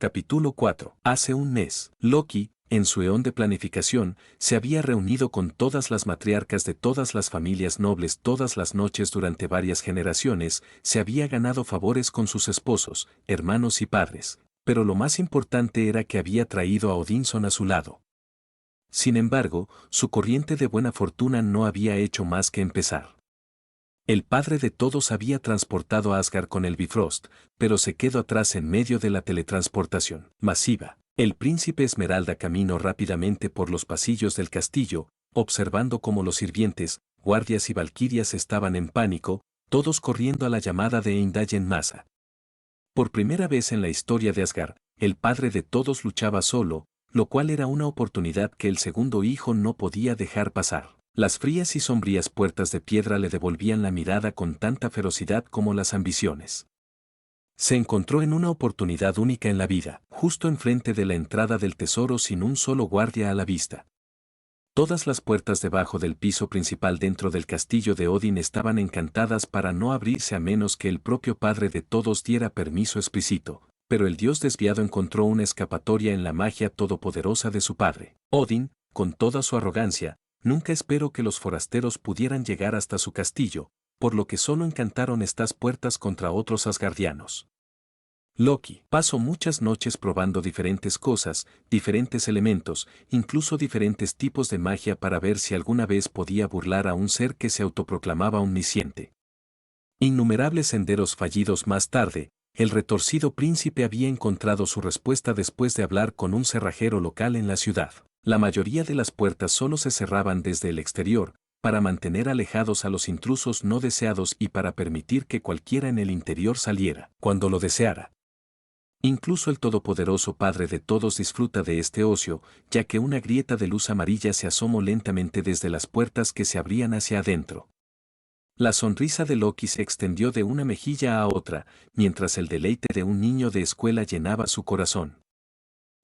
Capítulo 4. Hace un mes, Loki, en su eón de planificación, se había reunido con todas las matriarcas de todas las familias nobles todas las noches durante varias generaciones, se había ganado favores con sus esposos, hermanos y padres, pero lo más importante era que había traído a Odinson a su lado. Sin embargo, su corriente de buena fortuna no había hecho más que empezar. El padre de todos había transportado a Asgard con el Bifrost, pero se quedó atrás en medio de la teletransportación masiva. El príncipe Esmeralda caminó rápidamente por los pasillos del castillo, observando cómo los sirvientes, guardias y valquirias estaban en pánico, todos corriendo a la llamada de Heimdall en masa. Por primera vez en la historia de Asgard, el padre de todos luchaba solo, lo cual era una oportunidad que el segundo hijo no podía dejar pasar. Las frías y sombrías puertas de piedra le devolvían la mirada con tanta ferocidad como las ambiciones. Se encontró en una oportunidad única en la vida, justo enfrente de la entrada del tesoro sin un solo guardia a la vista. Todas las puertas debajo del piso principal dentro del castillo de Odin estaban encantadas para no abrirse a menos que el propio padre de todos diera permiso explícito, pero el dios desviado encontró una escapatoria en la magia todopoderosa de su padre. Odin, con toda su arrogancia, nunca esperó que los forasteros pudieran llegar hasta su castillo, por lo que solo encantaron estas puertas contra otros asgardianos. Loki pasó muchas noches probando diferentes cosas, diferentes elementos, incluso diferentes tipos de magia para ver si alguna vez podía burlar a un ser que se autoproclamaba omnisciente. Innumerables senderos fallidos más tarde, el retorcido príncipe había encontrado su respuesta después de hablar con un cerrajero local en la ciudad. La mayoría de las puertas solo se cerraban desde el exterior, para mantener alejados a los intrusos no deseados y para permitir que cualquiera en el interior saliera, cuando lo deseara. Incluso el todopoderoso Padre de todos disfruta de este ocio, ya que una grieta de luz amarilla se asomó lentamente desde las puertas que se abrían hacia adentro. La sonrisa de Loki se extendió de una mejilla a otra, mientras el deleite de un niño de escuela llenaba su corazón.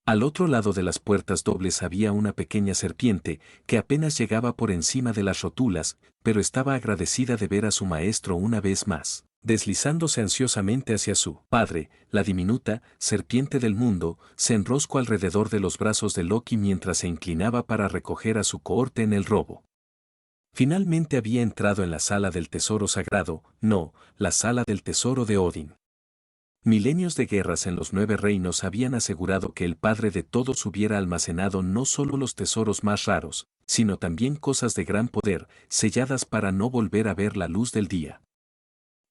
Al otro lado de las puertas dobles había una pequeña serpiente, que apenas llegaba por encima de las rótulas, pero estaba agradecida de ver a su maestro una vez más. Deslizándose ansiosamente hacia su padre, la diminuta serpiente del mundo se enroscó alrededor de los brazos de Loki mientras se inclinaba para recoger a su cohorte en el robo. Finalmente había entrado en la sala del tesoro sagrado, no, la sala del tesoro de Odin. Milenios de guerras en los 9 reinos habían asegurado que el padre de todos hubiera almacenado no solo los tesoros más raros, sino también cosas de gran poder, selladas para no volver a ver la luz del día.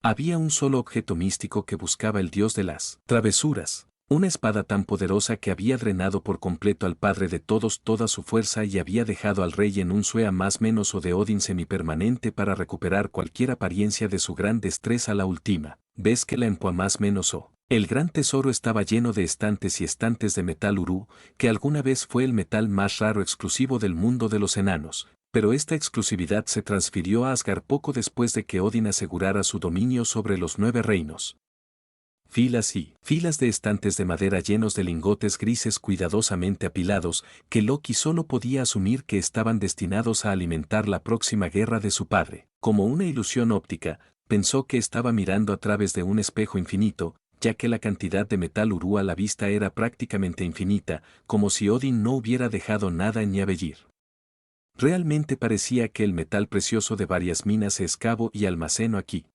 Había un solo objeto místico que buscaba el dios de las travesuras, una espada tan poderosa que había drenado por completo al padre de todos toda su fuerza y había dejado al rey en un suea más menos o de Odin semipermanente para recuperar cualquier apariencia de su gran destreza a la última. ¿Ves que la empua más menos o? El gran tesoro estaba lleno de estantes y estantes de metal urú, que alguna vez fue el metal más raro exclusivo del mundo de los enanos, pero esta exclusividad se transfirió a Asgard poco después de que Odin asegurara su dominio sobre los 9 reinos. Filas y filas de estantes de madera llenos de lingotes grises cuidadosamente apilados, que Loki solo podía asumir que estaban destinados a alimentar la próxima guerra de su padre. Como una ilusión óptica, pensó que estaba mirando a través de un espejo infinito, ya que la cantidad de metal urú a la vista era prácticamente infinita, como si Odin no hubiera dejado nada en Niavellir. Realmente parecía que el metal precioso de varias minas se excavó y almacenó aquí.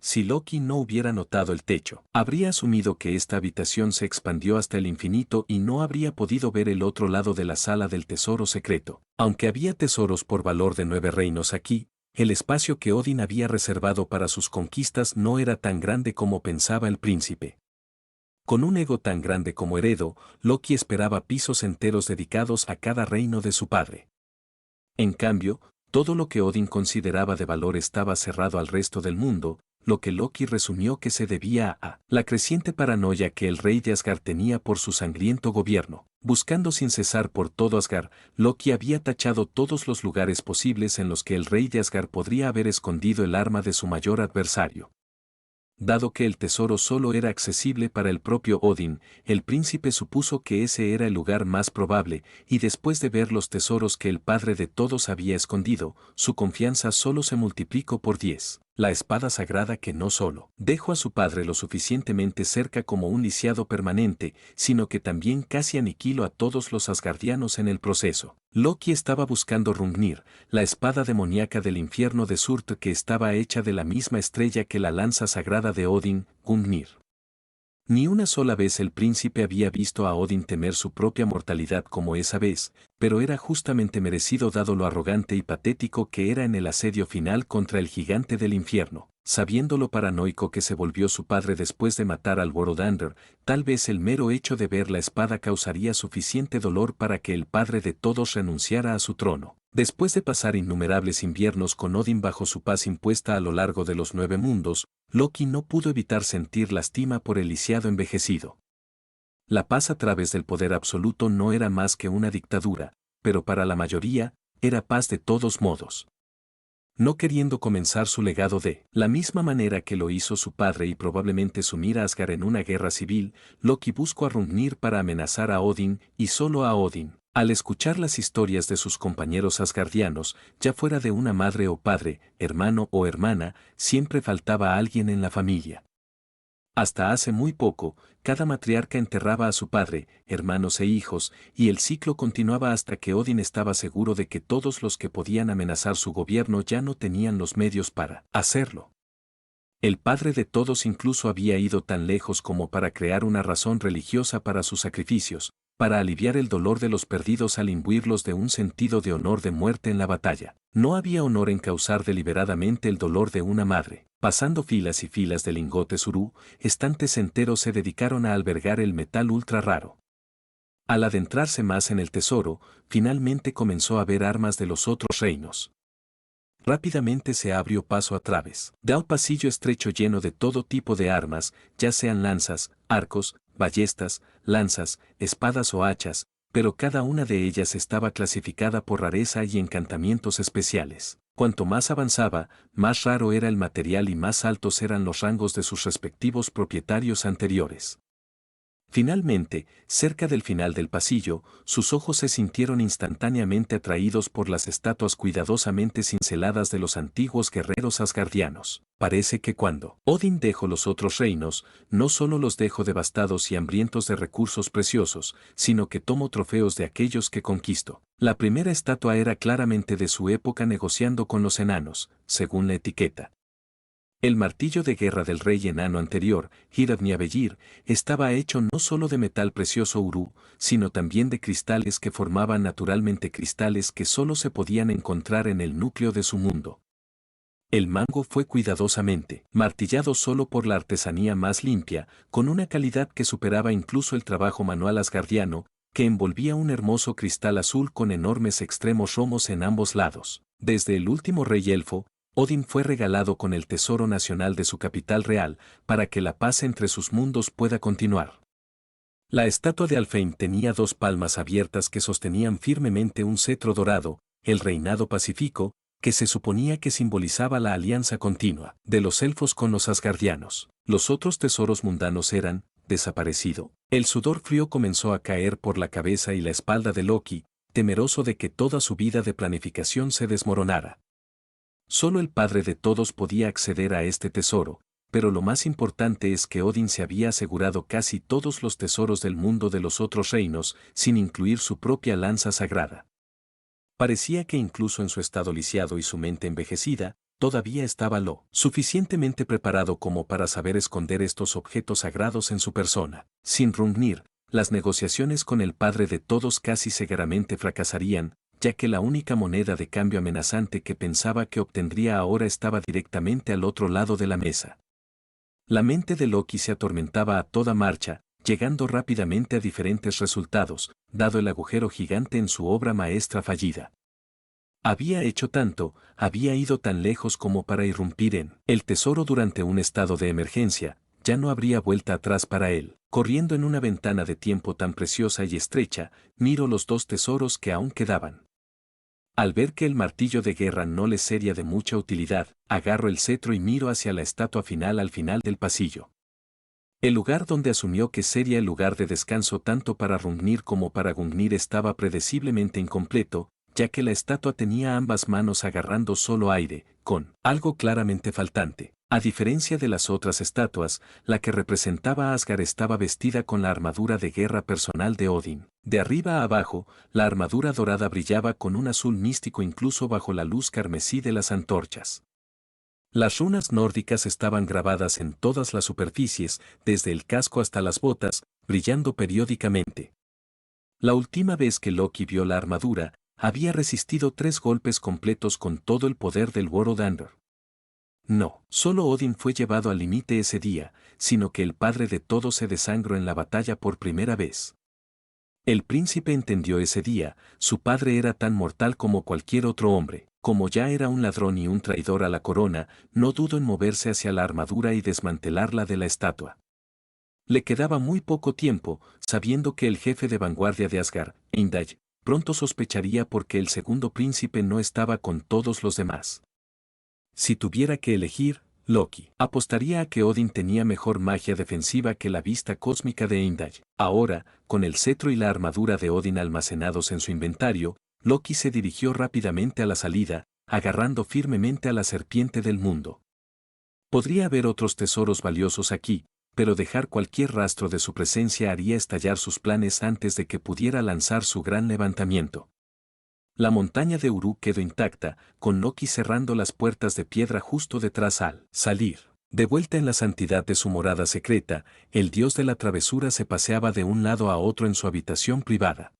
Si Loki no hubiera notado el techo, habría asumido que esta habitación se expandió hasta el infinito y no habría podido ver el otro lado de la sala del tesoro secreto. Aunque había tesoros por valor de 9 reinos aquí, el espacio que Odin había reservado para sus conquistas no era tan grande como pensaba el príncipe. Con un ego tan grande como Heredo, Loki esperaba pisos enteros dedicados a cada reino de su padre. En cambio, todo lo que Odin consideraba de valor estaba cerrado al resto del mundo, lo que Loki resumió que se debía a la creciente paranoia que el rey de Asgard tenía por su sangriento gobierno. Buscando sin cesar por todo Asgard, Loki había tachado todos los lugares posibles en los que el rey de Asgard podría haber escondido el arma de su mayor adversario. Dado que el tesoro solo era accesible para el propio Odin, el príncipe supuso que ese era el lugar más probable, y después de ver los tesoros que el padre de todos había escondido, su confianza solo se multiplicó por 10. La espada sagrada que no solo dejó a su padre lo suficientemente cerca como un lisiado permanente, sino que también casi aniquiló a todos los asgardianos en el proceso. Loki estaba buscando Hrungnir, la espada demoníaca del infierno de Surtr que estaba hecha de la misma estrella que la lanza sagrada de Odin, Gungnir. Ni una sola vez el príncipe había visto a Odin temer su propia mortalidad como esa vez, pero era justamente merecido dado lo arrogante y patético que era en el asedio final contra el gigante del infierno. Sabiendo lo paranoico que se volvió su padre después de matar al Borodander, tal vez el mero hecho de ver la espada causaría suficiente dolor para que el padre de todos renunciara a su trono. Después de pasar innumerables inviernos con Odin bajo su paz impuesta a lo largo de los 9 mundos, Loki no pudo evitar sentir lástima por el lisiado envejecido. La paz a través del poder absoluto no era más que una dictadura, pero para la mayoría, era paz de todos modos. No queriendo comenzar su legado de la misma manera que lo hizo su padre y probablemente sumir a Asgard en una guerra civil, Loki buscó a Hrungnir para amenazar a Odin y solo a Odin. Al escuchar las historias de sus compañeros asgardianos, ya fuera de una madre o padre, hermano o hermana, siempre faltaba alguien en la familia. Hasta hace muy poco, cada matriarca enterraba a su padre, hermanos e hijos, y el ciclo continuaba hasta que Odin estaba seguro de que todos los que podían amenazar su gobierno ya no tenían los medios para hacerlo. El padre de todos incluso había ido tan lejos como para crear una razón religiosa para sus sacrificios, para aliviar el dolor de los perdidos al imbuirlos de un sentido de honor de muerte en la batalla. No había honor en causar deliberadamente el dolor de una madre. Pasando filas y filas de lingotes Uru, estantes enteros se dedicaron a albergar el metal ultra raro. Al adentrarse más en el tesoro, finalmente comenzó a ver armas de los otros reinos. Rápidamente se abrió paso a través de un pasillo estrecho lleno de todo tipo de armas, ya sean lanzas, arcos, ballestas, lanzas, espadas o hachas, pero cada una de ellas estaba clasificada por rareza y encantamientos especiales. Cuanto más avanzaba, más raro era el material y más altos eran los rangos de sus respectivos propietarios anteriores. Finalmente, cerca del final del pasillo, sus ojos se sintieron instantáneamente atraídos por las estatuas cuidadosamente cinceladas de los antiguos guerreros asgardianos. Parece que cuando Odin dejó los otros reinos, no solo los dejó devastados y hambrientos de recursos preciosos, sino que tomó trofeos de aquellos que conquistó. La primera estatua era claramente de su época negociando con los enanos, según la etiqueta. El martillo de guerra del rey enano anterior, Hiradniabellir, estaba hecho no solo de metal precioso Uru, sino también de cristales que formaban naturalmente cristales que solo se podían encontrar en el núcleo de su mundo. El mango fue cuidadosamente martillado solo por la artesanía más limpia, con una calidad que superaba incluso el trabajo manual asgardiano, que envolvía un hermoso cristal azul con enormes extremos romos en ambos lados. Desde el último rey elfo, Odin fue regalado con el tesoro nacional de su capital real, para que la paz entre sus mundos pueda continuar. La estatua de Alfheim tenía 2 palmas abiertas que sostenían firmemente un cetro dorado, el reinado pacífico, que se suponía que simbolizaba la alianza continua de los elfos con los asgardianos. Los otros tesoros mundanos eran, desaparecido. El sudor frío comenzó a caer por la cabeza y la espalda de Loki, temeroso de que toda su vida de planificación se desmoronara. Solo el padre de todos podía acceder a este tesoro, pero lo más importante es que Odin se había asegurado casi todos los tesoros del mundo de los otros reinos, sin incluir su propia lanza sagrada. Parecía que incluso en su estado lisiado y su mente envejecida, todavía estaba lo suficientemente preparado como para saber esconder estos objetos sagrados en su persona. Sin Hrungnir, las negociaciones con el padre de todos casi seguramente fracasarían, ya que la única moneda de cambio amenazante que pensaba que obtendría ahora estaba directamente al otro lado de la mesa. La mente de Loki se atormentaba a toda marcha, llegando rápidamente a diferentes resultados, dado el agujero gigante en su obra maestra fallida. Había hecho tanto, había ido tan lejos como para irrumpir en el tesoro durante un estado de emergencia, ya no habría vuelta atrás para él. Corriendo en una ventana de tiempo tan preciosa y estrecha, miro los 2 tesoros que aún quedaban. Al ver que el martillo de guerra no le sería de mucha utilidad, agarro el cetro y miro hacia la estatua final al final del pasillo. El lugar donde asumió que sería el lugar de descanso tanto para Hrungnir como para Gungnir estaba predeciblemente incompleto, ya que la estatua tenía ambas manos agarrando solo aire, con algo claramente faltante. A diferencia de las otras estatuas, la que representaba a Asgard estaba vestida con la armadura de guerra personal de Odín. De arriba a abajo, la armadura dorada brillaba con un azul místico incluso bajo la luz carmesí de las antorchas. Las runas nórdicas estaban grabadas en todas las superficies, desde el casco hasta las botas, brillando periódicamente. La última vez que Loki vio la armadura, había resistido 3 golpes completos con todo el poder del World. No, solo Odín fue llevado al límite ese día, sino que el padre de todos se desangró en la batalla por primera vez. El príncipe entendió ese día, su padre era tan mortal como cualquier otro hombre, como ya era un ladrón y un traidor a la corona, no dudó en moverse hacia la armadura y desmantelarla de la estatua. Le quedaba muy poco tiempo, sabiendo que el jefe de vanguardia de Asgard, Heimdall, pronto sospecharía porque el segundo príncipe no estaba con todos los demás. Si tuviera que elegir, Loki apostaría a que Odín tenía mejor magia defensiva que la vista cósmica de Heimdall. Ahora, con el cetro y la armadura de Odín almacenados en su inventario, Loki se dirigió rápidamente a la salida, agarrando firmemente a la serpiente del mundo. Podría haber otros tesoros valiosos aquí, pero dejar cualquier rastro de su presencia haría estallar sus planes antes de que pudiera lanzar su gran levantamiento. La montaña de Uru quedó intacta, con Loki cerrando las puertas de piedra justo detrás al salir. De vuelta en la santidad de su morada secreta, el dios de la travesura se paseaba de un lado a otro en su habitación privada.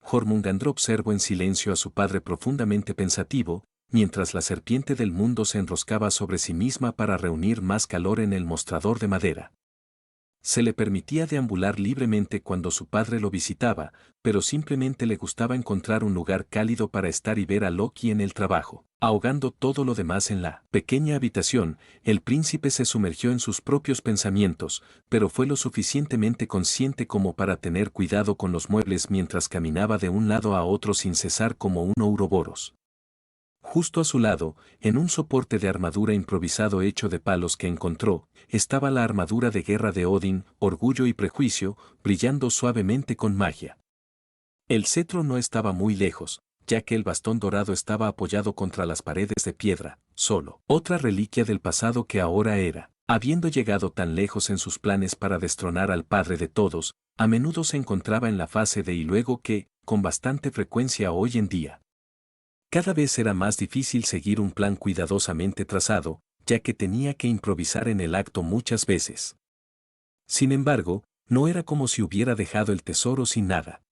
Jormungandr observó en silencio a su padre profundamente pensativo, mientras la serpiente del mundo se enroscaba sobre sí misma para reunir más calor en el mostrador de madera. Se le permitía deambular libremente cuando su padre lo visitaba, pero simplemente le gustaba encontrar un lugar cálido para estar y ver a Loki en el trabajo. Ahogando todo lo demás en la pequeña habitación, el príncipe se sumergió en sus propios pensamientos, pero fue lo suficientemente consciente como para tener cuidado con los muebles mientras caminaba de un lado a otro sin cesar como un ouroboros. Justo a su lado, en un soporte de armadura improvisado hecho de palos que encontró, estaba la armadura de guerra de Odín, Orgullo y Prejuicio, brillando suavemente con magia. El cetro no estaba muy lejos, ya que el bastón dorado estaba apoyado contra las paredes de piedra, solo otra reliquia del pasado que ahora era. Habiendo llegado tan lejos en sus planes para destronar al padre de todos, a menudo se encontraba en la fase de y luego que, con bastante frecuencia hoy en día. Cada vez era más difícil seguir un plan cuidadosamente trazado, ya que tenía que improvisar en el acto muchas veces. Sin embargo, no era como si hubiera dejado el tesoro sin nada.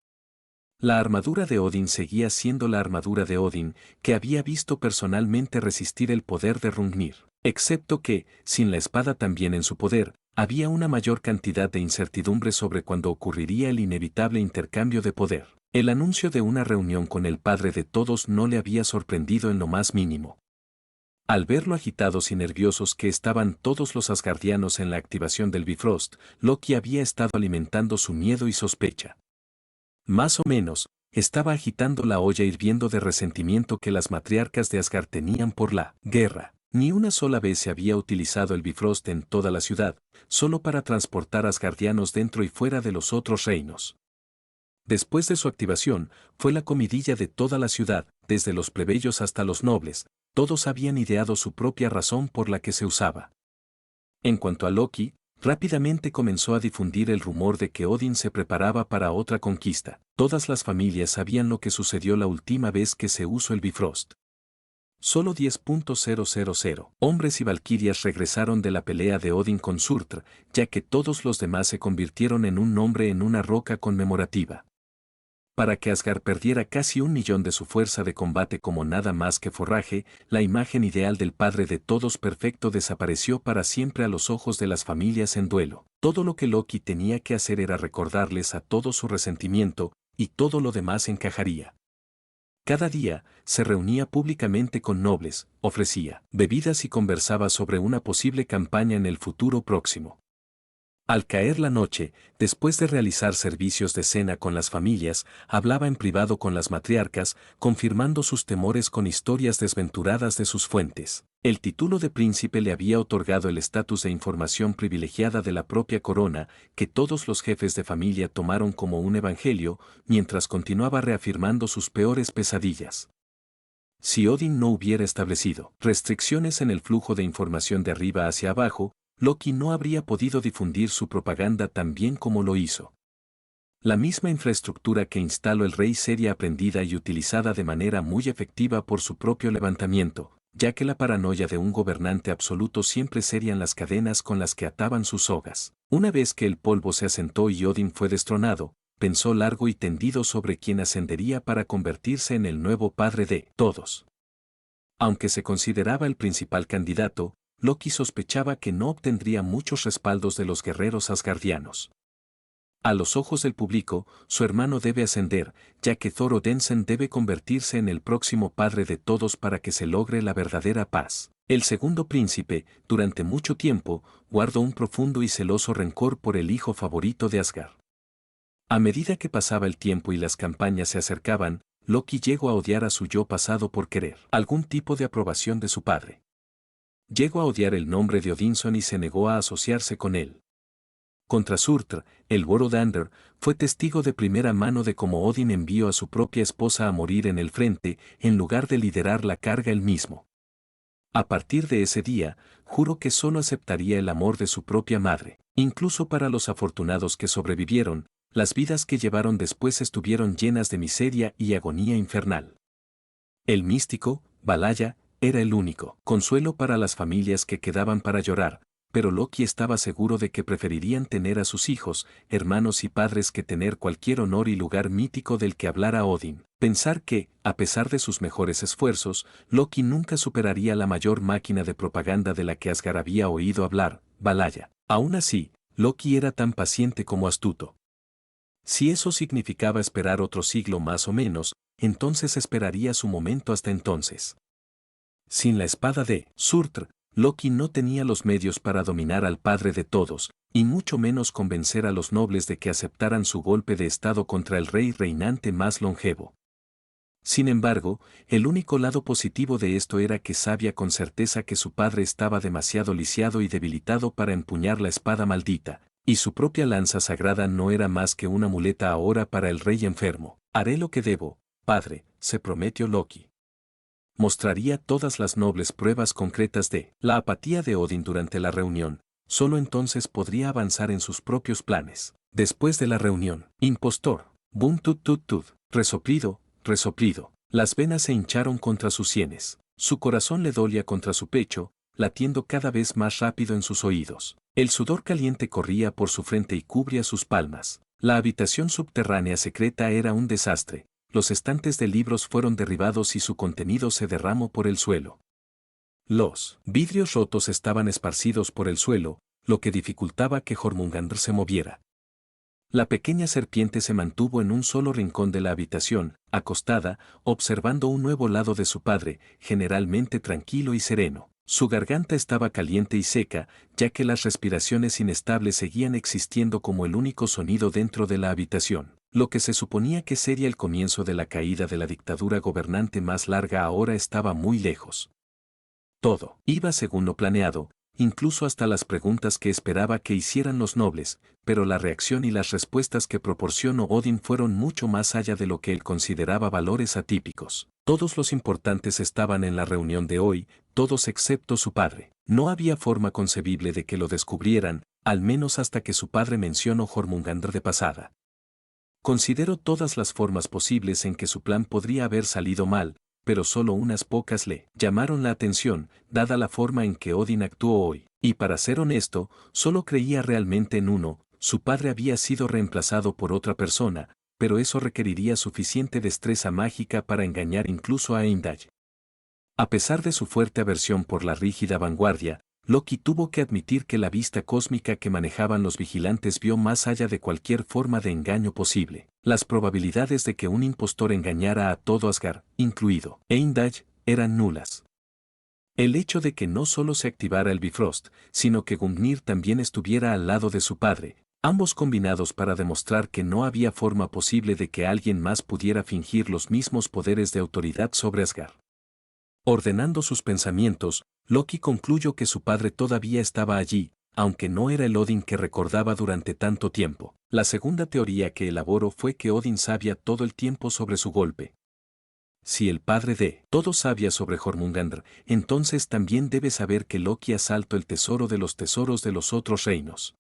La armadura de Odín seguía siendo la armadura de Odín, que había visto personalmente resistir el poder de Hrungnir, excepto que, sin la espada también en su poder, había una mayor cantidad de incertidumbre sobre cuándo ocurriría el inevitable intercambio de poder. El anuncio de una reunión con el padre de todos no le había sorprendido en lo más mínimo. Al ver lo agitados y nerviosos que estaban todos los asgardianos en la activación del Bifrost, Loki había estado alimentando su miedo y sospecha. Más o menos, estaba agitando la olla hirviendo de resentimiento que las matriarcas de Asgard tenían por la guerra. Ni una sola vez se había utilizado el Bifrost en toda la ciudad, solo para transportar asgardianos dentro y fuera de los otros reinos. Después de su activación, fue la comidilla de toda la ciudad, desde los plebeyos hasta los nobles, todos habían ideado su propia razón por la que se usaba. En cuanto a Loki, rápidamente comenzó a difundir el rumor de que Odín se preparaba para otra conquista. Todas las familias sabían lo que sucedió la última vez que se usó el Bifrost. Solo 10.000 hombres y valquirias regresaron de la pelea de Odín con Surtr, ya que todos los demás se convirtieron en un nombre en una roca conmemorativa. Para que Asgard perdiera casi 1.000.000 de su fuerza de combate como nada más que forraje, la imagen ideal del padre de todos perfecto desapareció para siempre a los ojos de las familias en duelo. Todo lo que Loki tenía que hacer era recordarles a todos su resentimiento, y todo lo demás encajaría. Cada día, se reunía públicamente con nobles, ofrecía bebidas y conversaba sobre una posible campaña en el futuro próximo. Al caer la noche, después de realizar servicios de cena con las familias, hablaba en privado con las matriarcas, confirmando sus temores con historias desventuradas de sus fuentes. El título de príncipe le había otorgado el estatus de información privilegiada de la propia corona, que todos los jefes de familia tomaron como un evangelio, mientras continuaba reafirmando sus peores pesadillas. Si Odin no hubiera establecido restricciones en el flujo de información de arriba hacia abajo, Loki no habría podido difundir su propaganda tan bien como lo hizo. La misma infraestructura que instaló el rey sería aprendida y utilizada de manera muy efectiva por su propio levantamiento, ya que la paranoia de un gobernante absoluto siempre serían las cadenas con las que ataban sus sogas. Una vez que el polvo se asentó y Odin fue destronado, pensó largo y tendido sobre quién ascendería para convertirse en el nuevo padre de todos. Aunque se consideraba el principal candidato, Loki sospechaba que no obtendría muchos respaldos de los guerreros asgardianos. A los ojos del público, su hermano debe ascender, ya que Thor Odinson debe convertirse en el próximo padre de todos para que se logre la verdadera paz. El segundo príncipe, durante mucho tiempo, guardó un profundo y celoso rencor por el hijo favorito de Asgard. A medida que pasaba el tiempo y las campañas se acercaban, Loki llegó a odiar a su yo pasado por querer algún tipo de aprobación de su padre. Llegó a odiar el nombre de Odinson y se negó a asociarse con él. Contra Surtr, el Borodander, fue testigo de primera mano de cómo Odin envió a su propia esposa a morir en el frente, en lugar de liderar la carga él mismo. A partir de ese día, juró que solo aceptaría el amor de su propia madre. Incluso para los afortunados que sobrevivieron, las vidas que llevaron después estuvieron llenas de miseria y agonía infernal. El místico, Valhalla, era el único consuelo para las familias que quedaban para llorar, pero Loki estaba seguro de que preferirían tener a sus hijos, hermanos y padres que tener cualquier honor y lugar mítico del que hablara Odin. Pensar que, a pesar de sus mejores esfuerzos, Loki nunca superaría la mayor máquina de propaganda de la que Asgard había oído hablar, Valhalla. Aún así, Loki era tan paciente como astuto. Si eso significaba esperar otro siglo más o menos, entonces esperaría su momento hasta entonces. Sin la espada de Surtr, Loki no tenía los medios para dominar al padre de todos, y mucho menos convencer a los nobles de que aceptaran su golpe de estado contra el rey reinante más longevo. Sin embargo, el único lado positivo de esto era que sabía con certeza que su padre estaba demasiado lisiado y debilitado para empuñar la espada maldita, y su propia lanza sagrada no era más que una muleta ahora para el rey enfermo. Haré lo que debo, padre, se prometió Loki. Mostraría todas las nobles pruebas concretas de la apatía de Odin durante la reunión, solo entonces podría avanzar en sus propios planes. Después de la reunión, impostor, bum tut tut tut, resoplido, resoplido, las venas se hincharon contra sus sienes, su corazón le dolía contra su pecho, latiendo cada vez más rápido en sus oídos. El sudor caliente corría por su frente y cubría sus palmas. La habitación subterránea secreta era un desastre. Los estantes de libros fueron derribados y su contenido se derramó por el suelo. Los vidrios rotos estaban esparcidos por el suelo, lo que dificultaba que Jormungandr se moviera. La pequeña serpiente se mantuvo en un solo rincón de la habitación, acostada, observando un nuevo lado de su padre, generalmente tranquilo y sereno. Su garganta estaba caliente y seca, ya que las respiraciones inestables seguían existiendo como el único sonido dentro de la habitación. Lo que se suponía que sería el comienzo de la caída de la dictadura gobernante más larga ahora estaba muy lejos. Todo iba según lo planeado, incluso hasta las preguntas que esperaba que hicieran los nobles, pero la reacción y las respuestas que proporcionó Odin fueron mucho más allá de lo que él consideraba valores atípicos. Todos los importantes estaban en la reunión de hoy, todos excepto su padre. No había forma concebible de que lo descubrieran, al menos hasta que su padre mencionó Jormungandr de pasada. Consideró todas las formas posibles en que su plan podría haber salido mal, pero solo unas pocas le llamaron la atención, dada la forma en que Odin actuó hoy. Y para ser honesto, solo creía realmente en uno: su padre había sido reemplazado por otra persona, pero eso requeriría suficiente destreza mágica para engañar incluso a Heimdall. A pesar de su fuerte aversión por la rígida vanguardia, Loki tuvo que admitir que la vista cósmica que manejaban los vigilantes vio más allá de cualquier forma de engaño posible. Las probabilidades de que un impostor engañara a todo Asgard, incluido Heimdall, eran nulas. El hecho de que no solo se activara el Bifrost, sino que Gungnir también estuviera al lado de su padre, ambos combinados para demostrar que no había forma posible de que alguien más pudiera fingir los mismos poderes de autoridad sobre Asgard. Ordenando sus pensamientos, Loki concluyó que su padre todavía estaba allí, aunque no era el Odin que recordaba durante tanto tiempo. La segunda teoría que elaboró fue que Odin sabía todo el tiempo sobre su golpe. Si el padre de todo sabía sobre Jormungandr, entonces también debe saber que Loki asaltó el tesoro de los tesoros de los otros reinos.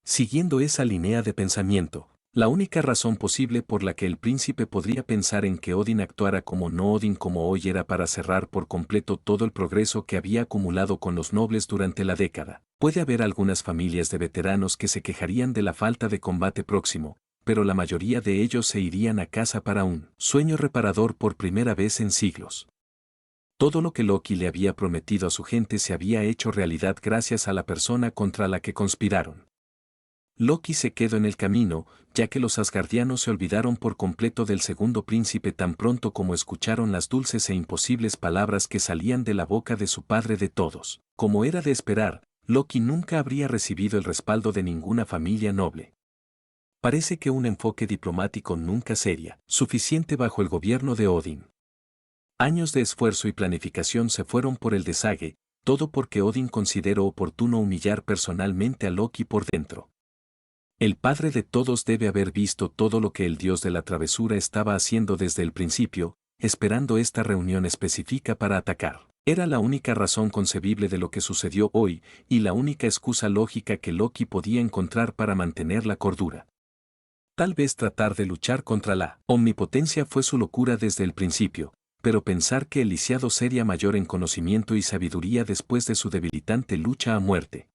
Siguiendo esa línea de pensamiento, la única razón posible por la que el príncipe podría pensar en que Odin actuara como no Odin como hoy era para cerrar por completo todo el progreso que había acumulado con los nobles durante la década. Puede haber algunas familias de veteranos que se quejarían de la falta de combate próximo, pero la mayoría de ellos se irían a casa para un sueño reparador por primera vez en siglos. Todo lo que Loki le había prometido a su gente se había hecho realidad gracias a la persona contra la que conspiraron. Loki se quedó en el camino, ya que los asgardianos se olvidaron por completo del segundo príncipe tan pronto como escucharon las dulces e imposibles palabras que salían de la boca de su padre de todos. Como era de esperar, Loki nunca habría recibido el respaldo de ninguna familia noble. Parece que un enfoque diplomático nunca sería suficiente bajo el gobierno de Odin. Años de esfuerzo y planificación se fueron por el desague, todo porque Odin consideró oportuno humillar personalmente a Loki por dentro. El padre de todos debe haber visto todo lo que el dios de la travesura estaba haciendo desde el principio, esperando esta reunión específica para atacar. Era la única razón concebible de lo que sucedió hoy, y la única excusa lógica que Loki podía encontrar para mantener la cordura. Tal vez tratar de luchar contra la omnipotencia fue su locura desde el principio, pero pensar que el lisiado sería mayor en conocimiento y sabiduría después de su debilitante lucha a muerte.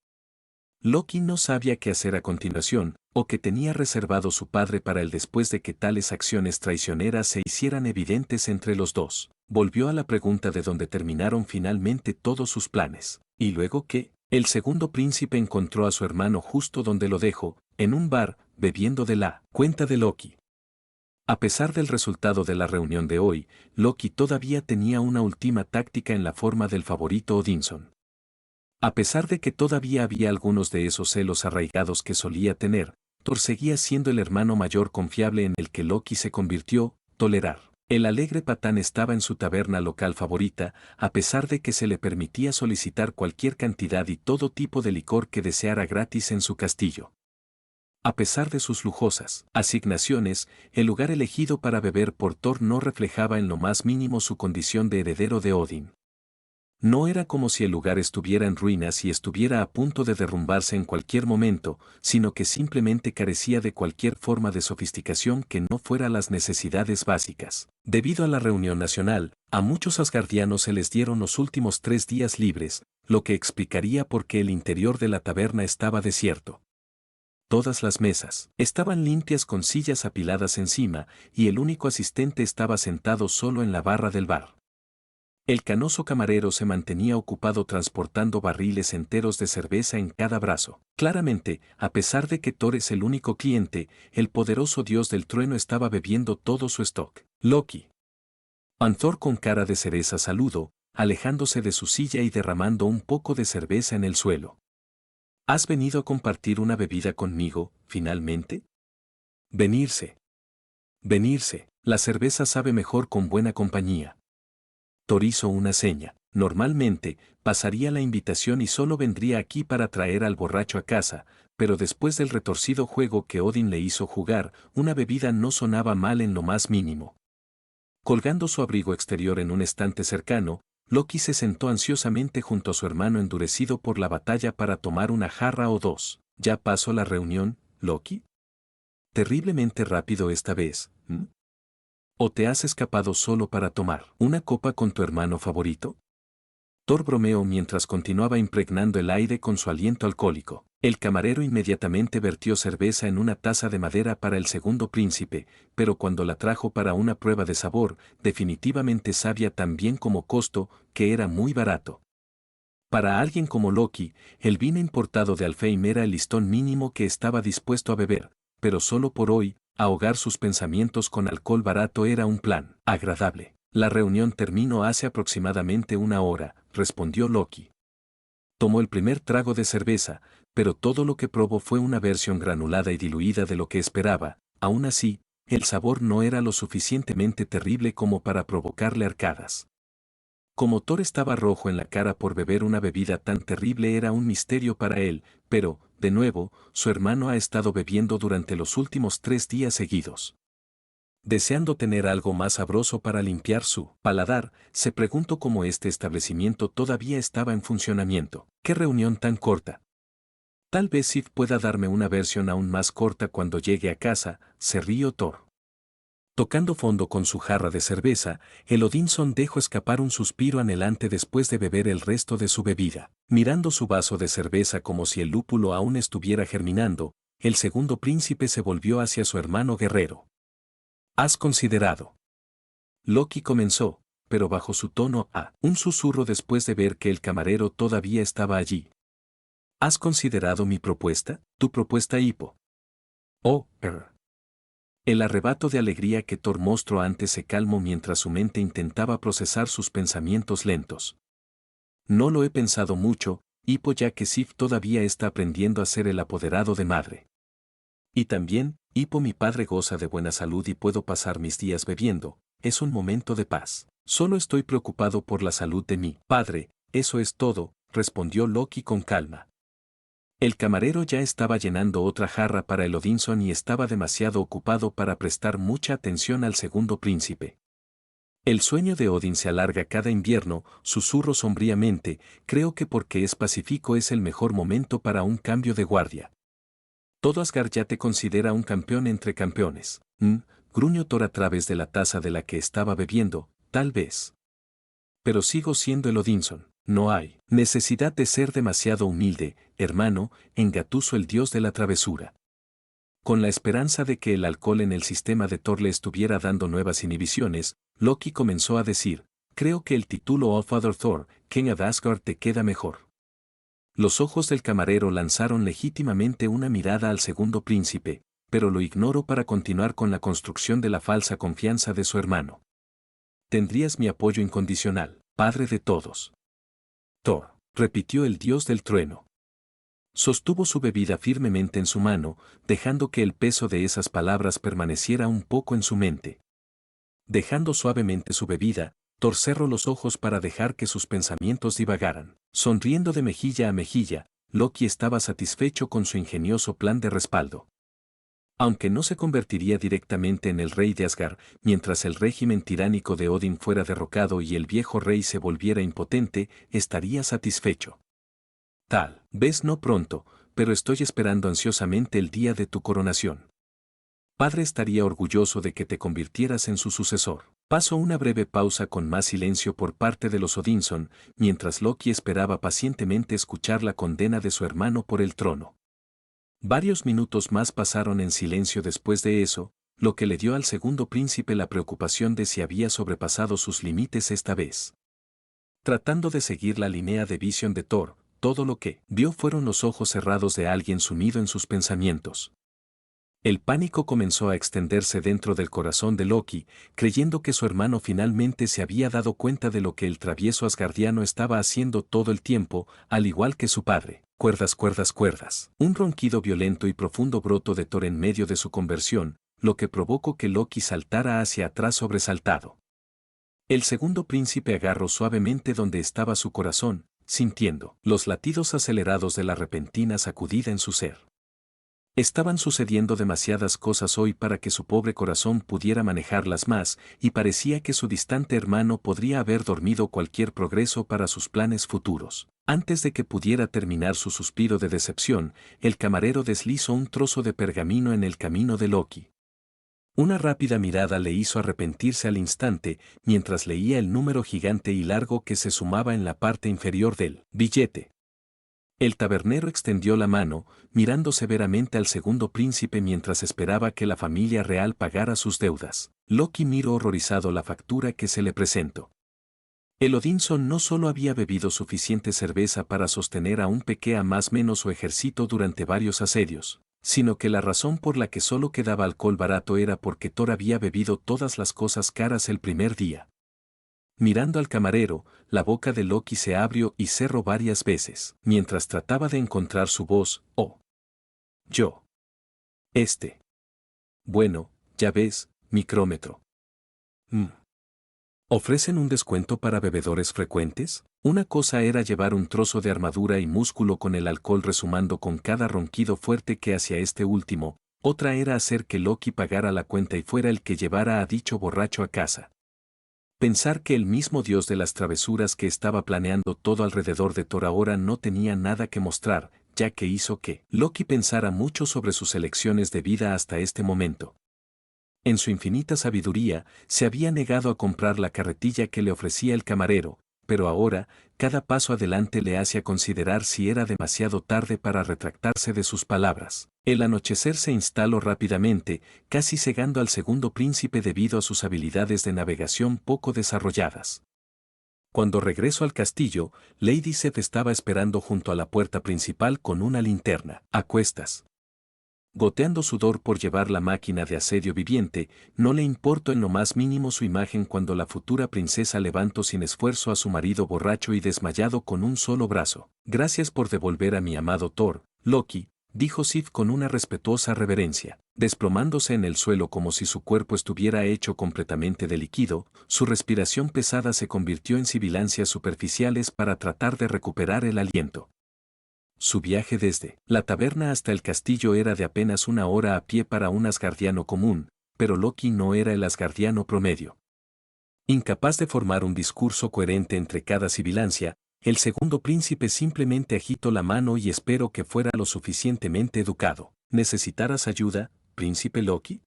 Loki no sabía qué hacer a continuación, o que tenía reservado su padre para él después de que tales acciones traicioneras se hicieran evidentes entre los dos. Volvió a la pregunta de dónde terminaron finalmente todos sus planes. ¿Y luego qué? El segundo príncipe encontró a su hermano justo donde lo dejó, en un bar, bebiendo de la cuenta de Loki. A pesar del resultado de la reunión de hoy, Loki todavía tenía una última táctica en la forma del favorito Odinson. A pesar de que todavía había algunos de esos celos arraigados que solía tener, Thor seguía siendo el hermano mayor confiable en el que Loki se convirtió, tolerar. El alegre patán estaba en su taberna local favorita, a pesar de que se le permitía solicitar cualquier cantidad y todo tipo de licor que deseara gratis en su castillo. A pesar de sus lujosas asignaciones, el lugar elegido para beber por Thor no reflejaba en lo más mínimo su condición de heredero de Odin. No era como si el lugar estuviera en ruinas y estuviera a punto de derrumbarse en cualquier momento, sino que simplemente carecía de cualquier forma de sofisticación que no fuera las necesidades básicas. Debido a la reunión nacional, a muchos asgardianos se les dieron los últimos 3 días libres, lo que explicaría por qué el interior de la taberna estaba desierto. Todas las mesas estaban limpias con sillas apiladas encima, y el único asistente estaba sentado solo en la barra del bar. El canoso camarero se mantenía ocupado transportando barriles enteros de cerveza en cada brazo. Claramente, a pesar de que Thor es el único cliente, el poderoso dios del trueno estaba bebiendo todo su stock. Loki. Thor con cara de cereza saludó, alejándose de su silla y derramando un poco de cerveza en el suelo. ¿Has venido a compartir una bebida conmigo, finalmente? Venirse. Venirse. La cerveza sabe mejor con buena compañía. Thor hizo una seña. Normalmente, pasaría la invitación y solo vendría aquí para traer al borracho a casa, pero después del retorcido juego que Odin le hizo jugar, una bebida no sonaba mal en lo más mínimo. Colgando su abrigo exterior en un estante cercano, Loki se sentó ansiosamente junto a su hermano endurecido por la batalla para tomar una jarra o dos. ¿Ya pasó la reunión, Loki? Terriblemente rápido esta vez, ¿m? ¿O te has escapado solo para tomar una copa con tu hermano favorito? Thor bromeó mientras continuaba impregnando el aire con su aliento alcohólico. El camarero inmediatamente vertió cerveza en una taza de madera para el segundo príncipe, pero cuando la trajo para una prueba de sabor, definitivamente sabía tan bien como costo, que era muy barato. Para alguien como Loki, el vino importado de Alfheim era el listón mínimo que estaba dispuesto a beber, pero solo por hoy, ahogar sus pensamientos con alcohol barato era un plan agradable. La reunión terminó hace aproximadamente 1 hora, respondió Loki. Tomó el primer trago de cerveza, pero todo lo que probó fue una versión granulada y diluida de lo que esperaba. Aún así, el sabor no era lo suficientemente terrible como para provocarle arcadas. Como Thor estaba rojo en la cara por beber una bebida tan terrible era un misterio para él, pero, de nuevo, su hermano ha estado bebiendo durante los últimos 3 días seguidos. Deseando tener algo más sabroso para limpiar su paladar, se preguntó cómo este establecimiento todavía estaba en funcionamiento. ¡Qué reunión tan corta! Tal vez Sif pueda darme una versión aún más corta cuando llegue a casa, se rió Thor. Tocando fondo con su jarra de cerveza, el Odinson dejó escapar un suspiro anhelante después de beber el resto de su bebida. Mirando su vaso de cerveza como si el lúpulo aún estuviera germinando, el segundo príncipe se volvió hacia su hermano guerrero. ¿Has considerado? Loki comenzó, pero bajo su tono un susurro después de ver que el camarero todavía estaba allí. ¿Has considerado mi propuesta? Tu propuesta, Hippo. Oh, El arrebato de alegría que Thor mostró antes se calmó mientras su mente intentaba procesar sus pensamientos lentos. No lo he pensado mucho, Hippo, ya que Sif todavía está aprendiendo a ser el apoderado de madre. Y también, Hippo, mi padre goza de buena salud y puedo pasar mis días bebiendo, es un momento de paz. Solo estoy preocupado por la salud de mi padre, eso es todo, respondió Loki con calma. El camarero ya estaba llenando otra jarra para el Odinson y estaba demasiado ocupado para prestar mucha atención al segundo príncipe. El sueño de Odin se alarga cada invierno, susurró sombríamente, creo que porque es pacífico es el mejor momento para un cambio de guardia. Todo Asgard ya te considera un campeón entre campeones. Gruñó Thor a través de la taza de la que estaba bebiendo, tal vez. Pero sigo siendo el Odinson. No hay necesidad de ser demasiado humilde, hermano, engatuso el dios de la travesura. Con la esperanza de que el alcohol en el sistema de Thor le estuviera dando nuevas inhibiciones, Loki comenzó a decir, creo que el título All-Father Thor, King of Asgard te queda mejor. Los ojos del camarero lanzaron legítimamente una mirada al segundo príncipe, pero lo ignoró para continuar con la construcción de la falsa confianza de su hermano. Tendrías mi apoyo incondicional, padre de todos. Thor, repitió el dios del trueno. Sostuvo su bebida firmemente en su mano, dejando que el peso de esas palabras permaneciera un poco en su mente. Dejando suavemente su bebida, Thor cerró los ojos para dejar que sus pensamientos divagaran. Sonriendo de mejilla a mejilla, Loki estaba satisfecho con su ingenioso plan de respaldo. Aunque no se convertiría directamente en el rey de Asgard, mientras el régimen tiránico de Odin fuera derrocado y el viejo rey se volviera impotente, estaría satisfecho. Tal vez no pronto, pero estoy esperando ansiosamente el día de tu coronación. Padre estaría orgulloso de que te convirtieras en su sucesor. Pasó una breve pausa con más silencio por parte de los Odinson, mientras Loki esperaba pacientemente escuchar la condena de su hermano por el trono. Varios minutos más pasaron en silencio después de eso, lo que le dio al segundo príncipe la preocupación de si había sobrepasado sus límites esta vez. Tratando de seguir la línea de visión de Thor, todo lo que vio fueron los ojos cerrados de alguien sumido en sus pensamientos. El pánico comenzó a extenderse dentro del corazón de Loki, creyendo que su hermano finalmente se había dado cuenta de lo que el travieso asgardiano estaba haciendo todo el tiempo, al igual que su padre. Cuerdas, cuerdas, cuerdas. Un ronquido violento y profundo brotó de Thor en medio de su conversión, lo que provocó que Loki saltara hacia atrás sobresaltado. El segundo príncipe agarró suavemente donde estaba su corazón, sintiendo los latidos acelerados de la repentina sacudida en su ser. Estaban sucediendo demasiadas cosas hoy para que su pobre corazón pudiera manejarlas más, y parecía que su distante hermano podría haber dormido cualquier progreso para sus planes futuros. Antes de que pudiera terminar su suspiro de decepción, el camarero deslizó un trozo de pergamino en el camino de Loki. Una rápida mirada le hizo arrepentirse al instante, mientras leía el número gigante y largo que se sumaba en la parte inferior del billete. El tabernero extendió la mano, mirando severamente al segundo príncipe mientras esperaba que la familia real pagara sus deudas. Loki miró horrorizado la factura que se le presentó. El Odinson no solo había bebido suficiente cerveza para sostener a un pequeño más menos su ejército durante varios asedios, sino que la razón por la que solo quedaba alcohol barato era porque Thor había bebido todas las cosas caras el primer día. Mirando al camarero, la boca de Loki se abrió y cerró varias veces, mientras trataba de encontrar su voz. Oh. Yo. Bueno, ya ves, micrómetro. ¿Ofrecen un descuento para bebedores frecuentes? Una cosa era llevar un trozo de armadura y músculo con el alcohol resumando con cada ronquido fuerte que hacía este último, otra era hacer que Loki pagara la cuenta y fuera el que llevara a dicho borracho a casa. Pensar que el mismo dios de las travesuras que estaba planeando todo alrededor de Thor ahora no tenía nada que mostrar, ya que hizo que Loki pensara mucho sobre sus elecciones de vida hasta este momento. En su infinita sabiduría, se había negado a comprar la carretilla que le ofrecía el camarero, pero ahora, cada paso adelante le hacía considerar si era demasiado tarde para retractarse de sus palabras. El anochecer se instaló rápidamente, casi cegando al segundo príncipe debido a sus habilidades de navegación poco desarrolladas. Cuando regresó al castillo, Lady Seth estaba esperando junto a la puerta principal con una linterna, a cuestas. Goteando sudor por llevar la máquina de asedio viviente, no le importó en lo más mínimo su imagen cuando la futura princesa levantó sin esfuerzo a su marido borracho y desmayado con un solo brazo. Gracias por devolver a mi amado Thor, Loki, dijo Sif con una respetuosa reverencia. Desplomándose en el suelo como si su cuerpo estuviera hecho completamente de líquido, su respiración pesada se convirtió en sibilancias superficiales para tratar de recuperar el aliento. Su viaje desde la taberna hasta el castillo era de apenas una hora a pie para un asgardiano común, pero Loki no era el asgardiano promedio. Incapaz de formar un discurso coherente entre cada sibilancia, el segundo príncipe simplemente agitó la mano y esperó que fuera lo suficientemente educado. ¿Necesitarás ayuda, príncipe Loki?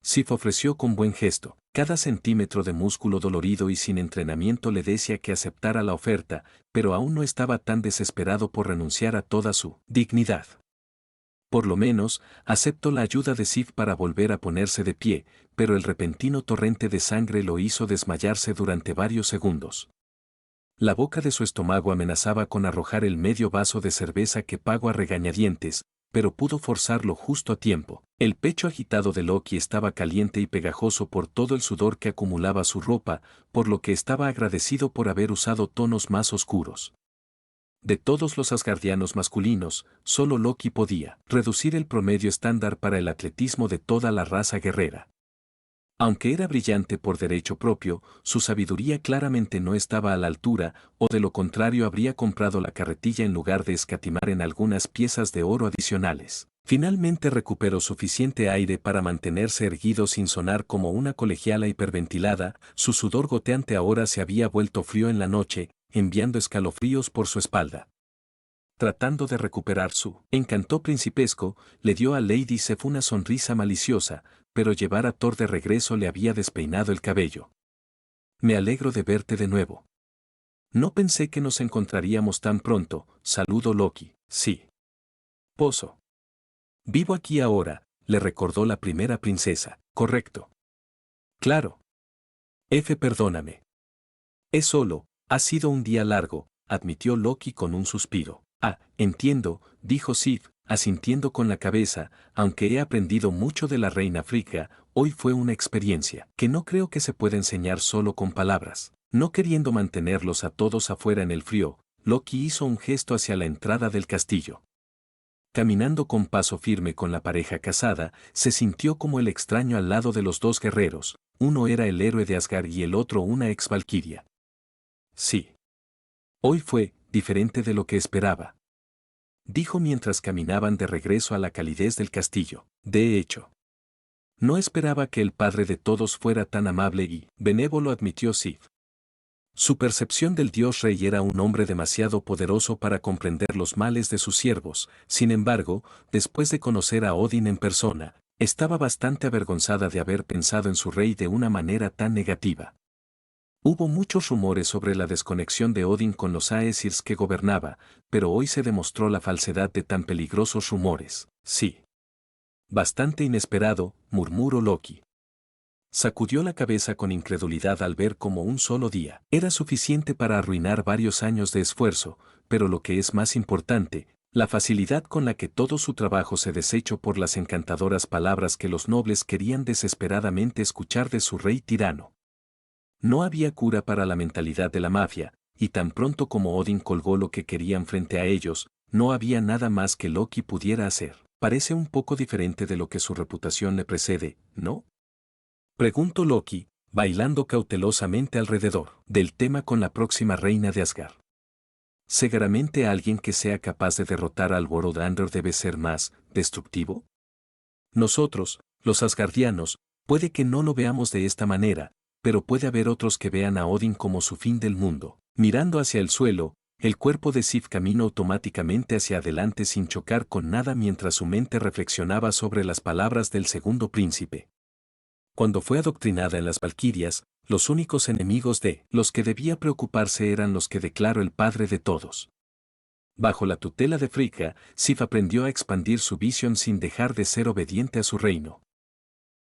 Sif ofreció con buen gesto. Cada centímetro de músculo dolorido y sin entrenamiento le decía que aceptara la oferta, pero aún no estaba tan desesperado por renunciar a toda su dignidad. Por lo menos, aceptó la ayuda de Sif para volver a ponerse de pie, pero el repentino torrente de sangre lo hizo desmayarse durante varios segundos. La boca de su estómago amenazaba con arrojar el medio vaso de cerveza que pagó a regañadientes, pero pudo forzarlo justo a tiempo. El pecho agitado de Loki estaba caliente y pegajoso por todo el sudor que acumulaba su ropa, por lo que estaba agradecido por haber usado tonos más oscuros. De todos los asgardianos masculinos, solo Loki podía reducir el promedio estándar para el atletismo de toda la raza guerrera. Aunque era brillante por derecho propio, su sabiduría claramente no estaba a la altura, o de lo contrario habría comprado la carretilla en lugar de escatimar en algunas piezas de oro adicionales. Finalmente recuperó suficiente aire para mantenerse erguido sin sonar como una colegiala hiperventilada, su sudor goteante ahora se había vuelto frío en la noche, enviando escalofríos por su espalda. Tratando de recuperar su encanto principesco, le dio a Lady Sif una sonrisa maliciosa, pero llevar a Thor de regreso le había despeinado el cabello. Me alegro de verte de nuevo. No pensé que nos encontraríamos tan pronto, saludo Loki, sí. Pozo. Vivo aquí ahora, le recordó la primera princesa, correcto. Claro. Perdóname. Es solo, ha sido un día largo, admitió Loki con un suspiro. Ah, entiendo, dijo Sif, asintiendo con la cabeza, aunque he aprendido mucho de la reina Frigga, hoy fue una experiencia que no creo que se pueda enseñar solo con palabras. No queriendo mantenerlos a todos afuera en el frío, Loki hizo un gesto hacia la entrada del castillo. Caminando con paso firme con la pareja casada, se sintió como el extraño al lado de los dos guerreros, uno era el héroe de Asgard y el otro una ex-valquiria. Sí. Hoy fue diferente de lo que esperaba, dijo mientras caminaban de regreso a la calidez del castillo. De hecho, no esperaba que el padre de todos fuera tan amable y benévolo, admitió Sif. Su percepción del dios rey era un hombre demasiado poderoso para comprender los males de sus siervos, sin embargo, después de conocer a Odin en persona, estaba bastante avergonzada de haber pensado en su rey de una manera tan negativa. Hubo muchos rumores sobre la desconexión de Odin con los Aesirs que gobernaba, pero hoy se demostró la falsedad de tan peligrosos rumores. Sí. Bastante inesperado, murmuró Loki. Sacudió la cabeza con incredulidad al ver cómo un solo día era suficiente para arruinar varios años de esfuerzo, pero lo que es más importante, la facilidad con la que todo su trabajo se desechó por las encantadoras palabras que los nobles querían desesperadamente escuchar de su rey tirano. No había cura para la mentalidad de la mafia, y tan pronto como Odin colgó lo que querían frente a ellos, no había nada más que Loki pudiera hacer. Parece un poco diferente de lo que su reputación le precede, ¿no? Preguntó Loki, bailando cautelosamente alrededor del tema con la próxima reina de Asgard. ¿Seguramente alguien que sea capaz de derrotar al Borodander debe ser más destructivo? Nosotros, los asgardianos, puede que no lo veamos de esta manera, pero puede haber otros que vean a Odin como su fin del mundo. Mirando hacia el suelo, el cuerpo de Sif caminó automáticamente hacia adelante sin chocar con nada mientras su mente reflexionaba sobre las palabras del segundo príncipe. Cuando fue adoctrinada en las Valquirias, los únicos enemigos de los que debía preocuparse eran los que declaró el padre de todos. Bajo la tutela de Frigga, Sif aprendió a expandir su visión sin dejar de ser obediente a su reino.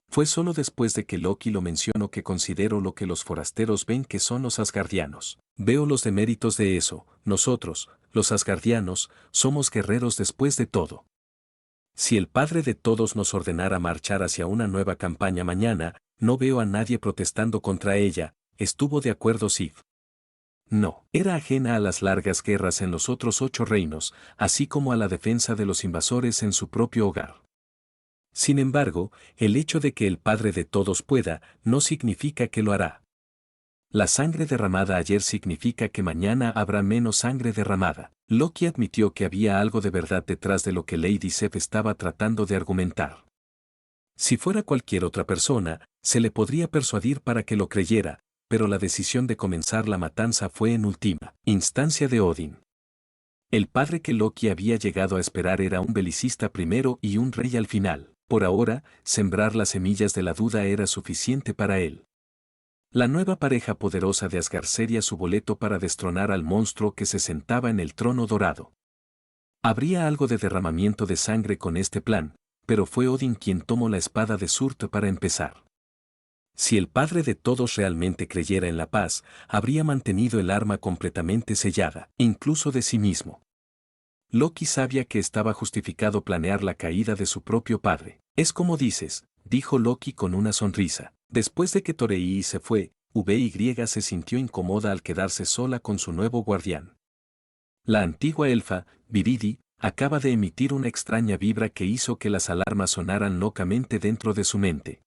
Fue solo después de que Loki lo mencionó que consideró lo que los forasteros ven que son los asgardianos. Veo los deméritos de eso, nosotros, los asgardianos, somos guerreros después de todo. Si el padre de todos nos ordenara marchar hacia una nueva campaña mañana, no veo a nadie protestando contra ella, estuvo de acuerdo Sif. No, era ajena a las largas guerras en los otros 8 reinos, así como a la defensa de los invasores en su propio hogar. Sin embargo, el hecho de que el Padre de todos pueda, no significa que lo hará. La sangre derramada ayer significa que mañana habrá menos sangre derramada. Loki admitió que había algo de verdad detrás de lo que Lady Sif estaba tratando de argumentar. Si fuera cualquier otra persona, se le podría persuadir para que lo creyera, pero la decisión de comenzar la matanza fue en última instancia de Odin. El padre que Loki había llegado a esperar era un belicista primero y un rey al final. Por ahora, sembrar las semillas de la duda era suficiente para él. La nueva pareja poderosa de Asgard sería su boleto para destronar al monstruo que se sentaba en el trono dorado. Habría algo de derramamiento de sangre con este plan, pero fue Odin quien tomó la espada de Surtr para empezar. Si el padre de todos realmente creyera en la paz, habría mantenido el arma completamente sellada, incluso de sí mismo. Loki sabía que estaba justificado planear la caída de su propio padre. Es como dices, dijo Loki con una sonrisa. Después de que Torei se fue, Vy se sintió incómoda al quedarse sola con su nuevo guardián. La antigua elfa, Viridi, acaba de emitir una extraña vibra que hizo que las alarmas sonaran locamente dentro de su mente.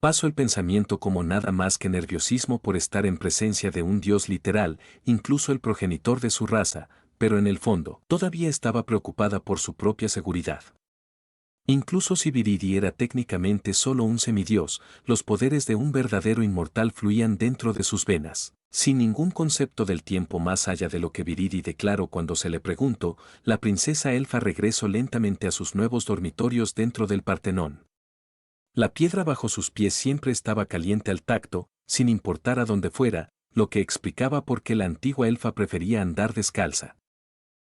Pasó el pensamiento como nada más que nerviosismo por estar en presencia de un dios literal, incluso el progenitor de su raza, pero en el fondo, todavía estaba preocupada por su propia seguridad. Incluso si Viridi era técnicamente solo un semidios, los poderes de un verdadero inmortal fluían dentro de sus venas. Sin ningún concepto del tiempo más allá de lo que Viridi declaró cuando se le preguntó, la princesa elfa regresó lentamente a sus nuevos dormitorios dentro del Partenón. La piedra bajo sus pies siempre estaba caliente al tacto, sin importar a dónde fuera, lo que explicaba por qué la antigua elfa prefería andar descalza.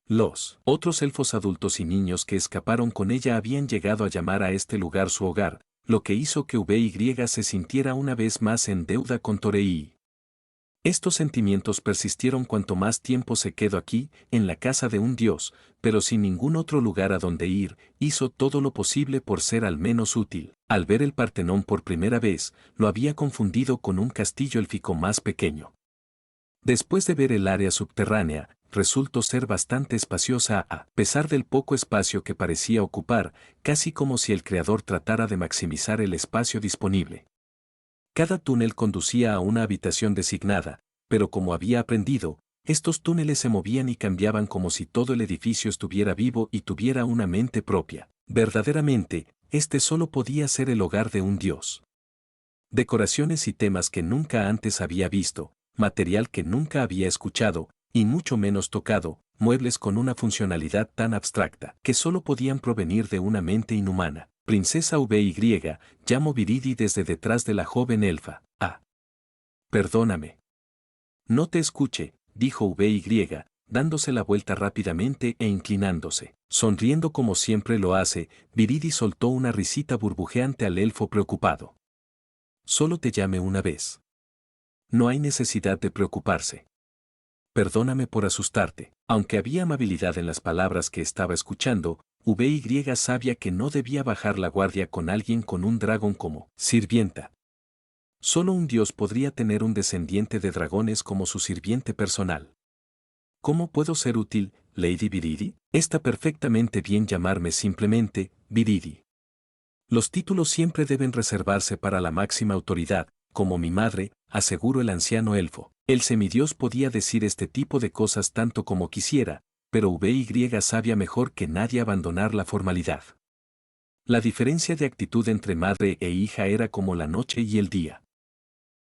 Los otros elfos adultos y niños que escaparon con ella habían llegado a llamar a este lugar su hogar, lo que hizo que Vy se sintiera una vez más en deuda con Torei. Estos sentimientos persistieron cuanto más tiempo se quedó aquí, en la casa de un dios, pero sin ningún otro lugar a donde ir, hizo todo lo posible por ser al menos útil. Al ver el Partenón por primera vez, lo había confundido con un castillo élfico más pequeño. Después de ver el área subterránea, resultó ser bastante espaciosa a pesar del poco espacio que parecía ocupar, casi como si el creador tratara de maximizar el espacio disponible. Cada túnel conducía a una habitación designada, pero como había aprendido, estos túneles se movían y cambiaban como si todo el edificio estuviera vivo y tuviera una mente propia. Verdaderamente, este solo podía ser el hogar de un dios. Decoraciones y temas que nunca antes había visto, material que nunca había escuchado, y mucho menos tocado, muebles con una funcionalidad tan abstracta que solo podían provenir de una mente inhumana. Princesa Vy, llamó Viridi desde detrás de la joven elfa. Ah. Perdóname. No te escuche, dijo Vy, dándose la vuelta rápidamente e inclinándose. Sonriendo como siempre lo hace, Viridi soltó una risita burbujeante al elfo preocupado. Solo te llamé una vez. No hay necesidad de preocuparse. Perdóname por asustarte. Aunque había amabilidad en las palabras que estaba escuchando, Vy sabía que no debía bajar la guardia con alguien con un dragón como sirvienta. Solo un dios podría tener un descendiente de dragones como su sirviente personal. ¿Cómo puedo ser útil, Lady Viridi? Está perfectamente bien llamarme simplemente Viridi. Los títulos siempre deben reservarse para la máxima autoridad, como mi madre, aseguró el anciano elfo. El semidios podía decir este tipo de cosas tanto como quisiera, pero VY sabía mejor que nadie abandonar la formalidad. La diferencia de actitud entre madre e hija era como la noche y el día.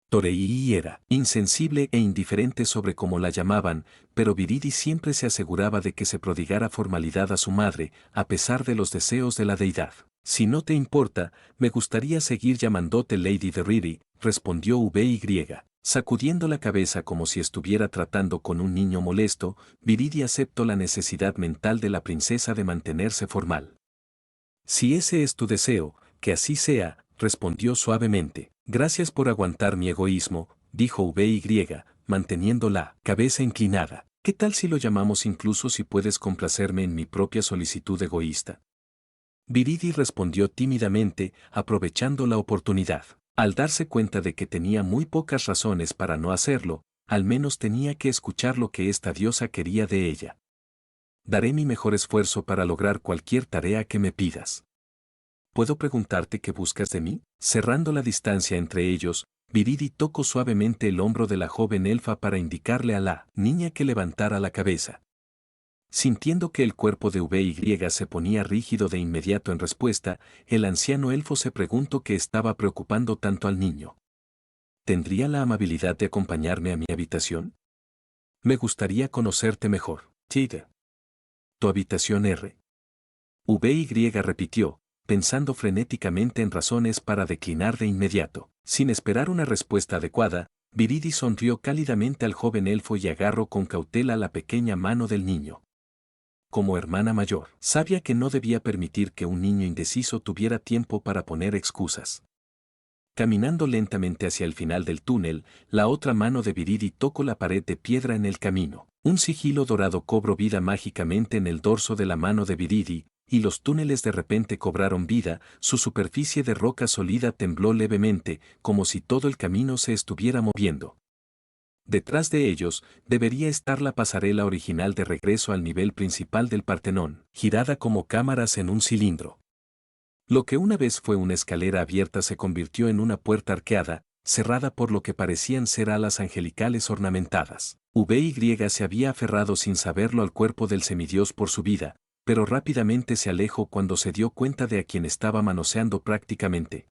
Toreii era insensible e indiferente sobre cómo la llamaban, pero Viridi siempre se aseguraba de que se prodigara formalidad a su madre, a pesar de los deseos de la deidad. Si no te importa, me gustaría seguir llamándote Lady Derriri, respondió VY. Sacudiendo la cabeza como si estuviera tratando con un niño molesto, Viridi aceptó la necesidad mental de la princesa de mantenerse formal. Si ese es tu deseo, que así sea, respondió suavemente. Gracias por aguantar mi egoísmo, dijo VY, manteniendo la cabeza inclinada. ¿Qué tal si lo llamamos incluso si puedes complacerme en mi propia solicitud egoísta? Viridi respondió tímidamente, aprovechando la oportunidad. Al darse cuenta de que tenía muy pocas razones para no hacerlo, al menos tenía que escuchar lo que esta diosa quería de ella. Daré mi mejor esfuerzo para lograr cualquier tarea que me pidas. ¿Puedo preguntarte qué buscas de mí? Cerrando la distancia entre ellos, Viridi tocó suavemente el hombro de la joven elfa para indicarle a la niña que levantara la cabeza. Sintiendo que el cuerpo de VY se ponía rígido de inmediato en respuesta, el anciano elfo se preguntó qué estaba preocupando tanto al niño. ¿Tendría la amabilidad de acompañarme a mi habitación? Me gustaría conocerte mejor. Tide. Tu habitación R. VY repitió, pensando frenéticamente en razones para declinar de inmediato. Sin esperar una respuesta adecuada, Viridi sonrió cálidamente al joven elfo y agarró con cautela la pequeña mano del niño. Como hermana mayor, sabía que no debía permitir que un niño indeciso tuviera tiempo para poner excusas. Caminando lentamente hacia el final del túnel, la otra mano de Viridi tocó la pared de piedra en el camino. Un sigilo dorado cobró vida mágicamente en el dorso de la mano de Viridi, y los túneles de repente cobraron vida, su superficie de roca sólida tembló levemente, como si todo el camino se estuviera moviendo. Detrás de ellos, debería estar la pasarela original de regreso al nivel principal del Partenón, girada como cámaras en un cilindro. Lo que una vez fue una escalera abierta se convirtió en una puerta arqueada, cerrada por lo que parecían ser alas angelicales ornamentadas. VY se había aferrado sin saberlo al cuerpo del semidios por su vida, pero rápidamente se alejó cuando se dio cuenta de a quien estaba manoseando prácticamente.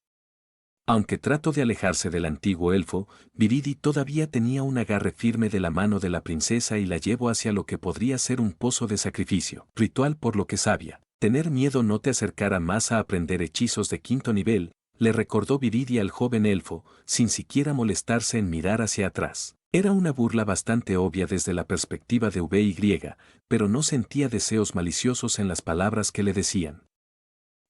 Aunque trató de alejarse del antiguo elfo, Viridi todavía tenía un agarre firme de la mano de la princesa y la llevó hacia lo que podría ser un pozo de sacrificio, ritual por lo que sabía. Tener miedo no te acercara más a aprender hechizos de quinto nivel, le recordó Viridi al joven elfo, sin siquiera molestarse en mirar hacia atrás. Era una burla bastante obvia desde la perspectiva de VY, pero no sentía deseos maliciosos en las palabras que le decían.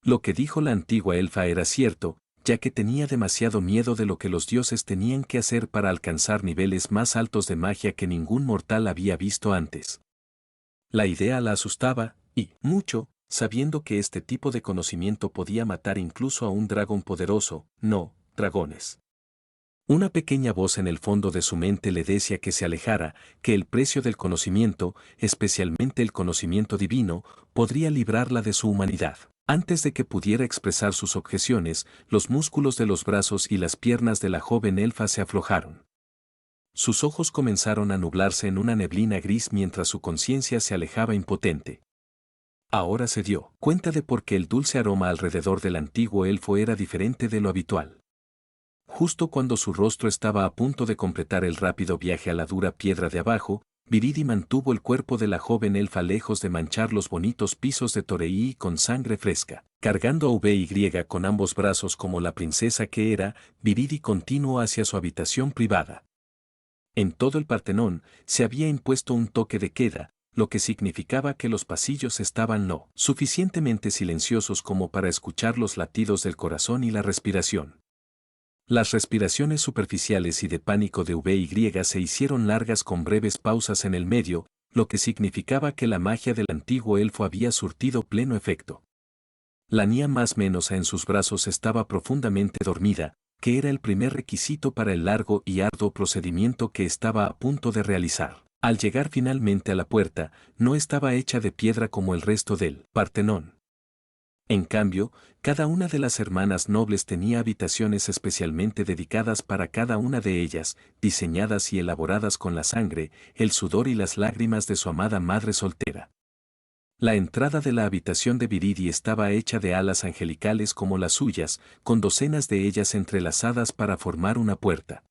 Lo que dijo la antigua elfa era cierto, ya que tenía demasiado miedo de lo que los dioses tenían que hacer para alcanzar niveles más altos de magia que ningún mortal había visto antes. La idea la asustaba, y, mucho, sabiendo que este tipo de conocimiento podía matar incluso a un dragón poderoso, no, dragones. Una pequeña voz en el fondo de su mente le decía que se alejara, que el precio del conocimiento, especialmente el conocimiento divino, podría librarla de su humanidad. Antes de que pudiera expresar sus objeciones, los músculos de los brazos y las piernas de la joven elfa se aflojaron. Sus ojos comenzaron a nublarse en una neblina gris mientras su conciencia se alejaba impotente. Ahora se dio cuenta de por qué el dulce aroma alrededor del antiguo elfo era diferente de lo habitual. Justo cuando su rostro estaba a punto de completar el rápido viaje a la dura piedra de abajo, Viridi mantuvo el cuerpo de la joven elfa lejos de manchar los bonitos pisos de Toreii con sangre fresca. Cargando a VY con ambos brazos como la princesa que era, Viridi continuó hacia su habitación privada. En todo el Partenón se había impuesto un toque de queda, lo que significaba que los pasillos estaban lo suficientemente silenciosos como para escuchar los latidos del corazón y la respiración. Las respiraciones superficiales y de pánico de VY se hicieron largas con breves pausas en el medio, lo que significaba que la magia del antiguo elfo había surtido pleno efecto. La niña más menos en sus brazos estaba profundamente dormida, que era el primer requisito para el largo y arduo procedimiento que estaba a punto de realizar. Al llegar finalmente a la puerta, no estaba hecha de piedra como el resto del Partenón. En cambio, cada una de las hermanas nobles tenía habitaciones especialmente dedicadas para cada una de ellas, diseñadas y elaboradas con la sangre, el sudor y las lágrimas de su amada madre soltera. La entrada de la habitación de Viridi estaba hecha de alas angelicales como las suyas, con docenas de ellas entrelazadas para formar una puerta.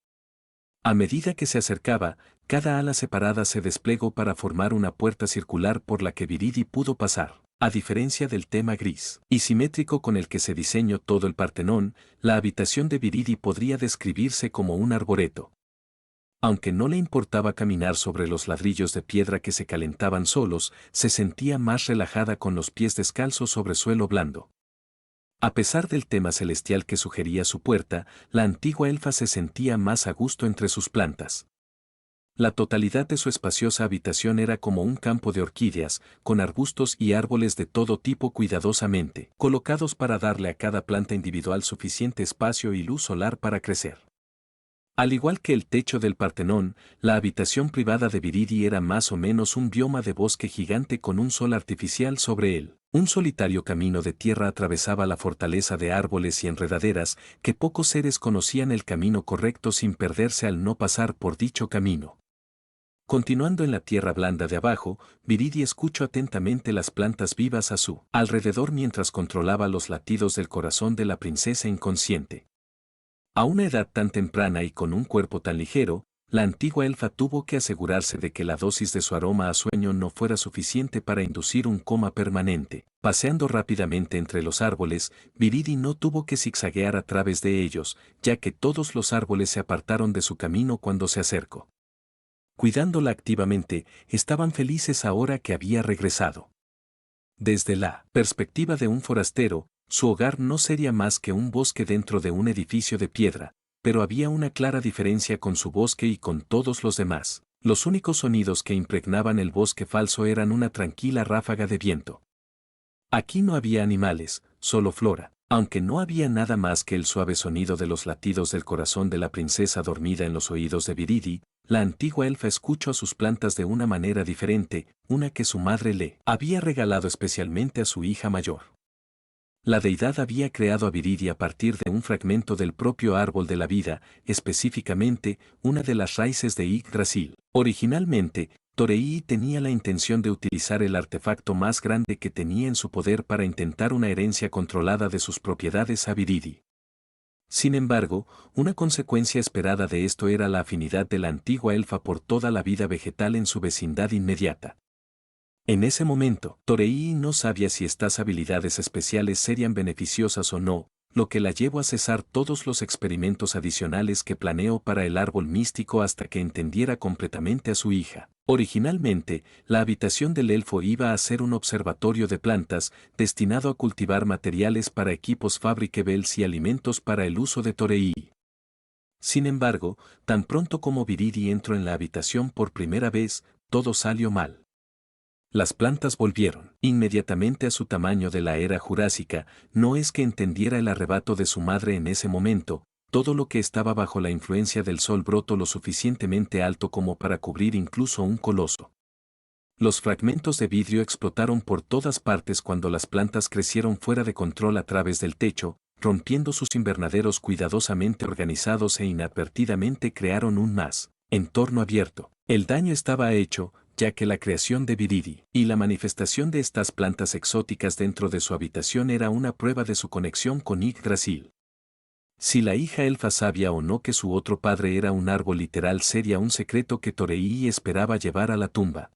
A medida que se acercaba, cada ala separada se desplegó para formar una puerta circular por la que Viridi pudo pasar. A diferencia del tema gris y simétrico con el que se diseñó todo el Partenón, la habitación de Viridi podría describirse como un arboreto. Aunque no le importaba caminar sobre los ladrillos de piedra que se calentaban solos, se sentía más relajada con los pies descalzos sobre suelo blando. A pesar del tema celestial que sugería su puerta, la antigua elfa se sentía más a gusto entre sus plantas. La totalidad de su espaciosa habitación era como un campo de orquídeas, con arbustos y árboles de todo tipo cuidadosamente colocados para darle a cada planta individual suficiente espacio y luz solar para crecer. Al igual que el techo del Partenón, la habitación privada de Viridi era más o menos un bioma de bosque gigante con un sol artificial sobre él. Un solitario camino de tierra atravesaba la fortaleza de árboles y enredaderas, que pocos seres conocían el camino correcto sin perderse al no pasar por dicho camino. Continuando en la tierra blanda de abajo, Viridi escuchó atentamente las plantas vivas a su alrededor mientras controlaba los latidos del corazón de la princesa inconsciente. A una edad tan temprana y con un cuerpo tan ligero, la antigua elfa tuvo que asegurarse de que la dosis de su aroma a sueño no fuera suficiente para inducir un coma permanente. Paseando rápidamente entre los árboles, Viridi no tuvo que zigzaguear a través de ellos, ya que todos los árboles se apartaron de su camino cuando se acercó. Cuidándola activamente, estaban felices ahora que había regresado. Desde la perspectiva de un forastero, su hogar no sería más que un bosque dentro de un edificio de piedra, pero había una clara diferencia con su bosque y con todos los demás. Los únicos sonidos que impregnaban el bosque falso eran una tranquila ráfaga de viento. Aquí no había animales, solo flora, aunque no había nada más que el suave sonido de los latidos del corazón de la princesa dormida en los oídos de Viridi. La antigua elfa escuchó a sus plantas de una manera diferente, una que su madre le había regalado especialmente a su hija mayor. La deidad había creado a Viridi a partir de un fragmento del propio árbol de la vida, específicamente, una de las raíces de Yggdrasil. Originalmente, Toreii tenía la intención de utilizar el artefacto más grande que tenía en su poder para intentar una herencia controlada de sus propiedades a Viridi. Sin embargo, una consecuencia esperada de esto era la afinidad de la antigua elfa por toda la vida vegetal en su vecindad inmediata. En ese momento, Toreii no sabía si estas habilidades especiales serían beneficiosas o no, lo que la llevó a cesar todos los experimentos adicionales que planeó para el árbol místico hasta que entendiera completamente a su hija. Originalmente, la habitación del elfo iba a ser un observatorio de plantas, destinado a cultivar materiales para equipos fabricables y alimentos para el uso de Toreii. Sin embargo, tan pronto como Viridi entró en la habitación por primera vez, todo salió mal. Las plantas volvieron inmediatamente a su tamaño de la era jurásica. No es que entendiera el arrebato de su madre en ese momento, todo lo que estaba bajo la influencia del sol brotó lo suficientemente alto como para cubrir incluso un coloso. Los fragmentos de vidrio explotaron por todas partes cuando las plantas crecieron fuera de control a través del techo, rompiendo sus invernaderos cuidadosamente organizados e inadvertidamente crearon un entorno abierto. El daño estaba hecho, ya que la creación de Viridi y la manifestación de estas plantas exóticas dentro de su habitación era una prueba de su conexión con Yggdrasil. Si la hija elfa sabía o no que su otro padre era un árbol literal sería un secreto que Toreii esperaba llevar a la tumba.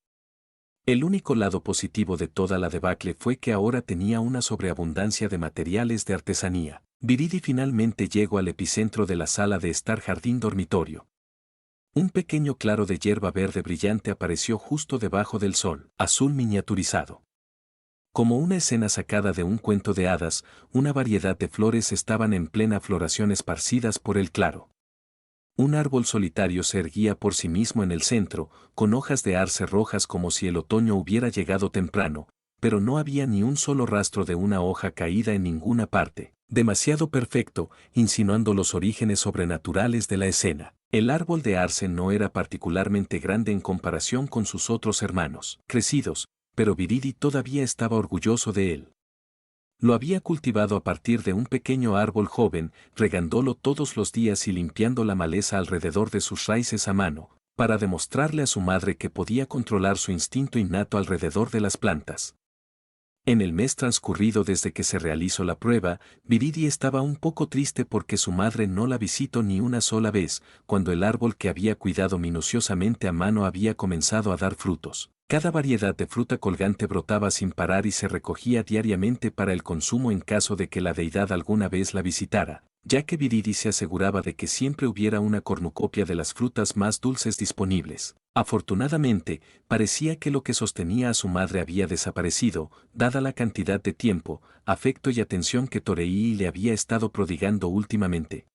El único lado positivo de toda la debacle fue que ahora tenía una sobreabundancia de materiales de artesanía. Viridi finalmente llegó al epicentro de la sala de estar jardín dormitorio. Un pequeño claro de hierba verde brillante apareció justo debajo del sol, azul miniaturizado. Como una escena sacada de un cuento de hadas, una variedad de flores estaban en plena floración esparcidas por el claro. Un árbol solitario se erguía por sí mismo en el centro, con hojas de arce rojas como si el otoño hubiera llegado temprano, pero no había ni un solo rastro de una hoja caída en ninguna parte, demasiado perfecto, insinuando los orígenes sobrenaturales de la escena. El árbol de arce no era particularmente grande en comparación con sus otros hermanos crecidos, pero Viridi todavía estaba orgulloso de él. Lo había cultivado a partir de un pequeño árbol joven, regándolo todos los días y limpiando la maleza alrededor de sus raíces a mano, para demostrarle a su madre que podía controlar su instinto innato alrededor de las plantas. En el mes transcurrido desde que se realizó la prueba, Viridi estaba un poco triste porque su madre no la visitó ni una sola vez, cuando el árbol que había cuidado minuciosamente a mano había comenzado a dar frutos. Cada variedad de fruta colgante brotaba sin parar y se recogía diariamente para el consumo en caso de que la deidad alguna vez la visitara, ya que Viridi se aseguraba de que siempre hubiera una cornucopia de las frutas más dulces disponibles. Afortunadamente, parecía que lo que sostenía a su madre había desaparecido, dada la cantidad de tiempo, afecto y atención que Toreí le había estado prodigando últimamente.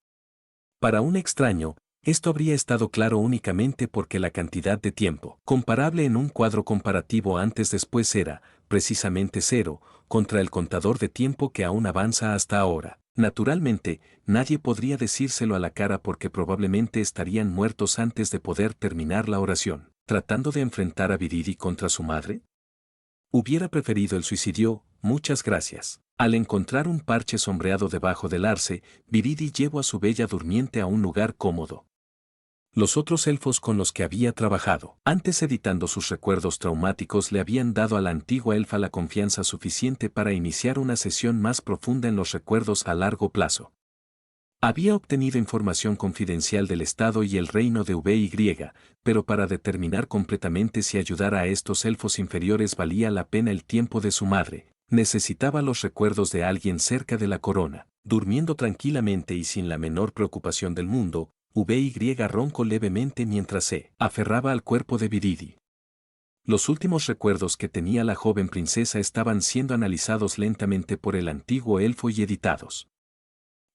Para un extraño, esto habría estado claro únicamente porque la cantidad de tiempo comparable en un cuadro comparativo antes-después era, precisamente cero, contra el contador de tiempo que aún avanza hasta ahora. Naturalmente, nadie podría decírselo a la cara porque probablemente estarían muertos antes de poder terminar la oración. ¿Tratando de enfrentar a Viridi contra su madre? Hubiera preferido el suicidio, muchas gracias. Al encontrar un parche sombreado debajo del arce, Viridi llevó a su bella durmiente a un lugar cómodo. Los otros elfos con los que había trabajado, antes editando sus recuerdos traumáticos, le habían dado a la antigua elfa la confianza suficiente para iniciar una sesión más profunda en los recuerdos a largo plazo. Había obtenido información confidencial del Estado y el reino de VY, pero para determinar completamente si ayudar a estos elfos inferiores valía la pena el tiempo de su madre, necesitaba los recuerdos de alguien cerca de la corona. Durmiendo tranquilamente y sin la menor preocupación del mundo, VY roncó levemente mientras se aferraba al cuerpo de Viridi. Los últimos recuerdos que tenía la joven princesa estaban siendo analizados lentamente por el antiguo elfo y editados.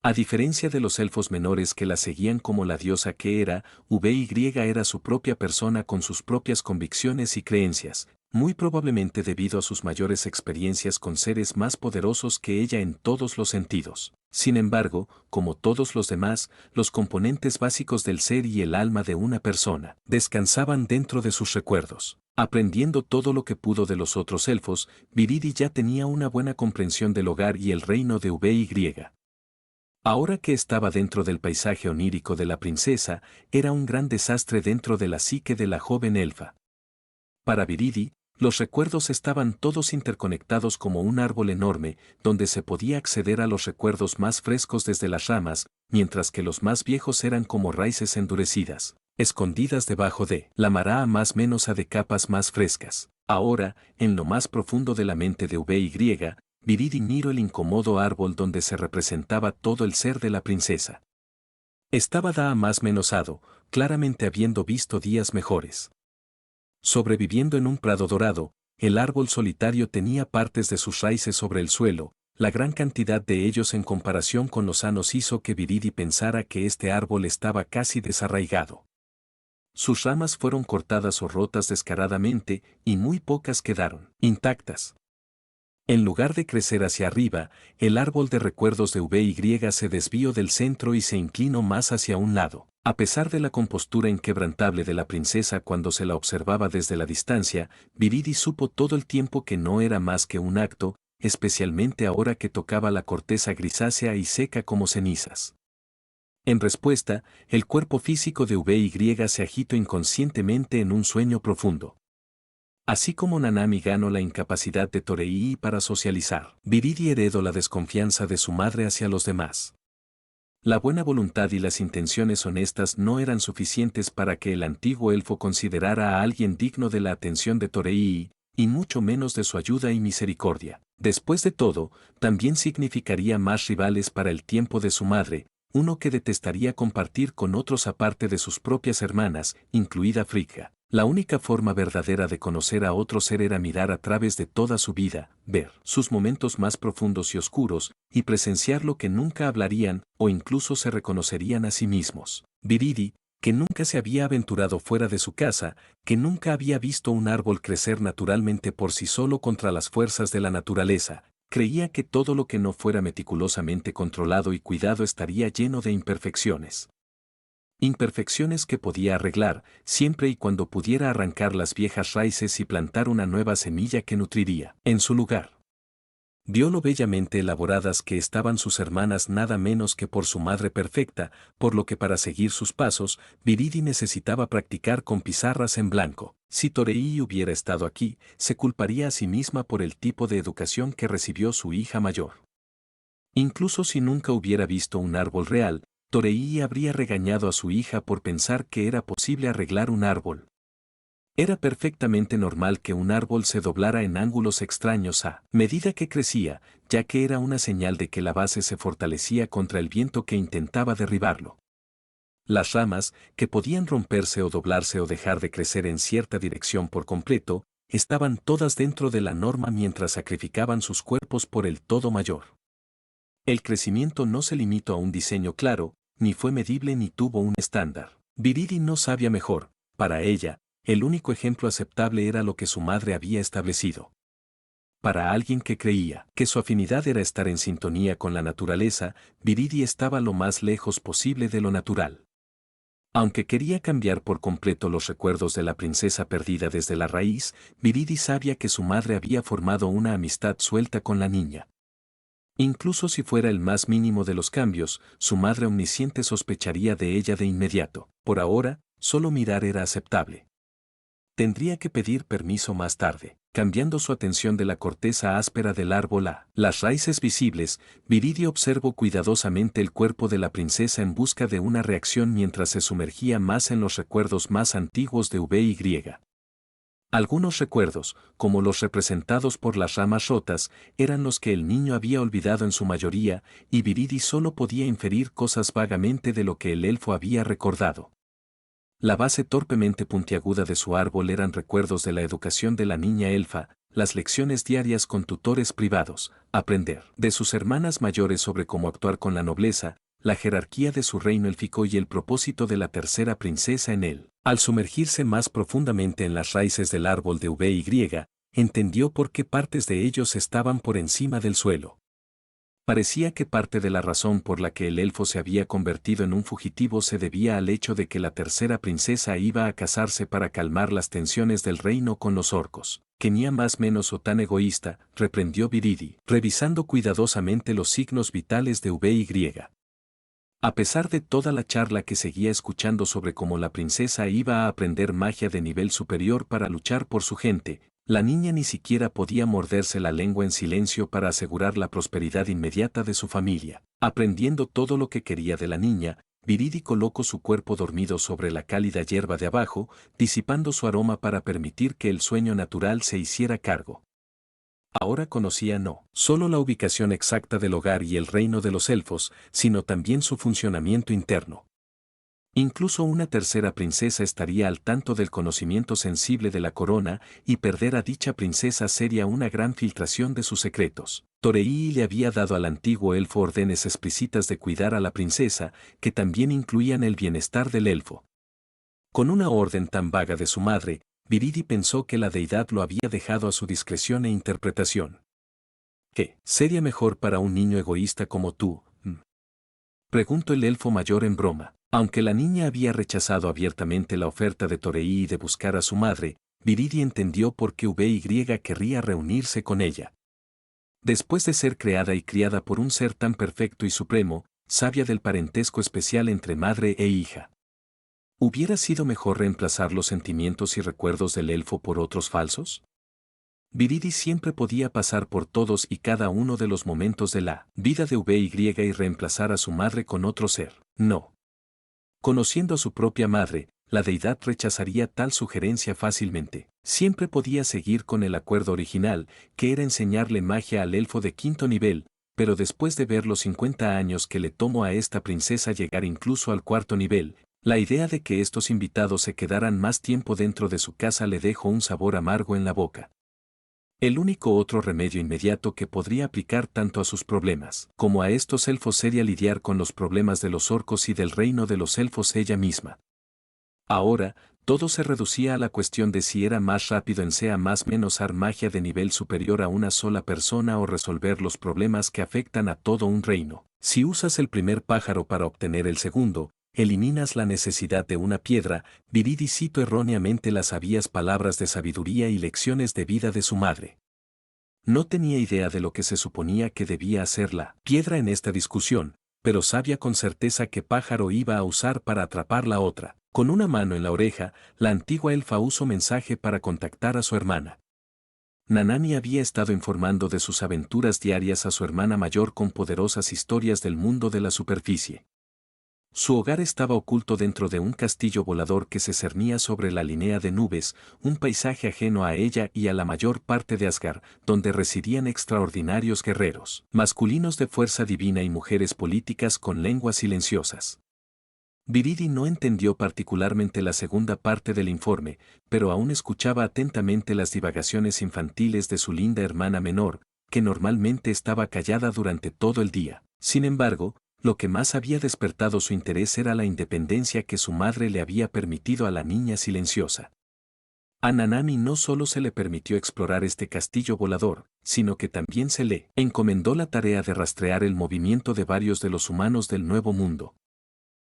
A diferencia de los elfos menores que la seguían como la diosa que era, VY era su propia persona con sus propias convicciones y creencias, muy probablemente debido a sus mayores experiencias con seres más poderosos que ella en todos los sentidos. Sin embargo, como todos los demás, los componentes básicos del ser y el alma de una persona descansaban dentro de sus recuerdos. Aprendiendo todo lo que pudo de los otros elfos, Viridi ya tenía una buena comprensión del hogar y el reino de VY. Ahora que estaba dentro del paisaje onírico de la princesa, era un gran desastre dentro de la psique de la joven elfa. Para Viridi, los recuerdos estaban todos interconectados como un árbol enorme, donde se podía acceder a los recuerdos más frescos desde las ramas, mientras que los más viejos eran como raíces endurecidas, escondidas debajo de la marea más menos de capas más frescas. Ahora, en lo más profundo de la mente de VY, Viridi miró el incómodo árbol donde se representaba todo el ser de la princesa. Estaba más menosado, claramente habiendo visto días mejores. Sobreviviendo en un prado dorado, el árbol solitario tenía partes de sus raíces sobre el suelo, la gran cantidad de ellos en comparación con los sanos hizo que Viridi pensara que este árbol estaba casi desarraigado. Sus ramas fueron cortadas o rotas descaradamente, y muy pocas quedaron intactas. En lugar de crecer hacia arriba, el árbol de recuerdos de VY se desvió del centro y se inclinó más hacia un lado. A pesar de la compostura inquebrantable de la princesa cuando se la observaba desde la distancia, Viridi supo todo el tiempo que no era más que un acto, especialmente ahora que tocaba la corteza grisácea y seca como cenizas. En respuesta, el cuerpo físico de VY se agitó inconscientemente en un sueño profundo. Así como Nanami ganó la incapacidad de Toreii para socializar, Viridi heredó la desconfianza de su madre hacia los demás. La buena voluntad y las intenciones honestas no eran suficientes para que el antiguo elfo considerara a alguien digno de la atención de Toreii, y mucho menos de su ayuda y misericordia. Después de todo, también significaría más rivales para el tiempo de su madre, uno que detestaría compartir con otros aparte de sus propias hermanas, incluida Frigga. La única forma verdadera de conocer a otro ser era mirar a través de toda su vida, ver sus momentos más profundos y oscuros, y presenciar lo que nunca hablarían o incluso se reconocerían a sí mismos. Viridi, que nunca se había aventurado fuera de su casa, que nunca había visto un árbol crecer naturalmente por sí solo contra las fuerzas de la naturaleza, creía que todo lo que no fuera meticulosamente controlado y cuidado estaría lleno de imperfecciones. Imperfecciones que podía arreglar, siempre y cuando pudiera arrancar las viejas raíces y plantar una nueva semilla que nutriría en su lugar. Vio lo bellamente elaboradas que estaban sus hermanas nada menos que por su madre perfecta, por lo que para seguir sus pasos, Viridi necesitaba practicar con pizarras en blanco. Si Toreí hubiera estado aquí, se culparía a sí misma por el tipo de educación que recibió su hija mayor. Incluso si nunca hubiera visto un árbol real, Toreí habría regañado a su hija por pensar que era posible arreglar un árbol. Era perfectamente normal que un árbol se doblara en ángulos extraños a medida que crecía, ya que era una señal de que la base se fortalecía contra el viento que intentaba derribarlo. Las ramas, que podían romperse o doblarse o dejar de crecer en cierta dirección por completo, estaban todas dentro de la norma mientras sacrificaban sus cuerpos por el todo mayor. El crecimiento no se limitó a un diseño claro, ni fue medible ni tuvo un estándar. Viridi no sabía mejor, para ella, el único ejemplo aceptable era lo que su madre había establecido. Para alguien que creía que su afinidad era estar en sintonía con la naturaleza, Viridi estaba lo más lejos posible de lo natural. Aunque quería cambiar por completo los recuerdos de la princesa perdida desde la raíz, Viridi sabía que su madre había formado una amistad suelta con la niña. Incluso si fuera el más mínimo de los cambios, su madre omnisciente sospecharía de ella de inmediato. Por ahora, solo mirar era aceptable. Tendría que pedir permiso más tarde. Cambiando su atención de la corteza áspera del árbol a las raíces visibles, Viridi observó cuidadosamente el cuerpo de la princesa en busca de una reacción mientras se sumergía más en los recuerdos más antiguos de VY. Algunos recuerdos, como los representados por las ramas rotas, eran los que el niño había olvidado en su mayoría, y Viridi solo podía inferir cosas vagamente de lo que el elfo había recordado. La base torpemente puntiaguda de su árbol eran recuerdos de la educación de la niña elfa, las lecciones diarias con tutores privados, aprender de sus hermanas mayores sobre cómo actuar con la nobleza, la jerarquía de su reino élfico y el propósito de la tercera princesa en él. Al sumergirse más profundamente en las raíces del árbol de VY, entendió por qué partes de ellos estaban por encima del suelo. Parecía que parte de la razón por la que el elfo se había convertido en un fugitivo se debía al hecho de que la tercera princesa iba a casarse para calmar las tensiones del reino con los orcos. Que ni más menos o tan egoísta, reprendió Viridi, revisando cuidadosamente los signos vitales de VY. A pesar de toda la charla que seguía escuchando sobre cómo la princesa iba a aprender magia de nivel superior para luchar por su gente, la niña ni siquiera podía morderse la lengua en silencio para asegurar la prosperidad inmediata de su familia. Aprendiendo todo lo que quería de la niña, Viridi colocó su cuerpo dormido sobre la cálida hierba de abajo, disipando su aroma para permitir que el sueño natural se hiciera cargo. Ahora conocía no solo la ubicación exacta del hogar y el reino de los elfos, sino también su funcionamiento interno. Incluso una tercera princesa estaría al tanto del conocimiento sensible de la corona, y perder a dicha princesa sería una gran filtración de sus secretos. Toreí le había dado al antiguo elfo órdenes explícitas de cuidar a la princesa, que también incluían el bienestar del elfo. Con una orden tan vaga de su madre, Viridi pensó que la deidad lo había dejado a su discreción e interpretación. ¿Qué sería mejor para un niño egoísta como tú? Preguntó el elfo mayor en broma. Aunque la niña había rechazado abiertamente la oferta de Toreí de buscar a su madre, Viridi entendió por qué VY querría reunirse con ella. Después de ser creada y criada por un ser tan perfecto y supremo, sabia del parentesco especial entre madre e hija. ¿Hubiera sido mejor reemplazar los sentimientos y recuerdos del elfo por otros falsos? Viridi siempre podía pasar por todos y cada uno de los momentos de la vida de VY y reemplazar a su madre con otro ser. No. Conociendo a su propia madre, la deidad rechazaría tal sugerencia fácilmente. Siempre podía seguir con el acuerdo original, que era enseñarle magia al elfo de quinto nivel, pero después de ver los 50 años que le tomó a esta princesa llegar incluso al cuarto nivel, la idea de que estos invitados se quedaran más tiempo dentro de su casa le dejó un sabor amargo en la boca. El único otro remedio inmediato que podría aplicar tanto a sus problemas como a estos elfos sería lidiar con los problemas de los orcos y del reino de los elfos ella misma. Ahora, todo se reducía a la cuestión de si era más rápido en sea más menos ar magia de nivel superior a una sola persona o resolver los problemas que afectan a todo un reino. Si usas el primer pájaro para obtener el segundo, eliminas la necesidad de una piedra. Viridi citó erróneamente las sabias palabras de sabiduría y lecciones de vida de su madre. No tenía idea de lo que se suponía que debía hacer la piedra en esta discusión, pero sabía con certeza que Pájaro iba a usar para atrapar la otra. Con una mano en la oreja, la antigua elfa usó mensaje para contactar a su hermana. Nanami había estado informando de sus aventuras diarias a su hermana mayor con poderosas historias del mundo de la superficie. Su hogar estaba oculto dentro de un castillo volador que se cernía sobre la línea de nubes, un paisaje ajeno a ella y a la mayor parte de Asgard, donde residían extraordinarios guerreros, masculinos de fuerza divina y mujeres políticas con lenguas silenciosas. Viridi no entendió particularmente la segunda parte del informe, pero aún escuchaba atentamente las divagaciones infantiles de su linda hermana menor, que normalmente estaba callada durante todo el día. Sin embargo, lo que más había despertado su interés era la independencia que su madre le había permitido a la niña silenciosa. A Nanami no solo se le permitió explorar este castillo volador, sino que también se le encomendó la tarea de rastrear el movimiento de varios de los humanos del Nuevo Mundo.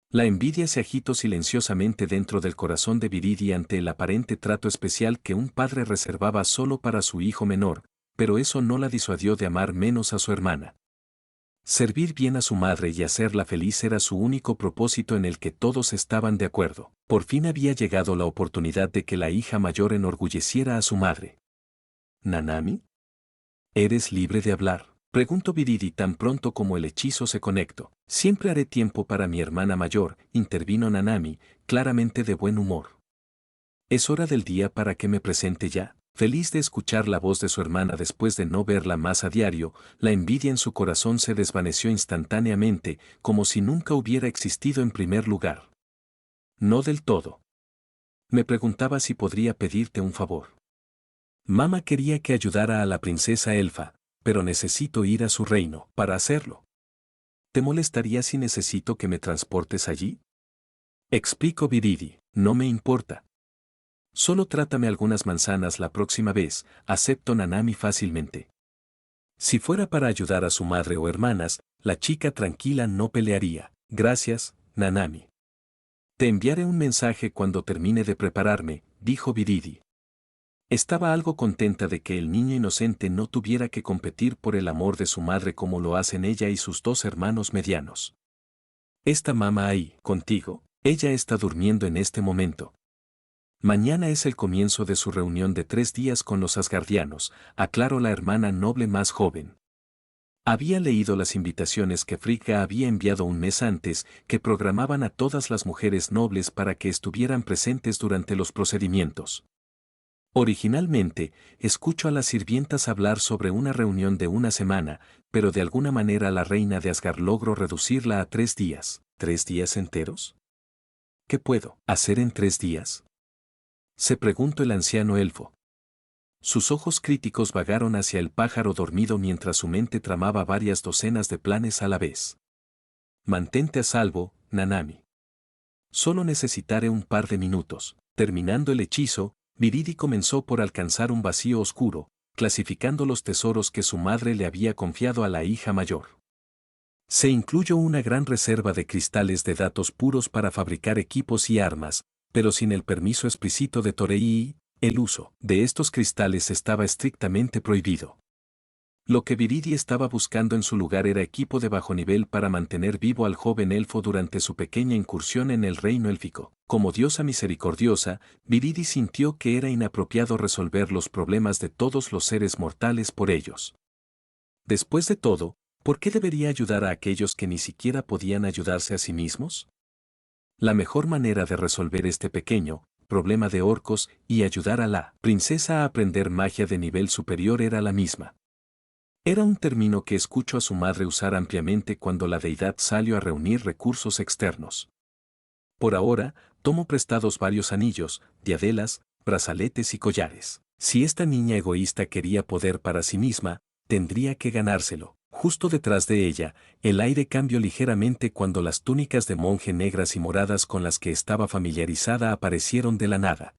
La envidia se agitó silenciosamente dentro del corazón de Viridi ante el aparente trato especial que un padre reservaba solo para su hijo menor, pero eso no la disuadió de amar menos a su hermana. Servir bien a su madre y hacerla feliz era su único propósito en el que todos estaban de acuerdo. Por fin había llegado la oportunidad de que la hija mayor enorgulleciera a su madre. ¿Nanami? ¿Eres libre de hablar? Preguntó Viridi tan pronto como el hechizo se conectó. Siempre haré tiempo para mi hermana mayor, intervino Nanami, claramente de buen humor. ¿Es hora del día para que me presente ya? Feliz de escuchar la voz de su hermana después de no verla más a diario, la envidia en su corazón se desvaneció instantáneamente, como si nunca hubiera existido en primer lugar. No del todo. Me preguntaba si podría pedirte un favor. Mamá quería que ayudara a la princesa elfa, pero necesito ir a su reino para hacerlo. ¿Te molestaría si necesito que me transportes allí? Explicó Viridi, no me importa. Solo trátame algunas manzanas la próxima vez, aceptó Nanami fácilmente. Si fuera para ayudar a su madre o hermanas, la chica tranquila no pelearía. Gracias, Nanami. Te enviaré un mensaje cuando termine de prepararme, dijo Viridi. Estaba algo contenta de que el niño inocente no tuviera que competir por el amor de su madre como lo hacen ella y sus dos hermanos medianos. ¿Está mamá ahí, contigo? Ella está durmiendo en este momento. Mañana es el comienzo de su reunión de 3 días con los asgardianos, aclaró la hermana noble más joven. Había leído las invitaciones que Frigga había enviado un mes antes, que programaban a todas las mujeres nobles para que estuvieran presentes durante los procedimientos. Originalmente, escucho a las sirvientas hablar sobre una reunión de una semana, pero de alguna manera la reina de Asgard logró reducirla a 3 días. ¿3 días enteros? ¿Qué puedo hacer en 3 días? Se preguntó el anciano elfo. Sus ojos críticos vagaron hacia el pájaro dormido mientras su mente tramaba varias docenas de planes a la vez. Mantente a salvo, Nanami. Solo necesitaré un par de minutos. Terminando el hechizo, Viridi comenzó por alcanzar un vacío oscuro, clasificando los tesoros que su madre le había confiado a la hija mayor. Se incluyó una gran reserva de cristales de datos puros para fabricar equipos y armas, pero sin el permiso explícito de Torei, el uso de estos cristales estaba estrictamente prohibido. Lo que Viridi estaba buscando en su lugar era equipo de bajo nivel para mantener vivo al joven elfo durante su pequeña incursión en el reino élfico. Como diosa misericordiosa, Viridi sintió que era inapropiado resolver los problemas de todos los seres mortales por ellos. Después de todo, ¿por qué debería ayudar a aquellos que ni siquiera podían ayudarse a sí mismos? La mejor manera de resolver este pequeño problema de orcos y ayudar a la princesa a aprender magia de nivel superior era la misma. Era un término que escuchó a su madre usar ampliamente cuando la deidad salió a reunir recursos externos. Por ahora, tomo prestados varios anillos, diadelas, brazaletes y collares. Si esta niña egoísta quería poder para sí misma, tendría que ganárselo. Justo detrás de ella, el aire cambió ligeramente cuando las túnicas de monje negras y moradas con las que estaba familiarizada aparecieron de la nada.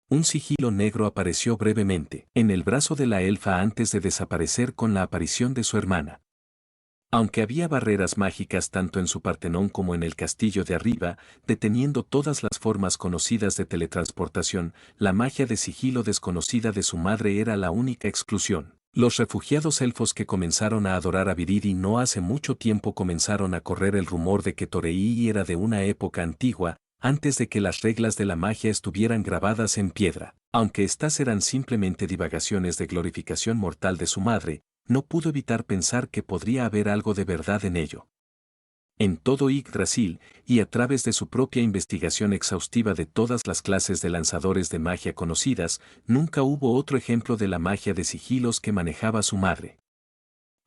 Un sigilo negro apareció brevemente en el brazo de la elfa antes de desaparecer con la aparición de su hermana. Aunque había barreras mágicas tanto en su Partenón como en el castillo de arriba, deteniendo todas las formas conocidas de teletransportación, la magia de sigilo desconocida de su madre era la única exclusión. Los refugiados elfos que comenzaron a adorar a Viridi no hace mucho tiempo comenzaron a correr el rumor de que Toreii era de una época antigua, antes de que las reglas de la magia estuvieran grabadas en piedra. Aunque estas eran simplemente divagaciones de glorificación mortal de su madre, no pudo evitar pensar que podría haber algo de verdad en ello. En todo Yggdrasil, y a través de su propia investigación exhaustiva de todas las clases de lanzadores de magia conocidas, nunca hubo otro ejemplo de la magia de sigilos que manejaba su madre.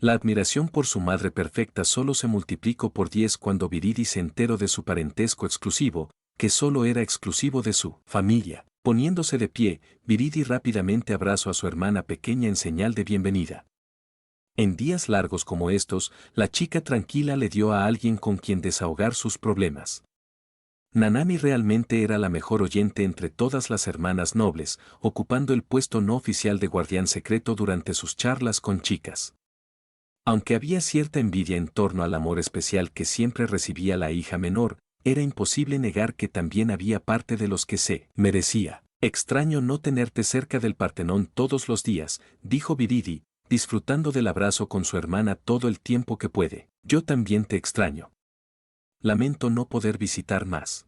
La admiración por su madre perfecta solo se multiplicó por 10 cuando Viridi se enteró de su parentesco exclusivo, que solo era exclusivo de su familia. Poniéndose de pie, Viridi rápidamente abrazó a su hermana pequeña en señal de bienvenida. En días largos como estos, la chica tranquila le dio a alguien con quien desahogar sus problemas. Nanami realmente era la mejor oyente entre todas las hermanas nobles, ocupando el puesto no oficial de guardián secreto durante sus charlas con chicas. Aunque había cierta envidia en torno al amor especial que siempre recibía la hija menor, era imposible negar que también había parte de los que se merecía. Extraño no tenerte cerca del Partenón todos los días, dijo Viridi, disfrutando del abrazo con su hermana todo el tiempo que puede. Yo también te extraño. Lamento no poder visitar más.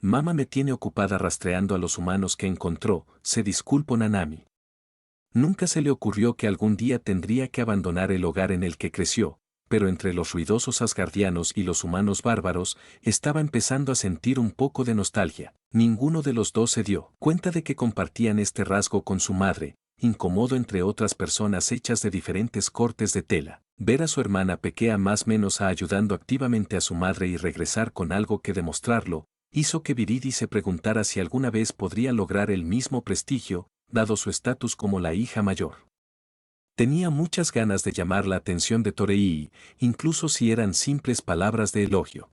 Mamá me tiene ocupada rastreando a los humanos que encontró, se disculpó Nanami. Nunca se le ocurrió que algún día tendría que abandonar el hogar en el que creció, pero entre los ruidosos asgardianos y los humanos bárbaros, estaba empezando a sentir un poco de nostalgia. Ninguno de los dos se dio cuenta de que compartían este rasgo con su madre, incómodo entre otras personas hechas de diferentes cortes de tela. Ver a su hermana pequeña más o menos ayudando activamente a su madre y regresar con algo que demostrarlo, hizo que Viridi se preguntara si alguna vez podría lograr el mismo prestigio, dado su estatus como la hija mayor. Tenía muchas ganas de llamar la atención de Toreii, incluso si eran simples palabras de elogio.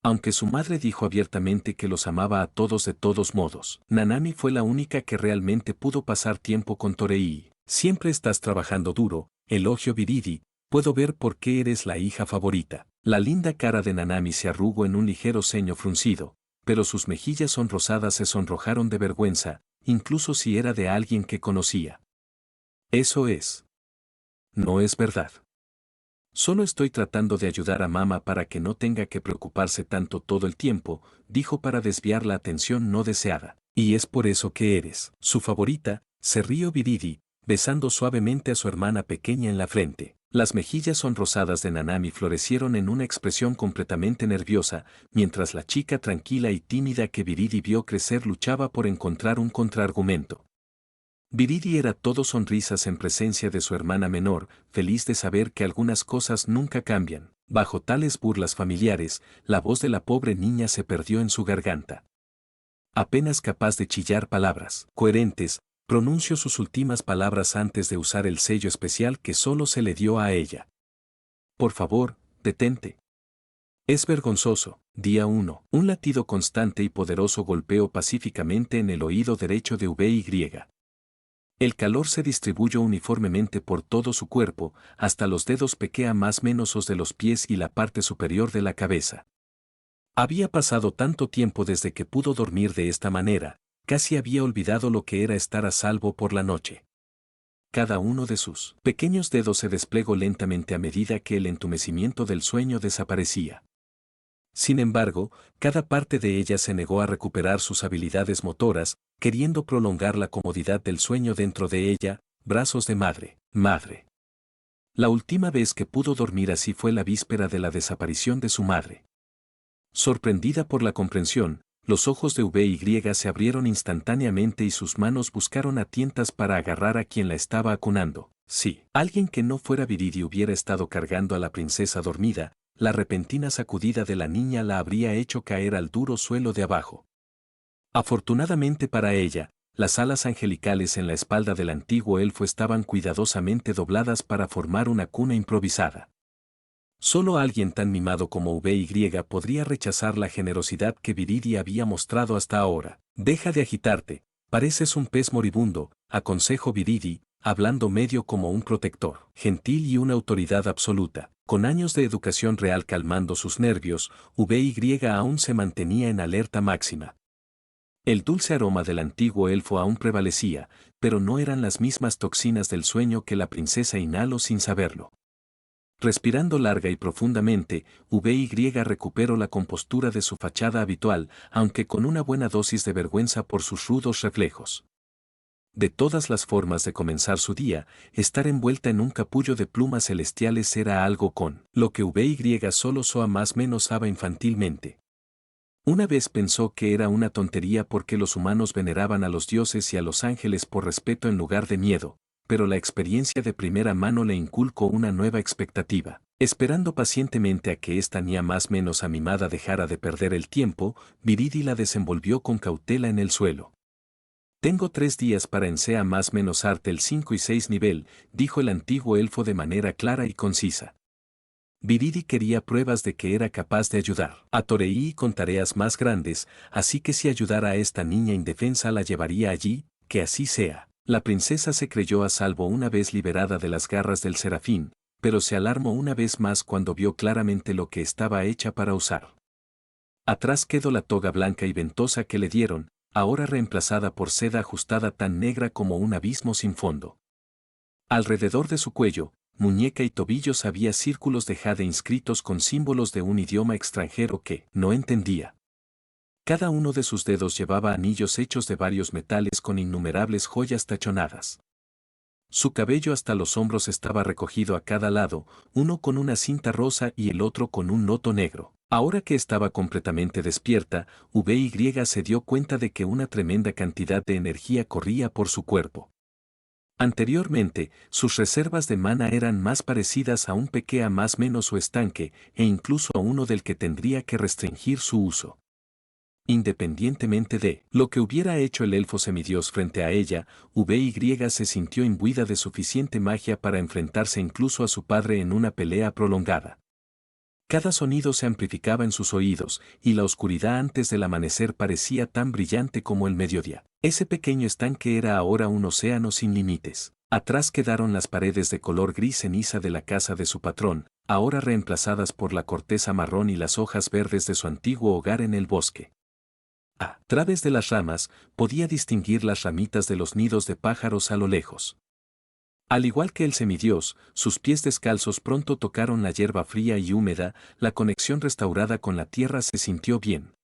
Aunque su madre dijo abiertamente que los amaba a todos de todos modos, Nanami fue la única que realmente pudo pasar tiempo con Toreii. Siempre estás trabajando duro, elogio Viridi, puedo ver por qué eres la hija favorita. La linda cara de Nanami se arrugó en un ligero ceño fruncido, pero sus mejillas sonrosadas se sonrojaron de vergüenza, incluso si era de alguien que conocía. Eso es. No es verdad. Solo estoy tratando de ayudar a mamá para que no tenga que preocuparse tanto todo el tiempo, dijo para desviar la atención no deseada. Y es por eso que eres su favorita, se rió Viridi, besando suavemente a su hermana pequeña en la frente. Las mejillas sonrosadas de Nanami florecieron en una expresión completamente nerviosa, mientras la chica tranquila y tímida que Viridi vio crecer luchaba por encontrar un contraargumento. Viridi era todo sonrisas en presencia de su hermana menor, feliz de saber que algunas cosas nunca cambian. Bajo tales burlas familiares, la voz de la pobre niña se perdió en su garganta. Apenas capaz de chillar palabras coherentes, pronunció sus últimas palabras antes de usar el sello especial que solo se le dio a ella. Por favor, detente. Es vergonzoso. Día 1. Un latido constante y poderoso golpeó pacíficamente en el oído derecho de VY. El calor se distribuyó uniformemente por todo su cuerpo, hasta los dedos pequeños más menosos de los pies y la parte superior de la cabeza. Había pasado tanto tiempo desde que pudo dormir de esta manera, casi había olvidado lo que era estar a salvo por la noche. Cada uno de sus pequeños dedos se desplegó lentamente a medida que el entumecimiento del sueño desaparecía. Sin embargo, cada parte de ella se negó a recuperar sus habilidades motoras, queriendo prolongar la comodidad del sueño dentro de ella, brazos de madre. La última vez que pudo dormir así fue la víspera de la desaparición de su madre. Sorprendida por la comprensión, los ojos de VY se abrieron instantáneamente y sus manos buscaron a tientas para agarrar a quien la estaba acunando. Si alguien que no fuera Viridi hubiera estado cargando a la princesa dormida, la repentina sacudida de la niña la habría hecho caer al duro suelo de abajo. Afortunadamente para ella, las alas angelicales en la espalda del antiguo elfo estaban cuidadosamente dobladas para formar una cuna improvisada. Solo alguien tan mimado como VY podría rechazar la generosidad que Viridi había mostrado hasta ahora. Deja de agitarte, pareces un pez moribundo, aconsejó Viridi, hablando medio como un protector gentil y una autoridad absoluta. Con años de educación real calmando sus nervios, VY aún se mantenía en alerta máxima. El dulce aroma del antiguo elfo aún prevalecía, pero no eran las mismas toxinas del sueño que la princesa inhaló sin saberlo. Respirando larga y profundamente, VY recuperó la compostura de su fachada habitual, aunque con una buena dosis de vergüenza por sus rudos reflejos. De todas las formas de comenzar su día, estar envuelta en un capullo de plumas celestiales era algo con lo que VY solo soa más menosaba infantilmente. Una vez pensó que era una tontería porque los humanos veneraban a los dioses y a los ángeles por respeto en lugar de miedo, pero la experiencia de primera mano le inculcó una nueva expectativa. Esperando pacientemente a que esta niña más menos amimada dejara de perder el tiempo, Viridi la desenvolvió con cautela en el suelo. «Tengo 3 días para ensea más menos arte el 5 y 6 nivel», dijo el antiguo elfo de manera clara y concisa. Viridi quería pruebas de que era capaz de ayudar a Toreí con tareas más grandes, así que si ayudara a esta niña indefensa la llevaría allí, que así sea. La princesa se creyó a salvo una vez liberada de las garras del serafín, pero se alarmó una vez más cuando vio claramente lo que estaba hecha para usar. Atrás quedó la toga blanca y ventosa que le dieron, ahora reemplazada por seda ajustada tan negra como un abismo sin fondo. Alrededor de su cuello, muñeca y tobillos había círculos de jade inscritos con símbolos de un idioma extranjero que no entendía. Cada uno de sus dedos llevaba anillos hechos de varios metales con innumerables joyas tachonadas. Su cabello hasta los hombros estaba recogido a cada lado, uno con una cinta rosa y el otro con un loto negro. Ahora que estaba completamente despierta, VY se dio cuenta de que una tremenda cantidad de energía corría por su cuerpo. Anteriormente, sus reservas de mana eran más parecidas a un pequea más menos o estanque, e incluso a uno del que tendría que restringir su uso. Independientemente de lo que hubiera hecho el elfo semidios frente a ella, VY se sintió imbuida de suficiente magia para enfrentarse incluso a su padre en una pelea prolongada. Cada sonido se amplificaba en sus oídos, y la oscuridad antes del amanecer parecía tan brillante como el mediodía. Ese pequeño estanque era ahora un océano sin límites. Atrás quedaron las paredes de color gris ceniza de la casa de su patrón, ahora reemplazadas por la corteza marrón y las hojas verdes de su antiguo hogar en el bosque. A través de las ramas, podía distinguir las ramitas de los nidos de pájaros a lo lejos. Al igual que el semidios, sus pies descalzos pronto tocaron la hierba fría y húmeda, la conexión restaurada con la tierra se sintió bien.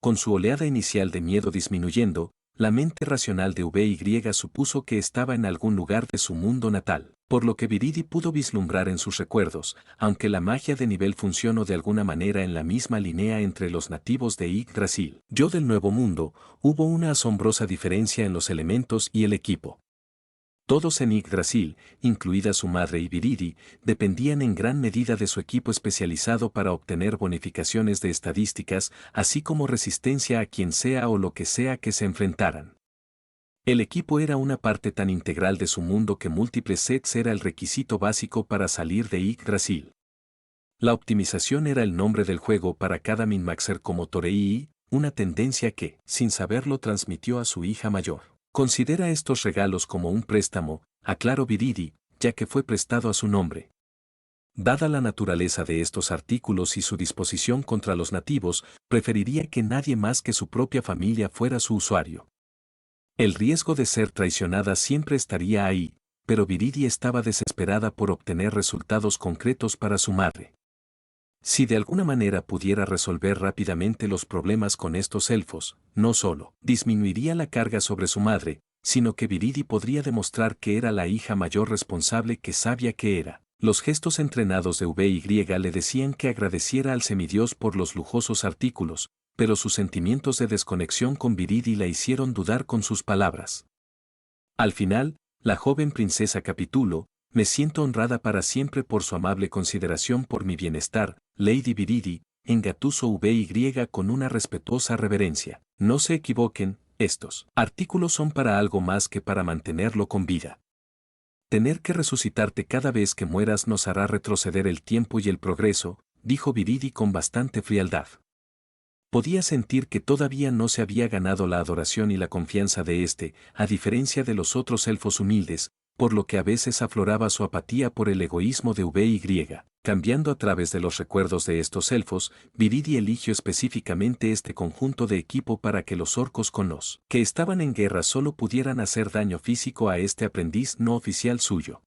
Con su oleada inicial de miedo disminuyendo, la mente racional de VY supuso que estaba en algún lugar de su mundo natal, por lo que Viridi pudo vislumbrar en sus recuerdos, aunque la magia de nivel funcionó de alguna manera en la misma línea entre los nativos de Yggdrasil. Yo del Nuevo Mundo, hubo una asombrosa diferencia en los elementos y el equipo. Todos en Yggdrasil, incluida su madre y Viridi, dependían en gran medida de su equipo especializado para obtener bonificaciones de estadísticas, así como resistencia a quien sea o lo que sea que se enfrentaran. El equipo era una parte tan integral de su mundo que múltiples sets era el requisito básico para salir de Yggdrasil. La optimización era el nombre del juego para cada minmaxer como Toreii, una tendencia que, sin saberlo, transmitió a su hija mayor. Considera estos regalos como un préstamo, aclaró Viridi, ya que fue prestado a su nombre. Dada la naturaleza de estos artículos y su disposición contra los nativos, preferiría que nadie más que su propia familia fuera su usuario. El riesgo de ser traicionada siempre estaría ahí, pero Viridi estaba desesperada por obtener resultados concretos para su madre. Si de alguna manera pudiera resolver rápidamente los problemas con estos elfos, no solo disminuiría la carga sobre su madre, sino que Viridi podría demostrar que era la hija mayor responsable que sabía que era. Los gestos entrenados de VY le decían que agradeciera al semidios por los lujosos artículos, pero sus sentimientos de desconexión con Viridi la hicieron dudar con sus palabras. Al final, la joven princesa capituló: «Me siento honrada para siempre por su amable consideración por mi bienestar, Lady Viridi», engatuso VY con una respetuosa reverencia. No se equivoquen, estos artículos son para algo más que para mantenerlo con vida. Tener que resucitarte cada vez que mueras nos hará retroceder el tiempo y el progreso, dijo Viridi con bastante frialdad. Podía sentir que todavía no se había ganado la adoración y la confianza de a diferencia de los otros elfos humildes, por lo que a veces afloraba su apatía por el egoísmo de VY. Cambiando a través de los recuerdos de estos elfos, Viridi eligió específicamente este conjunto de equipo para que los orcos con los que estaban en guerra solo pudieran hacer daño físico a este aprendiz no oficial suyo.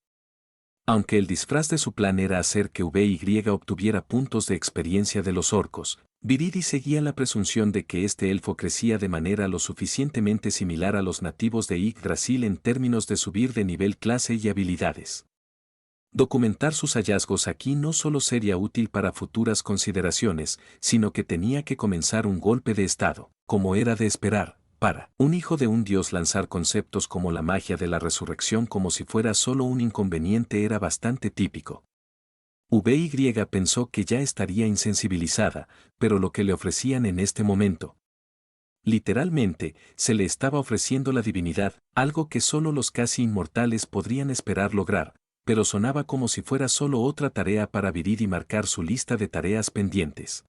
Aunque el disfraz de su plan era hacer que VY obtuviera puntos de experiencia de los orcos, Viridi seguía la presunción de que este elfo crecía de manera lo suficientemente similar a los nativos de Yggdrasil en términos de subir de nivel, clase y habilidades. Documentar sus hallazgos aquí no solo sería útil para futuras consideraciones, sino que tenía que comenzar un golpe de estado, como era de esperar. Para un hijo de un dios, lanzar conceptos como la magia de la resurrección como si fuera solo un inconveniente era bastante típico. VY pensó que ya estaría insensibilizada, pero lo que le ofrecían en este momento, literalmente, se le estaba ofreciendo la divinidad, algo que solo los casi inmortales podrían esperar lograr, pero sonaba como si fuera solo otra tarea para Viridi marcar su lista de tareas pendientes.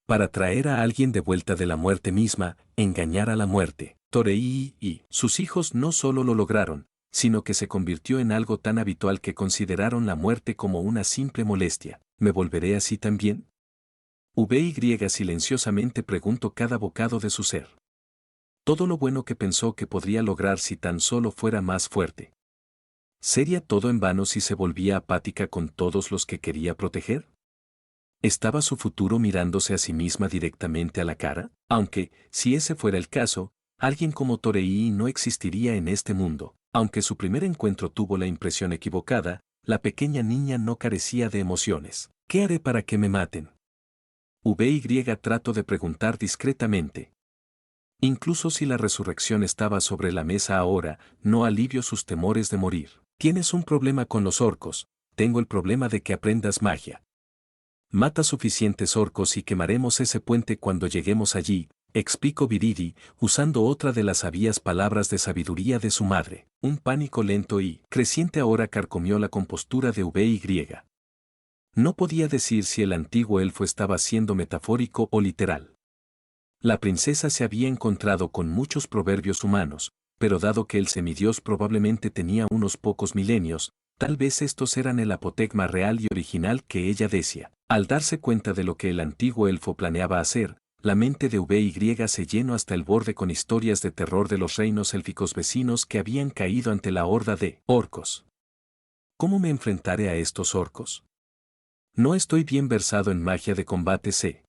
Para traer a alguien de vuelta de la muerte misma, engañar a la muerte. Torei y sus hijos no solo lo lograron, sino que se convirtió en algo tan habitual que consideraron la muerte como una simple molestia. ¿Me volveré así también? VY silenciosamente preguntó cada bocado de su ser. Todo lo bueno que pensó que podría lograr si tan solo fuera más fuerte. ¿Sería todo en vano si se volvía apática con todos los que quería proteger? ¿Estaba su futuro mirándose a sí misma directamente a la cara? Aunque, si ese fuera el caso, alguien como Torei no existiría en este mundo. Aunque su primer encuentro tuvo la impresión equivocada, la pequeña niña no carecía de emociones. ¿Qué haré para que me maten? VY trató de preguntar discretamente. Incluso si la resurrección estaba sobre la mesa ahora, no alivió sus temores de morir. Tienes un problema con los orcos, tengo el problema de que aprendas magia. Mata suficientes orcos y quemaremos ese puente cuando lleguemos allí, explicó Viridi, usando otra de las sabias palabras de sabiduría de su madre. Un pánico lento y creciente ahora carcomió la compostura de VY. No podía decir si el antiguo elfo estaba siendo metafórico o literal. La princesa se había encontrado con muchos proverbios humanos, pero dado que el semidios probablemente tenía unos pocos milenios, tal vez estos eran el apotegma real y original que ella decía. Al darse cuenta de lo que el antiguo elfo planeaba hacer, la mente de VY se llenó hasta el borde con historias de terror de los reinos élficos vecinos que habían caído ante la horda de orcos. ¿Cómo me enfrentaré a estos orcos? No estoy bien versado en magia de combate, sé.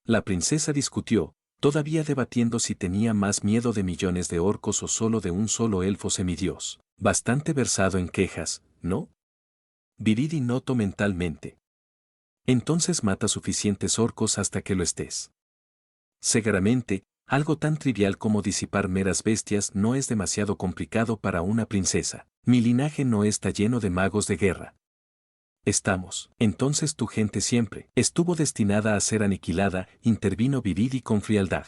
La princesa discutió, todavía debatiendo si tenía más miedo de millones de orcos o solo de un solo elfo semidios. Bastante versado en quejas, ¿no? Viridi notó mentalmente. Entonces mata suficientes orcos hasta que lo estés. Seguramente, algo tan trivial como disipar meras bestias no es demasiado complicado para una princesa. Mi linaje no está lleno de magos de guerra. Estamos. Entonces tu gente siempre estuvo destinada a ser aniquilada, intervino Viridi con frialdad.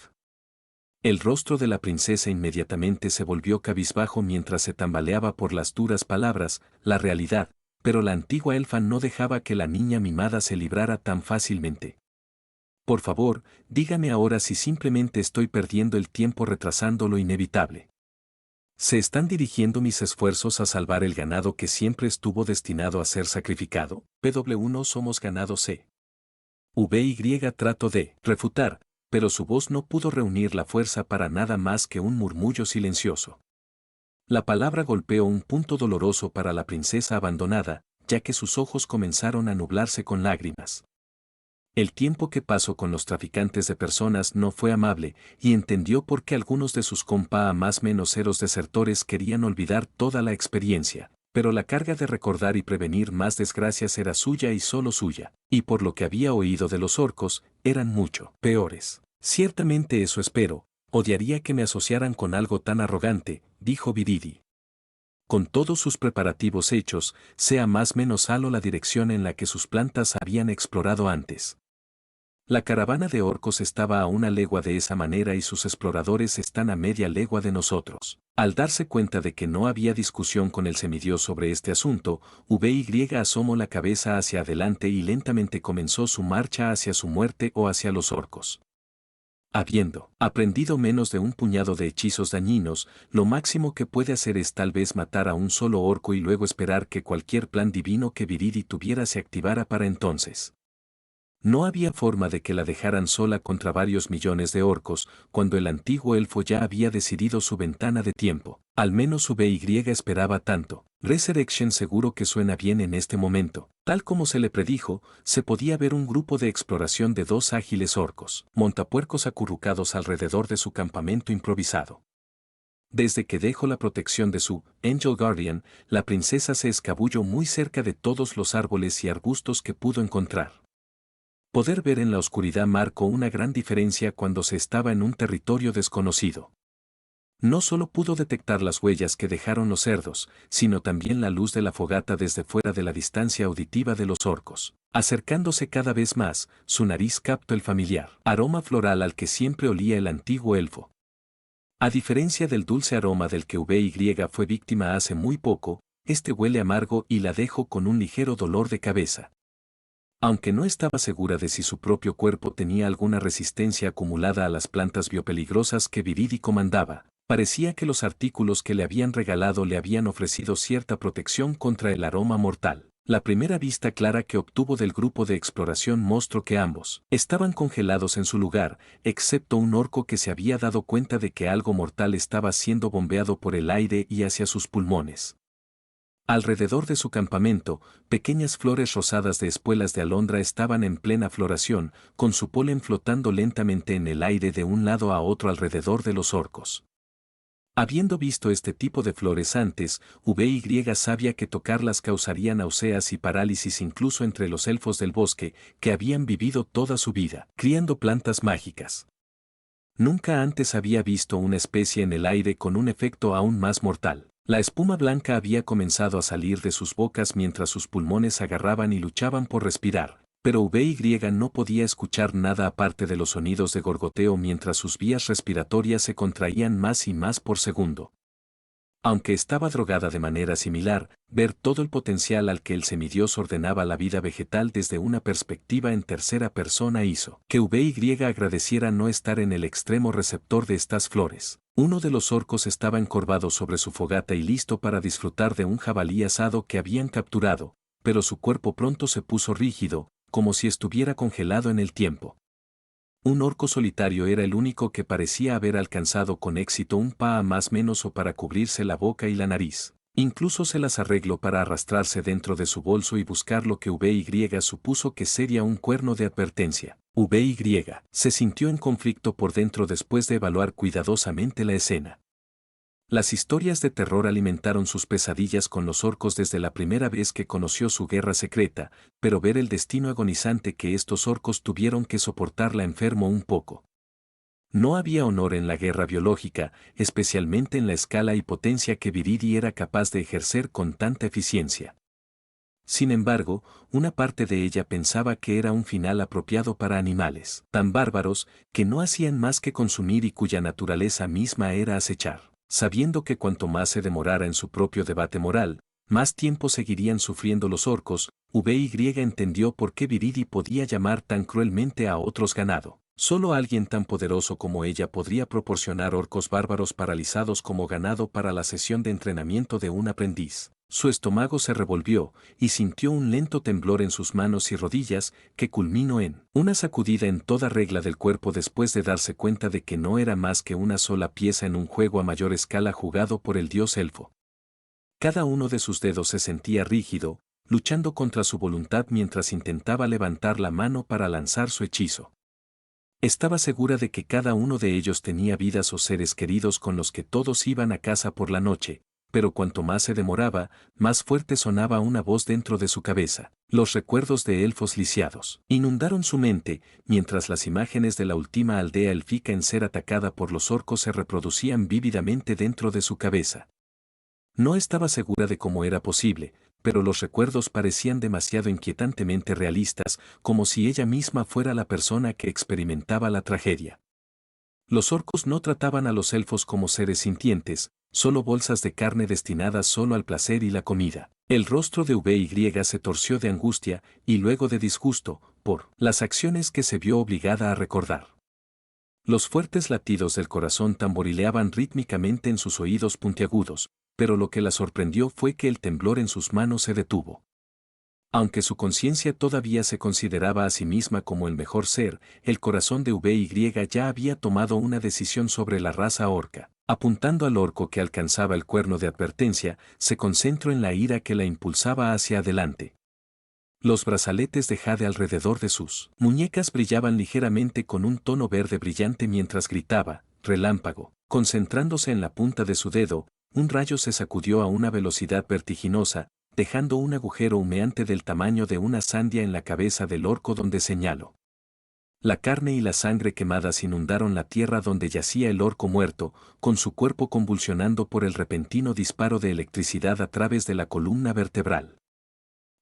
El rostro de la princesa inmediatamente se volvió cabizbajo mientras se tambaleaba por las duras palabras, la realidad, pero la antigua elfa no dejaba que la niña mimada se librara tan fácilmente. Por favor, dígame ahora si simplemente estoy perdiendo el tiempo retrasando lo inevitable. ¿Se están dirigiendo mis esfuerzos a salvar el ganado que siempre estuvo destinado a ser sacrificado? PW no somos ganado C. VY trató de refutar, pero su voz no pudo reunir la fuerza para nada más que un murmullo silencioso. La palabra golpeó un punto doloroso para la princesa abandonada, ya que sus ojos comenzaron a nublarse con lágrimas. El tiempo que pasó con los traficantes de personas no fue amable, y entendió por qué algunos de sus compa más menos eros desertores querían olvidar toda la experiencia, pero la carga de recordar y prevenir más desgracias era suya y solo suya, y por lo que había oído de los orcos, eran mucho peores. Ciertamente eso espero, odiaría que me asociaran con algo tan arrogante, dijo Viridi. Con todos sus preparativos hechos, sea más menos halo la dirección en la que sus plantas habían explorado antes. La caravana de orcos estaba a una legua de esa manera y sus exploradores están a media legua de nosotros. Al darse cuenta de que no había discusión con el semidios sobre este asunto, VY asomó la cabeza hacia adelante y lentamente comenzó su marcha hacia su muerte o hacia los orcos. Habiendo aprendido menos de un puñado de hechizos dañinos, lo máximo que puede hacer es tal vez matar a un solo orco y luego esperar que cualquier plan divino que Viridi tuviera se activara para entonces. No había forma de que la dejaran sola contra varios millones de orcos, cuando el antiguo elfo ya había decidido su ventana de tiempo. Al menos VY esperaba tanto. Resurrection seguro que suena bien en este momento. Tal como se le predijo, se podía ver un grupo de exploración de 2 ágiles orcos, montapuercos acurrucados alrededor de su campamento improvisado. Desde que dejó la protección de su Angel Guardian, la princesa se escabulló muy cerca de todos los árboles y arbustos que pudo encontrar. Poder ver en la oscuridad marcó una gran diferencia cuando se estaba en un territorio desconocido. No solo pudo detectar las huellas que dejaron los cerdos, sino también la luz de la fogata desde fuera de la distancia auditiva de los orcos. Acercándose cada vez más, su nariz captó el familiar aroma floral al que siempre olía el antiguo elfo. A diferencia del dulce aroma del que VY fue víctima hace muy poco, este huele amargo y la dejó con un ligero dolor de cabeza. Aunque no estaba segura de si su propio cuerpo tenía alguna resistencia acumulada a las plantas biopeligrosas que Viridi comandaba, parecía que los artículos que le habían regalado le habían ofrecido cierta protección contra el aroma mortal. La primera vista clara que obtuvo del grupo de exploración mostró que ambos estaban congelados en su lugar, excepto un orco que se había dado cuenta de que algo mortal estaba siendo bombeado por el aire y hacia sus pulmones. Alrededor de su campamento, pequeñas flores rosadas de espuelas de alondra estaban en plena floración, con su polen flotando lentamente en el aire de un lado a otro alrededor de los orcos. Habiendo visto este tipo de flores antes, VY sabía que tocarlas causaría náuseas y parálisis incluso entre los elfos del bosque, que habían vivido toda su vida, criando plantas mágicas. Nunca antes había visto una especie en el aire con un efecto aún más mortal. La espuma blanca había comenzado a salir de sus bocas mientras sus pulmones agarraban y luchaban por respirar, pero VY no podía escuchar nada aparte de los sonidos de gorgoteo mientras sus vías respiratorias se contraían más y más por segundo. Aunque estaba drogada de manera similar, ver todo el potencial al que el semidios ordenaba la vida vegetal desde una perspectiva en tercera persona hizo que VY agradeciera no estar en el extremo receptor de estas flores. Uno de los orcos estaba encorvado sobre su fogata y listo para disfrutar de un jabalí asado que habían capturado, pero su cuerpo pronto se puso rígido, como si estuviera congelado en el tiempo. Un orco solitario era el único que parecía haber alcanzado con éxito un pa más menos o para cubrirse la boca y la nariz. Incluso se las arregló para arrastrarse dentro de su bolso y buscar lo que VY supuso que sería un cuerno de advertencia. VY se sintió en conflicto por dentro después de evaluar cuidadosamente la escena. Las historias de terror alimentaron sus pesadillas con los orcos desde la primera vez que conoció su guerra secreta, pero ver el destino agonizante que estos orcos tuvieron que soportar la enfermó un poco. No había honor en la guerra biológica, especialmente en la escala y potencia que Viridi era capaz de ejercer con tanta eficiencia. Sin embargo, una parte de ella pensaba que era un final apropiado para animales tan bárbaros que no hacían más que consumir y cuya naturaleza misma era acechar. Sabiendo que cuanto más se demorara en su propio debate moral, más tiempo seguirían sufriendo los orcos, VY entendió por qué Viridi podía llamar tan cruelmente a otros ganado. Solo alguien tan poderoso como ella podría proporcionar orcos bárbaros paralizados como ganado para la sesión de entrenamiento de un aprendiz. Su estómago se revolvió, y sintió un lento temblor en sus manos y rodillas, que culminó en una sacudida en toda regla del cuerpo después de darse cuenta de que no era más que una sola pieza en un juego a mayor escala jugado por el dios elfo. Cada uno de sus dedos se sentía rígido, luchando contra su voluntad mientras intentaba levantar la mano para lanzar su hechizo. Estaba segura de que cada uno de ellos tenía vidas o seres queridos con los que todos iban a casa por la noche, pero cuanto más se demoraba, más fuerte sonaba una voz dentro de su cabeza. Los recuerdos de elfos lisiados inundaron su mente, mientras las imágenes de la última aldea élfica en ser atacada por los orcos se reproducían vívidamente dentro de su cabeza. No estaba segura de cómo era posible, pero los recuerdos parecían demasiado inquietantemente realistas, como si ella misma fuera la persona que experimentaba la tragedia. Los orcos no trataban a los elfos como seres sintientes, solo bolsas de carne destinadas solo al placer y la comida. El rostro de VY se torció de angustia y luego de disgusto, por las acciones que se vio obligada a recordar. Los fuertes latidos del corazón tamborileaban rítmicamente en sus oídos puntiagudos, pero lo que la sorprendió fue que el temblor en sus manos se detuvo. Aunque su conciencia todavía se consideraba a sí misma como el mejor ser, el corazón de VY ya había tomado una decisión sobre la raza orca. Apuntando al orco que alcanzaba el cuerno de advertencia, se concentró en la ira que la impulsaba hacia adelante. Los brazaletes de jade alrededor de sus muñecas brillaban ligeramente con un tono verde brillante mientras gritaba, relámpago. Concentrándose en la punta de su dedo, un rayo se sacudió a una velocidad vertiginosa, dejando un agujero humeante del tamaño de una sandia en la cabeza del orco donde señaló. La carne y la sangre quemadas inundaron la tierra donde yacía el orco muerto, con su cuerpo convulsionando por el repentino disparo de electricidad a través de la columna vertebral.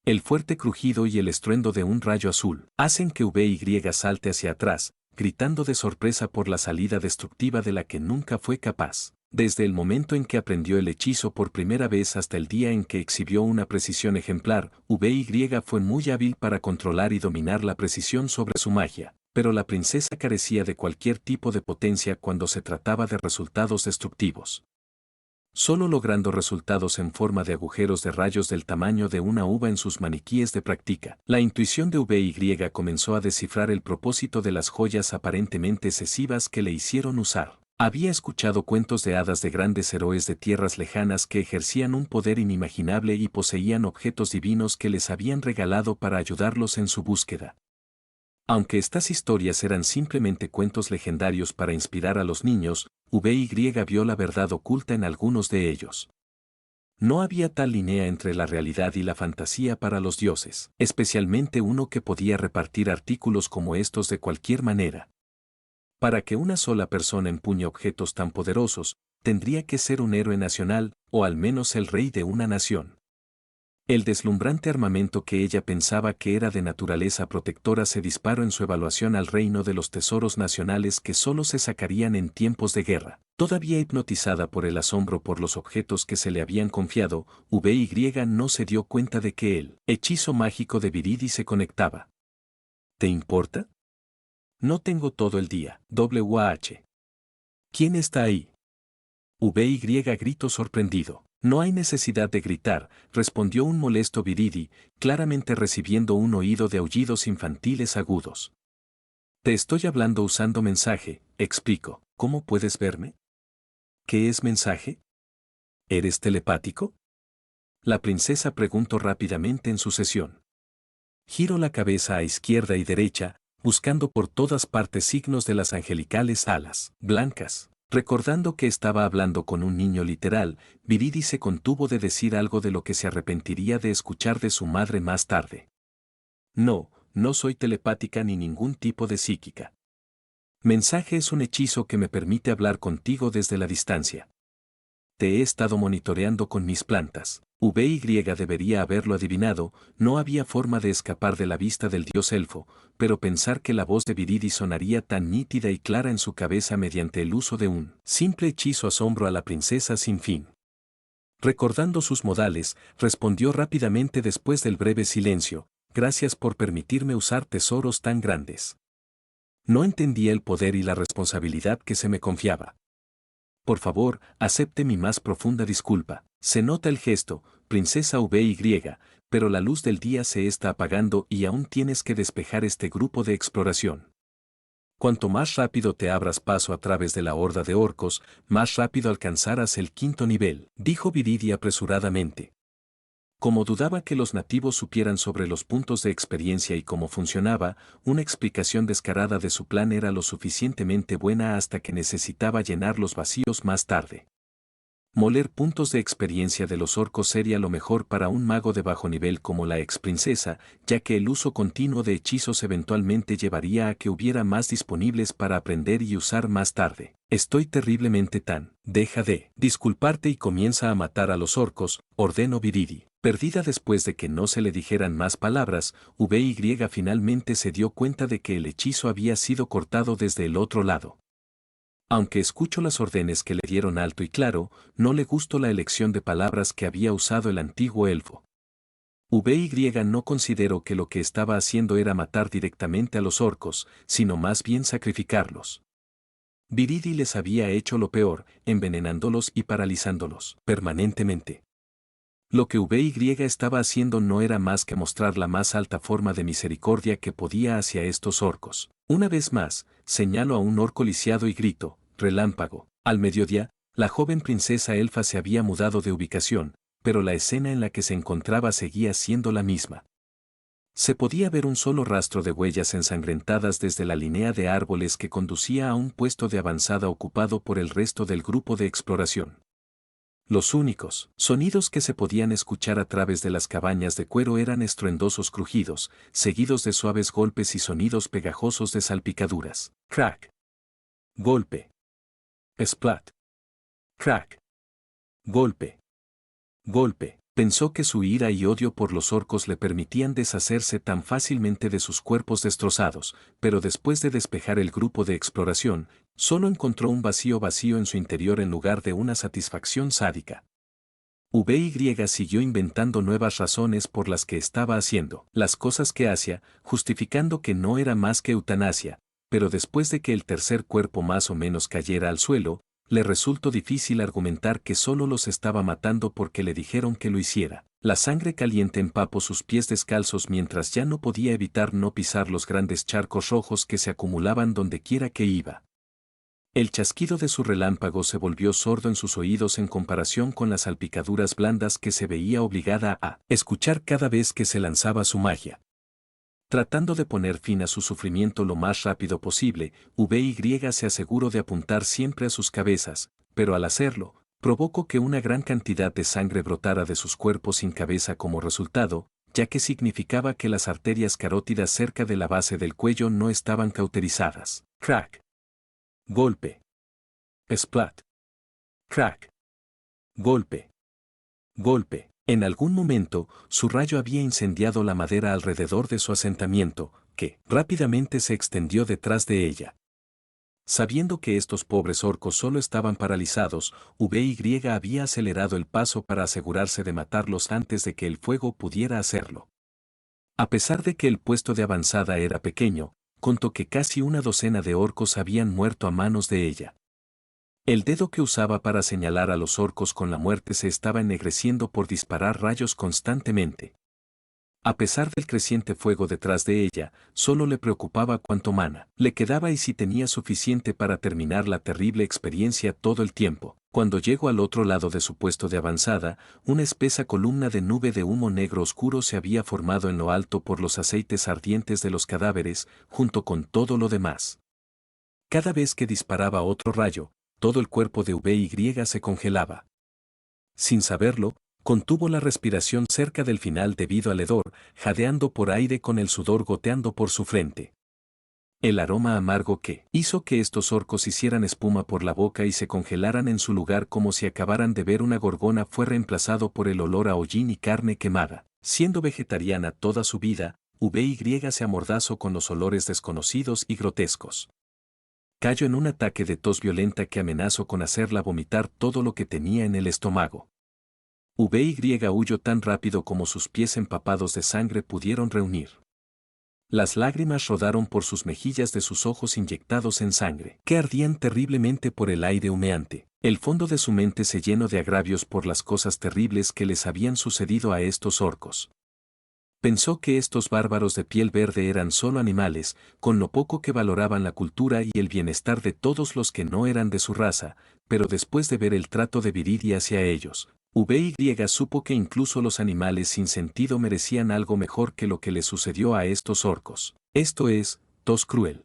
El fuerte crujido y el estruendo de un rayo azul hacen que VY salte hacia atrás, gritando de sorpresa por la salida destructiva de la que nunca fue capaz. Desde el momento en que aprendió el hechizo por primera vez hasta el día en que exhibió una precisión ejemplar, VY fue muy hábil para controlar y dominar la precisión sobre su magia, pero la princesa carecía de cualquier tipo de potencia cuando se trataba de resultados destructivos. Solo logrando resultados en forma de agujeros de rayos del tamaño de una uva en sus maniquíes de práctica, la intuición de VY comenzó a descifrar el propósito de las joyas aparentemente excesivas que le hicieron usar. Había escuchado cuentos de hadas de grandes héroes de tierras lejanas que ejercían un poder inimaginable y poseían objetos divinos que les habían regalado para ayudarlos en su búsqueda. Aunque estas historias eran simplemente cuentos legendarios para inspirar a los niños, VY vio la verdad oculta en algunos de ellos. No había tal línea entre la realidad y la fantasía para los dioses, especialmente uno que podía repartir artículos como estos de cualquier manera. Para que una sola persona empuñe objetos tan poderosos, tendría que ser un héroe nacional, o al menos el rey de una nación. El deslumbrante armamento que ella pensaba que era de naturaleza protectora se disparó en su evaluación al reino de los tesoros nacionales que solo se sacarían en tiempos de guerra. Todavía hipnotizada por el asombro por los objetos que se le habían confiado, VY no se dio cuenta de que el hechizo mágico de Viridi se conectaba. ¿Te importa? No tengo todo el día. WH. ¿Quién está ahí? VY gritó sorprendido. No hay necesidad de gritar, respondió un molesto Viridi, claramente recibiendo un oído de aullidos infantiles agudos. Te estoy hablando usando mensaje, explico. ¿Cómo puedes verme? ¿Qué es mensaje? ¿Eres telepático? La princesa preguntó rápidamente en sucesión. Giro la cabeza a izquierda y derecha, buscando por todas partes signos de las angelicales alas blancas. Recordando que estaba hablando con un niño literal, Viridi se contuvo de decir algo de lo que se arrepentiría de escuchar de su madre más tarde. No, no soy telepática ni ningún tipo de psíquica. Mensaje es un hechizo que me permite hablar contigo desde la distancia. Te he estado monitoreando con mis plantas. VY debería haberlo adivinado, no había forma de escapar de la vista del dios elfo, pero pensar que la voz de Viridi sonaría tan nítida y clara en su cabeza mediante el uso de un simple hechizo asombró a la princesa sin fin. Recordando sus modales, respondió rápidamente después del breve silencio, gracias por permitirme usar tesoros tan grandes. No entendía el poder y la responsabilidad que se me confiaba. Por favor, acepte mi más profunda disculpa. Se nota el gesto, princesa VY, pero la luz del día se está apagando y aún tienes que despejar este grupo de exploración. Cuanto más rápido te abras paso a través de la horda de orcos, más rápido alcanzarás el 5.º nivel, dijo Viridi apresuradamente. Como dudaba que los nativos supieran sobre los puntos de experiencia y cómo funcionaba, una explicación descarada de su plan era lo suficientemente buena hasta que necesitaba llenar los vacíos más tarde. Moler puntos de experiencia de los orcos sería lo mejor para un mago de bajo nivel como la ex princesa, ya que el uso continuo de hechizos eventualmente llevaría a que hubiera más disponibles para aprender y usar más tarde. Estoy terriblemente deja de disculparte y comienza a matar a los orcos, ordenó Viridi. Perdida después de que no se le dijeran más palabras, VY finalmente se dio cuenta de que el hechizo había sido cortado desde el otro lado. Aunque escucho las órdenes que le dieron alto y claro, no le gustó la elección de palabras que había usado el antiguo elfo. VY no consideró que lo que estaba haciendo era matar directamente a los orcos, sino más bien sacrificarlos. Viridi les había hecho lo peor, envenenándolos y paralizándolos permanentemente. Lo que VY estaba haciendo no era más que mostrar la más alta forma de misericordia que podía hacia estos orcos. Una vez más, señalo a un orco lisiado y grito, relámpago. Al mediodía, la joven princesa elfa se había mudado de ubicación, pero la escena en la que se encontraba seguía siendo la misma. Se podía ver un solo rastro de huellas ensangrentadas desde la línea de árboles que conducía a un puesto de avanzada ocupado por el resto del grupo de exploración. Los únicos sonidos que se podían escuchar a través de las cabañas de cuero eran estruendosos crujidos, seguidos de suaves golpes y sonidos pegajosos de salpicaduras. Crack. Golpe. Splat. Crack. Golpe. Golpe. Pensó que su ira y odio por los orcos le permitían deshacerse tan fácilmente de sus cuerpos destrozados, pero después de despejar el grupo de exploración, solo encontró un vacío en su interior en lugar de una satisfacción sádica. VY siguió inventando nuevas razones por las que estaba haciendo las cosas que hacía, justificando que no era más que eutanasia, pero después de que el tercer cuerpo más o menos cayera al suelo, le resultó difícil argumentar que solo los estaba matando porque le dijeron que lo hiciera. La sangre caliente empapó sus pies descalzos mientras ya no podía evitar no pisar los grandes charcos rojos que se acumulaban donde quiera que iba. El chasquido de su relámpago se volvió sordo en sus oídos en comparación con las salpicaduras blandas que se veía obligada a escuchar cada vez que se lanzaba su magia. Tratando de poner fin a su sufrimiento lo más rápido posible, VY se aseguró de apuntar siempre a sus cabezas, pero al hacerlo, provocó que una gran cantidad de sangre brotara de sus cuerpos sin cabeza como resultado, ya que significaba que las arterias carótidas cerca de la base del cuello no estaban cauterizadas. Crack. Golpe. Splat. Crack. Golpe. Golpe. En algún momento, su rayo había incendiado la madera alrededor de su asentamiento, que rápidamente se extendió detrás de ella. Sabiendo que estos pobres orcos solo estaban paralizados, VY había acelerado el paso para asegurarse de matarlos antes de que el fuego pudiera hacerlo. A pesar de que el puesto de avanzada era pequeño, contó que casi una docena de orcos habían muerto a manos de ella. El dedo que usaba para señalar a los orcos con la muerte se estaba ennegreciendo por disparar rayos constantemente. A pesar del creciente fuego detrás de ella, solo le preocupaba cuánto mana le quedaba y si tenía suficiente para terminar la terrible experiencia todo el tiempo. Cuando llegó al otro lado de su puesto de avanzada, una espesa columna de nube de humo negro oscuro se había formado en lo alto por los aceites ardientes de los cadáveres, junto con todo lo demás. Cada vez que disparaba otro rayo, todo el cuerpo de VY se congelaba. Sin saberlo, contuvo la respiración cerca del final debido al hedor, jadeando por aire con el sudor goteando por su frente. El aroma amargo que hizo que estos orcos hicieran espuma por la boca y se congelaran en su lugar como si acabaran de ver una gorgona fue reemplazado por el olor a hollín y carne quemada. Siendo vegetariana toda su vida, VY se amordazó con los olores desconocidos y grotescos. Cayó en un ataque de tos violenta que amenazó con hacerla vomitar todo lo que tenía en el estómago. VY huyó tan rápido como sus pies empapados de sangre pudieron reunir. Las lágrimas rodaron por sus mejillas de sus ojos inyectados en sangre, que ardían terriblemente por el aire humeante. El fondo de su mente se llenó de agravios por las cosas terribles que les habían sucedido a estos orcos. Pensó que estos bárbaros de piel verde eran solo animales, con lo poco que valoraban la cultura y el bienestar de todos los que no eran de su raza, pero después de ver el trato de Viridi hacia ellos, VY supo que incluso los animales sin sentido merecían algo mejor que lo que le sucedió a estos orcos. Esto es, tos cruel.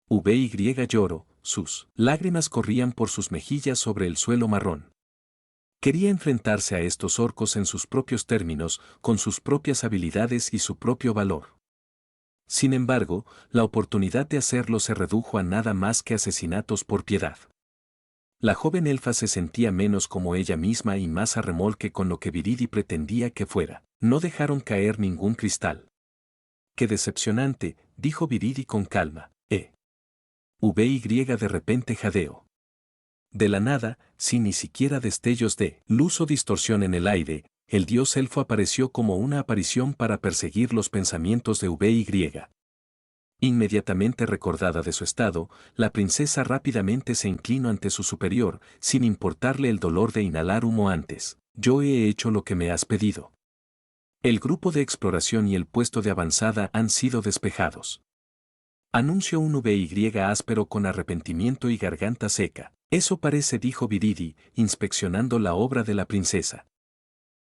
VY lloró, sus lágrimas corrían por sus mejillas sobre el suelo marrón. Quería enfrentarse a estos orcos en sus propios términos, con sus propias habilidades y su propio valor. Sin embargo, la oportunidad de hacerlo se redujo a nada más que asesinatos por piedad. La joven elfa se sentía menos como ella misma y más a remolque con lo que Viridi pretendía que fuera. No dejaron caer ningún cristal. Qué decepcionante, dijo Viridi con calma. VY de repente jadeó. De la nada, sin ni siquiera destellos de luz o distorsión en el aire, el dios elfo apareció como una aparición para perseguir los pensamientos de VY. Inmediatamente recordada de su estado, la princesa rápidamente se inclinó ante su superior, sin importarle el dolor de inhalar humo antes. Yo he hecho lo que me has pedido. El grupo de exploración y el puesto de avanzada han sido despejados. Anunció un VY áspero con arrepentimiento y garganta seca. Eso parece, dijo Viridi, inspeccionando la obra de la princesa.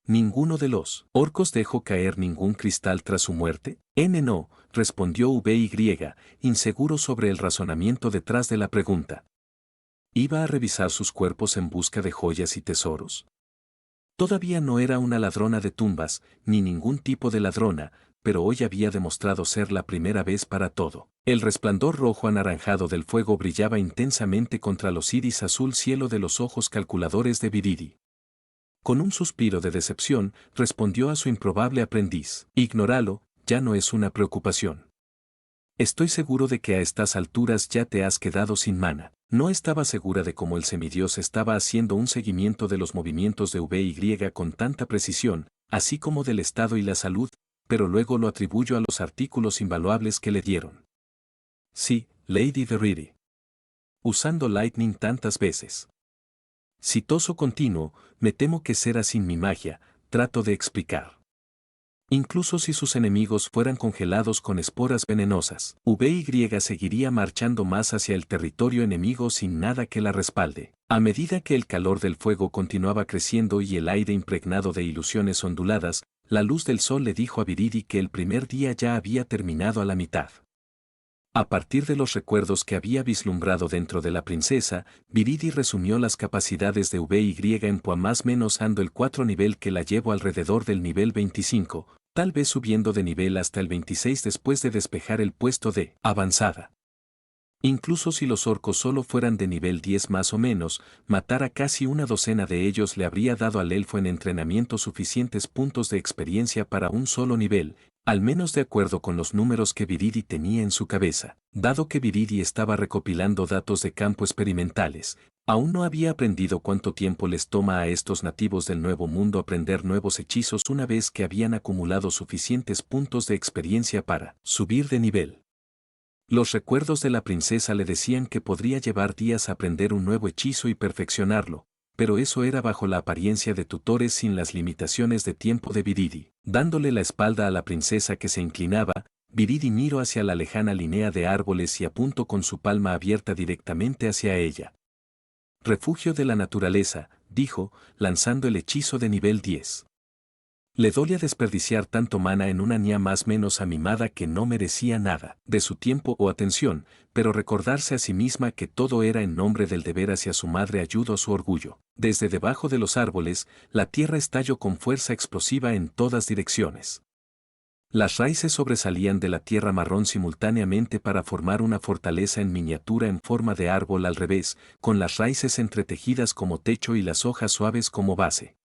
¿Ninguno de los orcos dejó caer ningún cristal tras su muerte? No, respondió VY, inseguro sobre el razonamiento detrás de la pregunta. ¿Iba a revisar sus cuerpos en busca de joyas y tesoros? Todavía no era una ladrona de tumbas, ni ningún tipo de ladrona, pero hoy había demostrado ser la primera vez para todo. El resplandor rojo anaranjado del fuego brillaba intensamente contra los iris azul cielo de los ojos calculadores de Viridi. Con un suspiro de decepción, respondió a su improbable aprendiz: Ignóralo, ya no es una preocupación. Estoy seguro de que a estas alturas ya te has quedado sin mana. No estaba segura de cómo el semidios estaba haciendo un seguimiento de los movimientos de VY con tanta precisión, así como del estado y la salud, pero luego lo atribuyo a los artículos invaluables que le dieron. Sí, Lady Verity. Usando Lightning tantas veces. Citoso continuo, me temo que será sin mi magia, trato de explicar. Incluso si sus enemigos fueran congelados con esporas venenosas, VY seguiría marchando más hacia el territorio enemigo sin nada que la respalde. A medida que el calor del fuego continuaba creciendo y el aire impregnado de ilusiones onduladas, la luz del sol le dijo a Viridi que el primer día ya había terminado a la mitad. A partir de los recuerdos que había vislumbrado dentro de la princesa, Viridi resumió las capacidades de VY en más menos ando el 4 nivel que la llevó alrededor del nivel 25, tal vez subiendo de nivel hasta el 26 después de despejar el puesto de avanzada. Incluso si los orcos solo fueran de nivel 10 más o menos, matar a casi una docena de ellos le habría dado al elfo en entrenamiento suficientes puntos de experiencia para un solo nivel, al menos de acuerdo con los números que Viridi tenía en su cabeza. Dado que Viridi estaba recopilando datos de campo experimentales, aún no había aprendido cuánto tiempo les toma a estos nativos del Nuevo Mundo aprender nuevos hechizos una vez que habían acumulado suficientes puntos de experiencia para subir de nivel. Los recuerdos de la princesa le decían que podría llevar días aprender un nuevo hechizo y perfeccionarlo, pero eso era bajo la apariencia de tutores sin las limitaciones de tiempo de Viridi. Dándole la espalda a la princesa que se inclinaba, Viridi miró hacia la lejana línea de árboles y apuntó con su palma abierta directamente hacia ella. Refugio de la naturaleza, dijo, lanzando el hechizo de nivel 10. Le dolía desperdiciar tanto mana en una niña más menos amimada que no merecía nada de su tiempo o atención, pero recordarse a sí misma que todo era en nombre del deber hacia su madre ayudó a su orgullo. Desde debajo de los árboles, la tierra estalló con fuerza explosiva en todas direcciones. Las raíces sobresalían de la tierra marrón simultáneamente para formar una fortaleza en miniatura en forma de árbol al revés, con las raíces entretejidas como techo y las hojas suaves como base.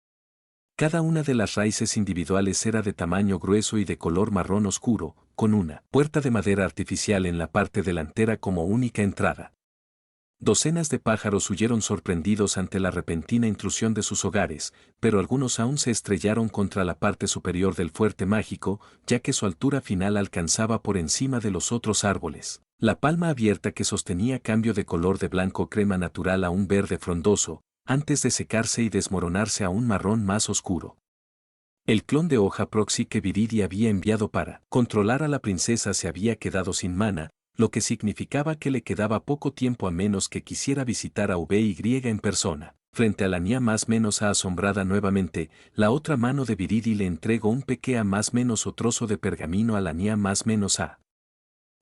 Cada una de las raíces individuales era de tamaño grueso y de color marrón oscuro, con una puerta de madera artificial en la parte delantera como única entrada. Docenas de pájaros huyeron sorprendidos ante la repentina intrusión de sus hogares, pero algunos aún se estrellaron contra la parte superior del fuerte mágico, ya que su altura final alcanzaba por encima de los otros árboles. La palma abierta que sostenía cambió de color de blanco crema natural a un verde frondoso, antes de secarse y desmoronarse a un marrón más oscuro. El clon de hoja proxy que Viridi había enviado para controlar a la princesa se había quedado sin mana, lo que significaba que le quedaba poco tiempo a menos que quisiera visitar a VY en persona. Frente a la niña más menos asombrada nuevamente, la otra mano de Viridi le entregó un pequeño más menos o trozo de pergamino a la niña más menos a.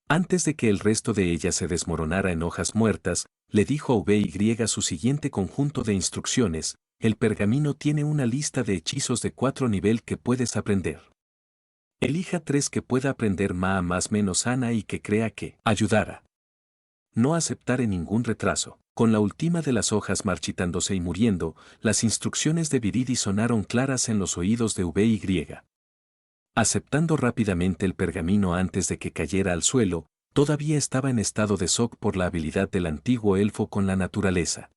Antes de que el resto de ella se desmoronara en hojas muertas, le dijo a VY su siguiente conjunto de instrucciones: el pergamino tiene una lista de hechizos de 4 nivel que puedes aprender. Elija 3 que pueda aprender más menos Ana y que crea que ayudará. No aceptaré ningún retraso. Con la última de las hojas marchitándose y muriendo, las instrucciones de Viridi sonaron claras en los oídos de VY. Aceptando rápidamente el pergamino antes de que cayera al suelo, todavía estaba en estado de shock por la habilidad del antiguo elfo con la naturaleza.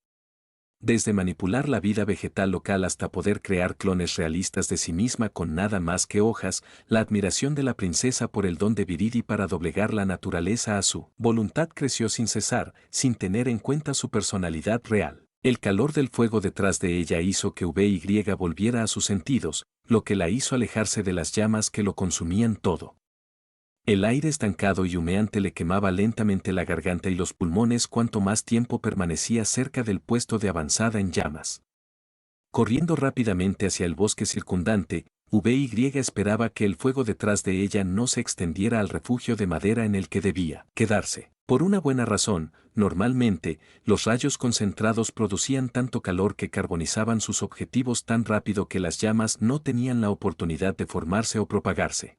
Desde manipular la vida vegetal local hasta poder crear clones realistas de sí misma con nada más que hojas, la admiración de la princesa por el don de Viridi para doblegar la naturaleza a su voluntad creció sin cesar, sin tener en cuenta su personalidad real. El calor del fuego detrás de ella hizo que VY volviera a sus sentidos, lo que la hizo alejarse de las llamas que lo consumían todo. El aire estancado y humeante le quemaba lentamente la garganta y los pulmones cuanto más tiempo permanecía cerca del puesto de avanzada en llamas. Corriendo rápidamente hacia el bosque circundante, VY esperaba que el fuego detrás de ella no se extendiera al refugio de madera en el que debía quedarse. Por una buena razón, normalmente, los rayos concentrados producían tanto calor que carbonizaban sus objetivos tan rápido que las llamas no tenían la oportunidad de formarse o propagarse.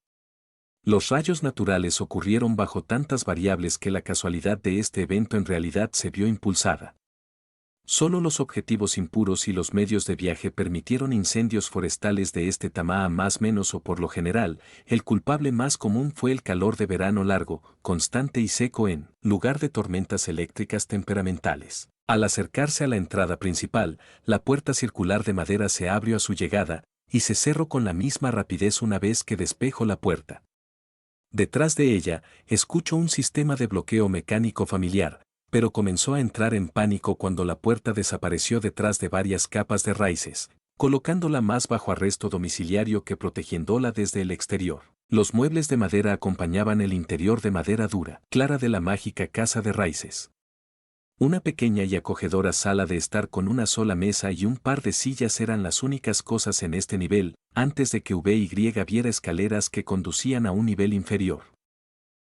Los rayos naturales ocurrieron bajo tantas variables que la casualidad de este evento en realidad se vio impulsada. Solo los objetivos impuros y los medios de viaje permitieron incendios forestales de este tamaño más menos o por lo general, el culpable más común fue el calor de verano largo, constante y seco en lugar de tormentas eléctricas temperamentales. Al acercarse a la entrada principal, la puerta circular de madera se abrió a su llegada, y se cerró con la misma rapidez una vez que despejó la puerta. Detrás de ella, escuchó un sistema de bloqueo mecánico familiar, pero comenzó a entrar en pánico cuando la puerta desapareció detrás de varias capas de raíces, colocándola más bajo arresto domiciliario que protegiéndola desde el exterior. Los muebles de madera acompañaban el interior de madera dura, clara de la mágica casa de raíces. Una pequeña y acogedora sala de estar con una sola mesa y un par de sillas eran las únicas cosas en este nivel, antes de que VY viera escaleras que conducían a un nivel inferior.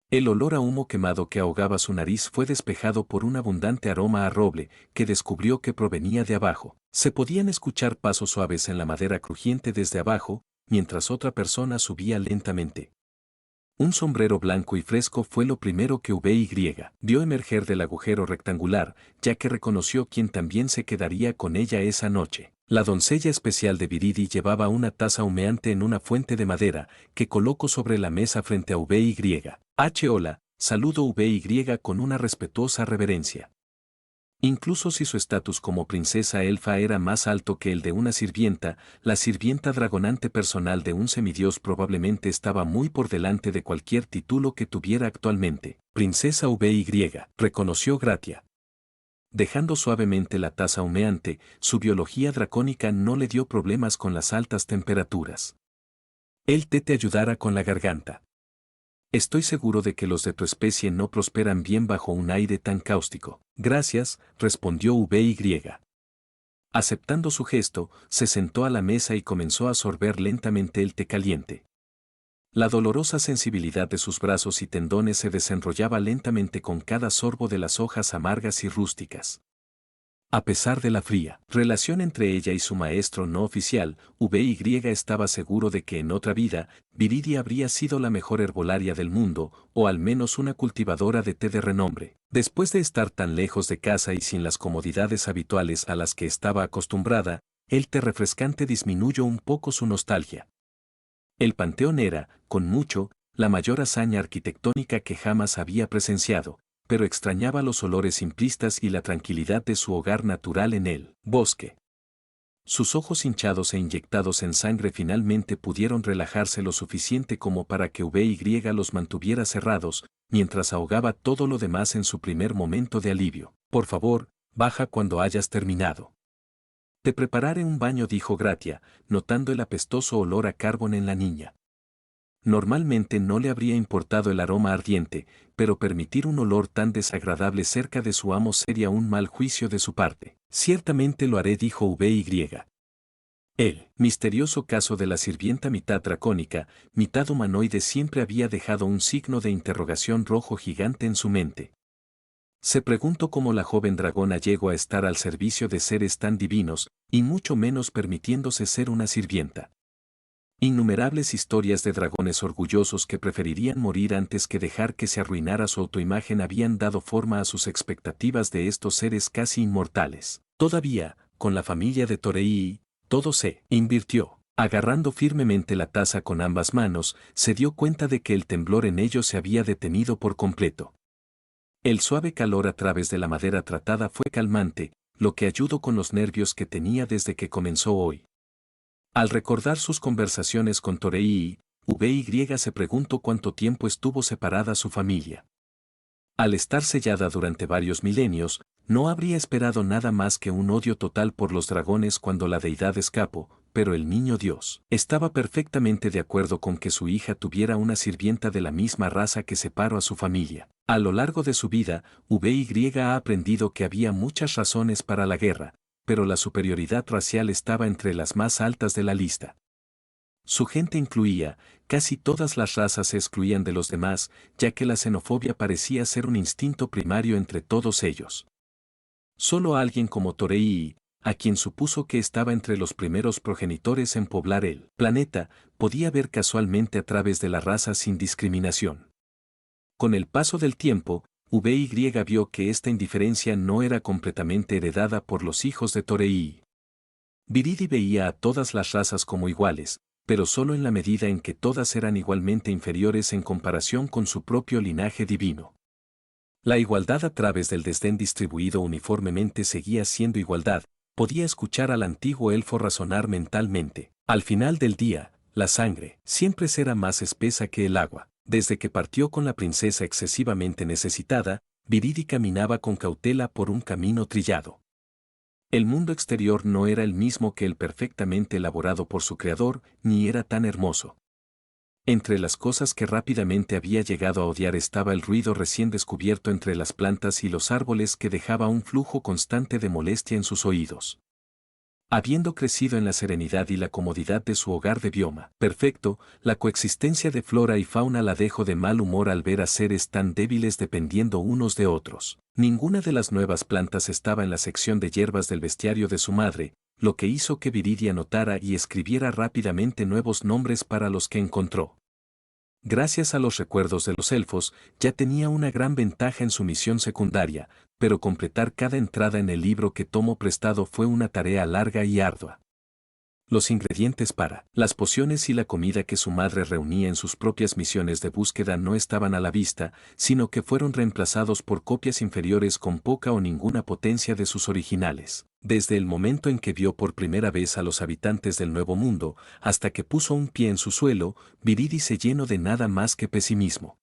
El olor a humo quemado que ahogaba su nariz fue despejado por un abundante aroma a roble, que descubrió que provenía de abajo. Se podían escuchar pasos suaves en la madera crujiente desde abajo, mientras otra persona subía lentamente. Un sombrero blanco y fresco fue lo primero que VY vio emerger del agujero rectangular, ya que reconoció quién también se quedaría con ella esa noche. La doncella especial de Viridi llevaba una taza humeante en una fuente de madera, que colocó sobre la mesa frente a VY. Hola, saludó VY con una respetuosa reverencia. Incluso si su estatus como princesa elfa era más alto que el de una sirvienta, la sirvienta dragonante personal de un semidios probablemente estaba muy por delante de cualquier título que tuviera actualmente. Princesa VY, reconoció Gratia. Dejando suavemente la taza humeante, su biología dracónica no le dio problemas con las altas temperaturas. El té te ayudará con la garganta. Estoy seguro de que los de tu especie no prosperan bien bajo un aire tan cáustico. Gracias, respondió VY. Aceptando su gesto, se sentó a la mesa y comenzó a sorber lentamente el té caliente. La dolorosa sensibilidad de sus brazos y tendones se desenrollaba lentamente con cada sorbo de las hojas amargas y rústicas. A pesar de la fría relación entre ella y su maestro no oficial, VY estaba seguro de que en otra vida, Viridi habría sido la mejor herbolaria del mundo, o al menos una cultivadora de té de renombre. Después de estar tan lejos de casa y sin las comodidades habituales a las que estaba acostumbrada, el té refrescante disminuyó un poco su nostalgia. El panteón era, con mucho, la mayor hazaña arquitectónica que jamás había presenciado, pero extrañaba los olores simplistas y la tranquilidad de su hogar natural en el bosque. Sus ojos hinchados e inyectados en sangre finalmente pudieron relajarse lo suficiente como para que VY los mantuviera cerrados, mientras ahogaba todo lo demás en su primer momento de alivio. Por favor, baja cuando hayas terminado. Te prepararé un baño, dijo Gratia, notando el apestoso olor a carbón en la niña. Normalmente no le habría importado el aroma ardiente, pero permitir un olor tan desagradable cerca de su amo sería un mal juicio de su parte. Ciertamente lo haré, dijo VY. El misterioso caso de la sirvienta mitad dracónica, mitad humanoide siempre había dejado un signo de interrogación rojo gigante en su mente. Se preguntó cómo la joven dragona llegó a estar al servicio de seres tan divinos, y mucho menos permitiéndose ser una sirvienta. Innumerables historias de dragones orgullosos que preferirían morir antes que dejar que se arruinara su autoimagen habían dado forma a sus expectativas de estos seres casi inmortales. Todavía, con la familia de Torei, todo se invirtió. Agarrando firmemente la taza con ambas manos, se dio cuenta de que el temblor en ellos se había detenido por completo. El suave calor a través de la madera tratada fue calmante, lo que ayudó con los nervios que tenía desde que comenzó hoy. Al recordar sus conversaciones con Toreii, VY se preguntó cuánto tiempo estuvo separada su familia. Al estar sellada durante varios milenios, no habría esperado nada más que un odio total por los dragones cuando la deidad escapó, pero el niño Dios estaba perfectamente de acuerdo con que su hija tuviera una sirvienta de la misma raza que separó a su familia. A lo largo de su vida, VY ha aprendido que había muchas razones para la guerra, pero la superioridad racial estaba entre las más altas de la lista. Su gente incluía, casi todas las razas se excluían de los demás, ya que la xenofobia parecía ser un instinto primario entre todos ellos. Solo alguien como Toreii, a quien supuso que estaba entre los primeros progenitores en poblar el planeta, podía ver casualmente a través de la raza sin discriminación. Con el paso del tiempo, VY vio que esta indiferencia no era completamente heredada por los hijos de Toreii. Viridi veía a todas las razas como iguales, pero solo en la medida en que todas eran igualmente inferiores en comparación con su propio linaje divino. La igualdad a través del desdén distribuido uniformemente seguía siendo igualdad, podía escuchar al antiguo elfo razonar mentalmente. Al final del día, la sangre siempre será más espesa que el agua. Desde que partió con la princesa excesivamente necesitada, Viridi caminaba con cautela por un camino trillado. El mundo exterior no era el mismo que el perfectamente elaborado por su creador, ni era tan hermoso. Entre las cosas que rápidamente había llegado a odiar estaba el ruido recién descubierto entre las plantas y los árboles que dejaba un flujo constante de molestia en sus oídos. Habiendo crecido en la serenidad y la comodidad de su hogar de bioma perfecto, la coexistencia de flora y fauna la dejó de mal humor al ver a seres tan débiles dependiendo unos de otros. Ninguna de las nuevas plantas estaba en la sección de hierbas del bestiario de su madre, lo que hizo que Viridi anotara y escribiera rápidamente nuevos nombres para los que encontró. Gracias a los recuerdos de los elfos, ya tenía una gran ventaja en su misión secundaria, pero completar cada entrada en el libro que tomó prestado fue una tarea larga y ardua. Los ingredientes para las pociones y la comida que su madre reunía en sus propias misiones de búsqueda no estaban a la vista, sino que fueron reemplazados por copias inferiores con poca o ninguna potencia de sus originales. Desde el momento en que vio por primera vez a los habitantes del Nuevo Mundo, hasta que puso un pie en su suelo, Viridi se llenó de nada más que pesimismo.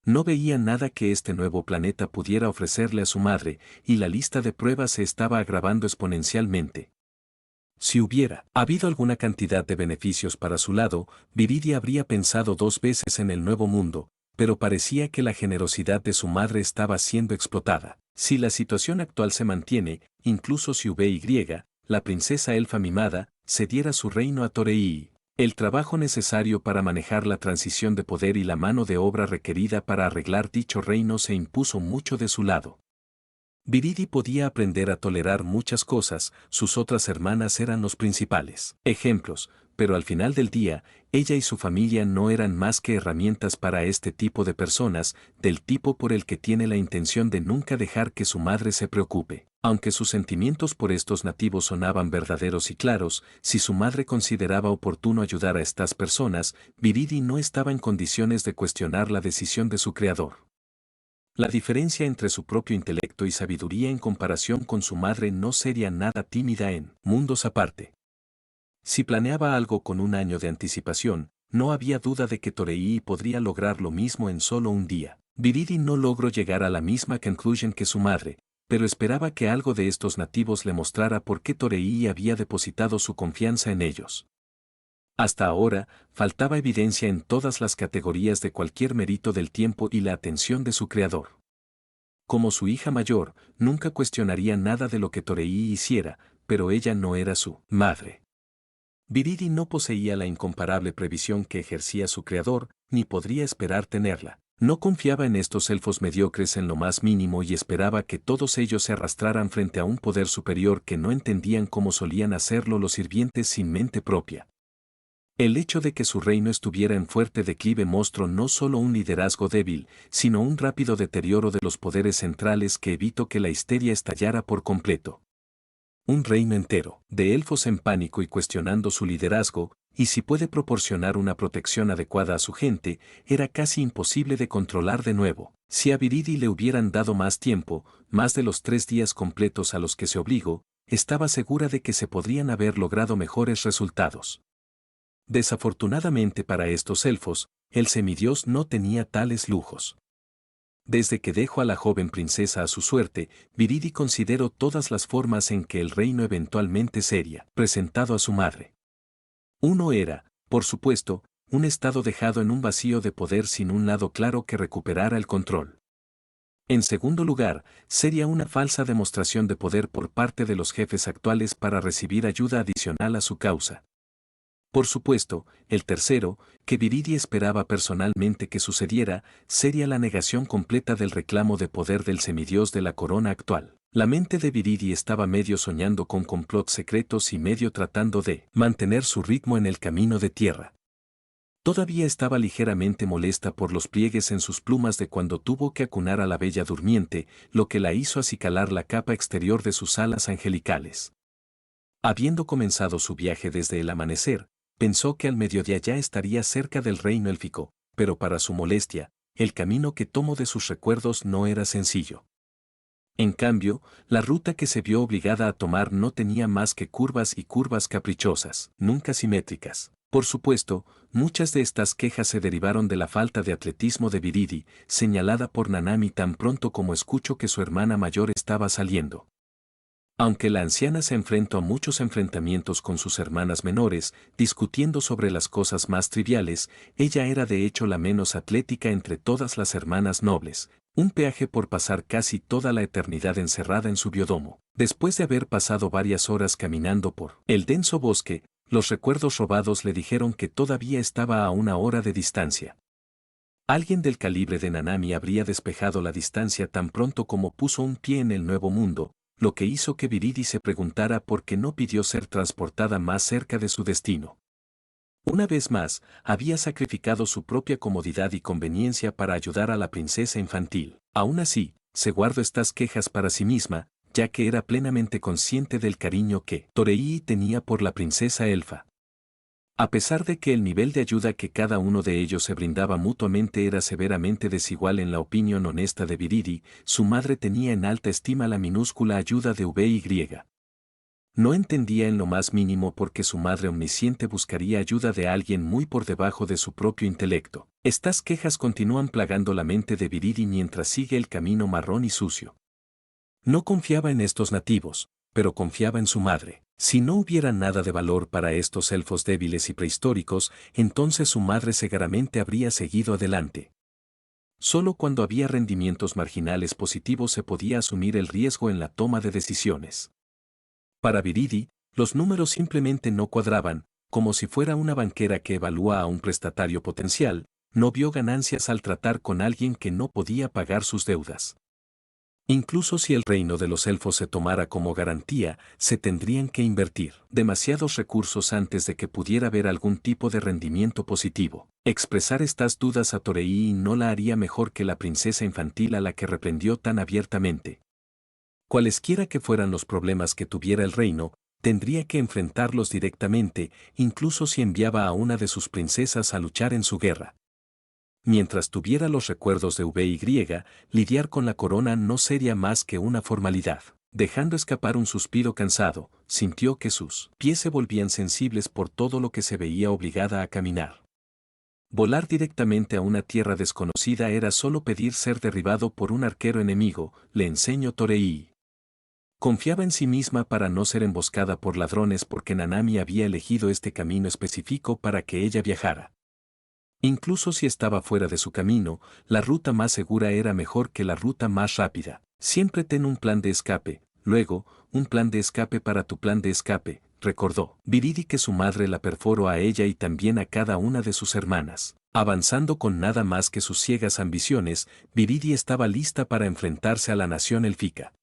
No veía nada que este nuevo planeta pudiera ofrecerle a su madre, y la lista de pruebas se estaba agravando exponencialmente. Si hubiera habido alguna cantidad de beneficios para su lado, Viridi habría pensado 2 veces en el Nuevo Mundo, pero parecía que la generosidad de su madre estaba siendo explotada. Si la situación actual se mantiene, incluso si VY, la princesa elfa mimada, cediera su reino a Toreii, el trabajo necesario para manejar la transición de poder y la mano de obra requerida para arreglar dicho reino se impuso mucho de su lado. Viridi podía aprender a tolerar muchas cosas, sus otras hermanas eran los principales ejemplos, pero al final del día, ella y su familia no eran más que herramientas para este tipo de personas, del tipo por el que tiene la intención de nunca dejar que su madre se preocupe. Aunque sus sentimientos por estos nativos sonaban verdaderos y claros, si su madre consideraba oportuno ayudar a estas personas, Viridi no estaba en condiciones de cuestionar la decisión de su creador. La diferencia entre su propio intelecto y sabiduría en comparación con su madre no sería nada tímida en mundos aparte. Si planeaba algo con un año de anticipación, no había duda de que Toreii podría lograr lo mismo en solo un día. Viridi no logró llegar a la misma conclusión que su madre, pero esperaba que algo de estos nativos le mostrara por qué Toreii había depositado su confianza en ellos. Hasta ahora, faltaba evidencia en todas las categorías de cualquier mérito del tiempo y la atención de su creador. Como su hija mayor, nunca cuestionaría nada de lo que Toreii hiciera, pero ella no era su madre. Viridi no poseía la incomparable previsión que ejercía su creador, ni podría esperar tenerla. No confiaba en estos elfos mediocres en lo más mínimo y esperaba que todos ellos se arrastraran frente a un poder superior que no entendían cómo solían hacerlo los sirvientes sin mente propia. El hecho de que su reino estuviera en fuerte declive mostró no solo un liderazgo débil, sino un rápido deterioro de los poderes centrales que evitó que la histeria estallara por completo. Un reino entero, de elfos en pánico y cuestionando su liderazgo, y si puede proporcionar una protección adecuada a su gente, era casi imposible de controlar de nuevo. Si a Viridi le hubieran dado más tiempo, más de los 3 días completos a los que se obligó, estaba segura de que se podrían haber logrado mejores resultados. Desafortunadamente para estos elfos, el semidios no tenía tales lujos. Desde que dejó a la joven princesa a su suerte, Viridi consideró todas las formas en que el reino eventualmente sería presentado a su madre. Uno era, por supuesto, un estado dejado en un vacío de poder sin un lado claro que recuperara el control. En segundo lugar, sería una falsa demostración de poder por parte de los jefes actuales para recibir ayuda adicional a su causa. Por supuesto, el tercero, que Viridi esperaba personalmente que sucediera, sería la negación completa del reclamo de poder del semidios de la corona actual. La mente de Viridi estaba medio soñando con complots secretos y medio tratando de mantener su ritmo en el camino de tierra. Todavía estaba ligeramente molesta por los pliegues en sus plumas de cuando tuvo que acunar a la bella durmiente, lo que la hizo acicalar la capa exterior de sus alas angelicales. Habiendo comenzado su viaje desde el amanecer, pensó que al mediodía ya estaría cerca del reino élfico, pero para su molestia, el camino que tomó de sus recuerdos no era sencillo. En cambio, la ruta que se vio obligada a tomar no tenía más que curvas y curvas caprichosas, nunca simétricas. Por supuesto, muchas de estas quejas se derivaron de la falta de atletismo de Viridi, señalada por Nanami tan pronto como escuchó que su hermana mayor estaba saliendo. Aunque la anciana se enfrentó a muchos enfrentamientos con sus hermanas menores, discutiendo sobre las cosas más triviales, ella era de hecho la menos atlética entre todas las hermanas nobles, un peaje por pasar casi toda la eternidad encerrada en su biodomo. Después de haber pasado varias horas caminando por el denso bosque, los recuerdos robados le dijeron que todavía estaba a 1 hora de distancia. Alguien del calibre de Nanami habría despejado la distancia tan pronto como puso un pie en el Nuevo Mundo, lo que hizo que Viridi se preguntara por qué no pidió ser transportada más cerca de su destino. Una vez más, había sacrificado su propia comodidad y conveniencia para ayudar a la princesa infantil. Aún así, se guardó estas quejas para sí misma, ya que era plenamente consciente del cariño que Toreii tenía por la princesa elfa. A pesar de que el nivel de ayuda que cada uno de ellos se brindaba mutuamente era severamente desigual en la opinión honesta de Viridi, su madre tenía en alta estima la minúscula ayuda de VY. No entendía en lo más mínimo por qué su madre omnisciente buscaría ayuda de alguien muy por debajo de su propio intelecto. Estas quejas continúan plagando la mente de Viridi mientras sigue el camino marrón y sucio. No confiaba en estos nativos, pero confiaba en su madre. Si no hubiera nada de valor para estos elfos débiles y prehistóricos, entonces su madre seguramente habría seguido adelante. Solo cuando había rendimientos marginales positivos se podía asumir el riesgo en la toma de decisiones. Para Viridi, los números simplemente no cuadraban, como si fuera una banquera que evalúa a un prestatario potencial, no vio ganancias al tratar con alguien que no podía pagar sus deudas. Incluso si el reino de los elfos se tomara como garantía, se tendrían que invertir demasiados recursos antes de que pudiera haber algún tipo de rendimiento positivo. Expresar estas dudas a Toreii no la haría mejor que la princesa infantil a la que reprendió tan abiertamente. Cualesquiera que fueran los problemas que tuviera el reino, tendría que enfrentarlos directamente, incluso si enviaba a una de sus princesas a luchar en su guerra. Mientras tuviera los recuerdos de VY, lidiar con la corona no sería más que una formalidad. Dejando escapar un suspiro cansado, sintió que sus pies se volvían sensibles por todo lo que se veía obligada a caminar. Volar directamente a una tierra desconocida era solo pedir ser derribado por un arquero enemigo, le enseñó Toreii. Confiaba en sí misma para no ser emboscada por ladrones porque Nanami había elegido este camino específico para que ella viajara. Incluso si estaba fuera de su camino, la ruta más segura era mejor que la ruta más rápida. Siempre ten un plan de escape, luego, un plan de escape para tu plan de escape, recordó Viridi que su madre la perforó a ella y también a cada una de sus hermanas. Avanzando con nada más que sus ciegas ambiciones, Viridi estaba lista para enfrentarse a la nación élfica.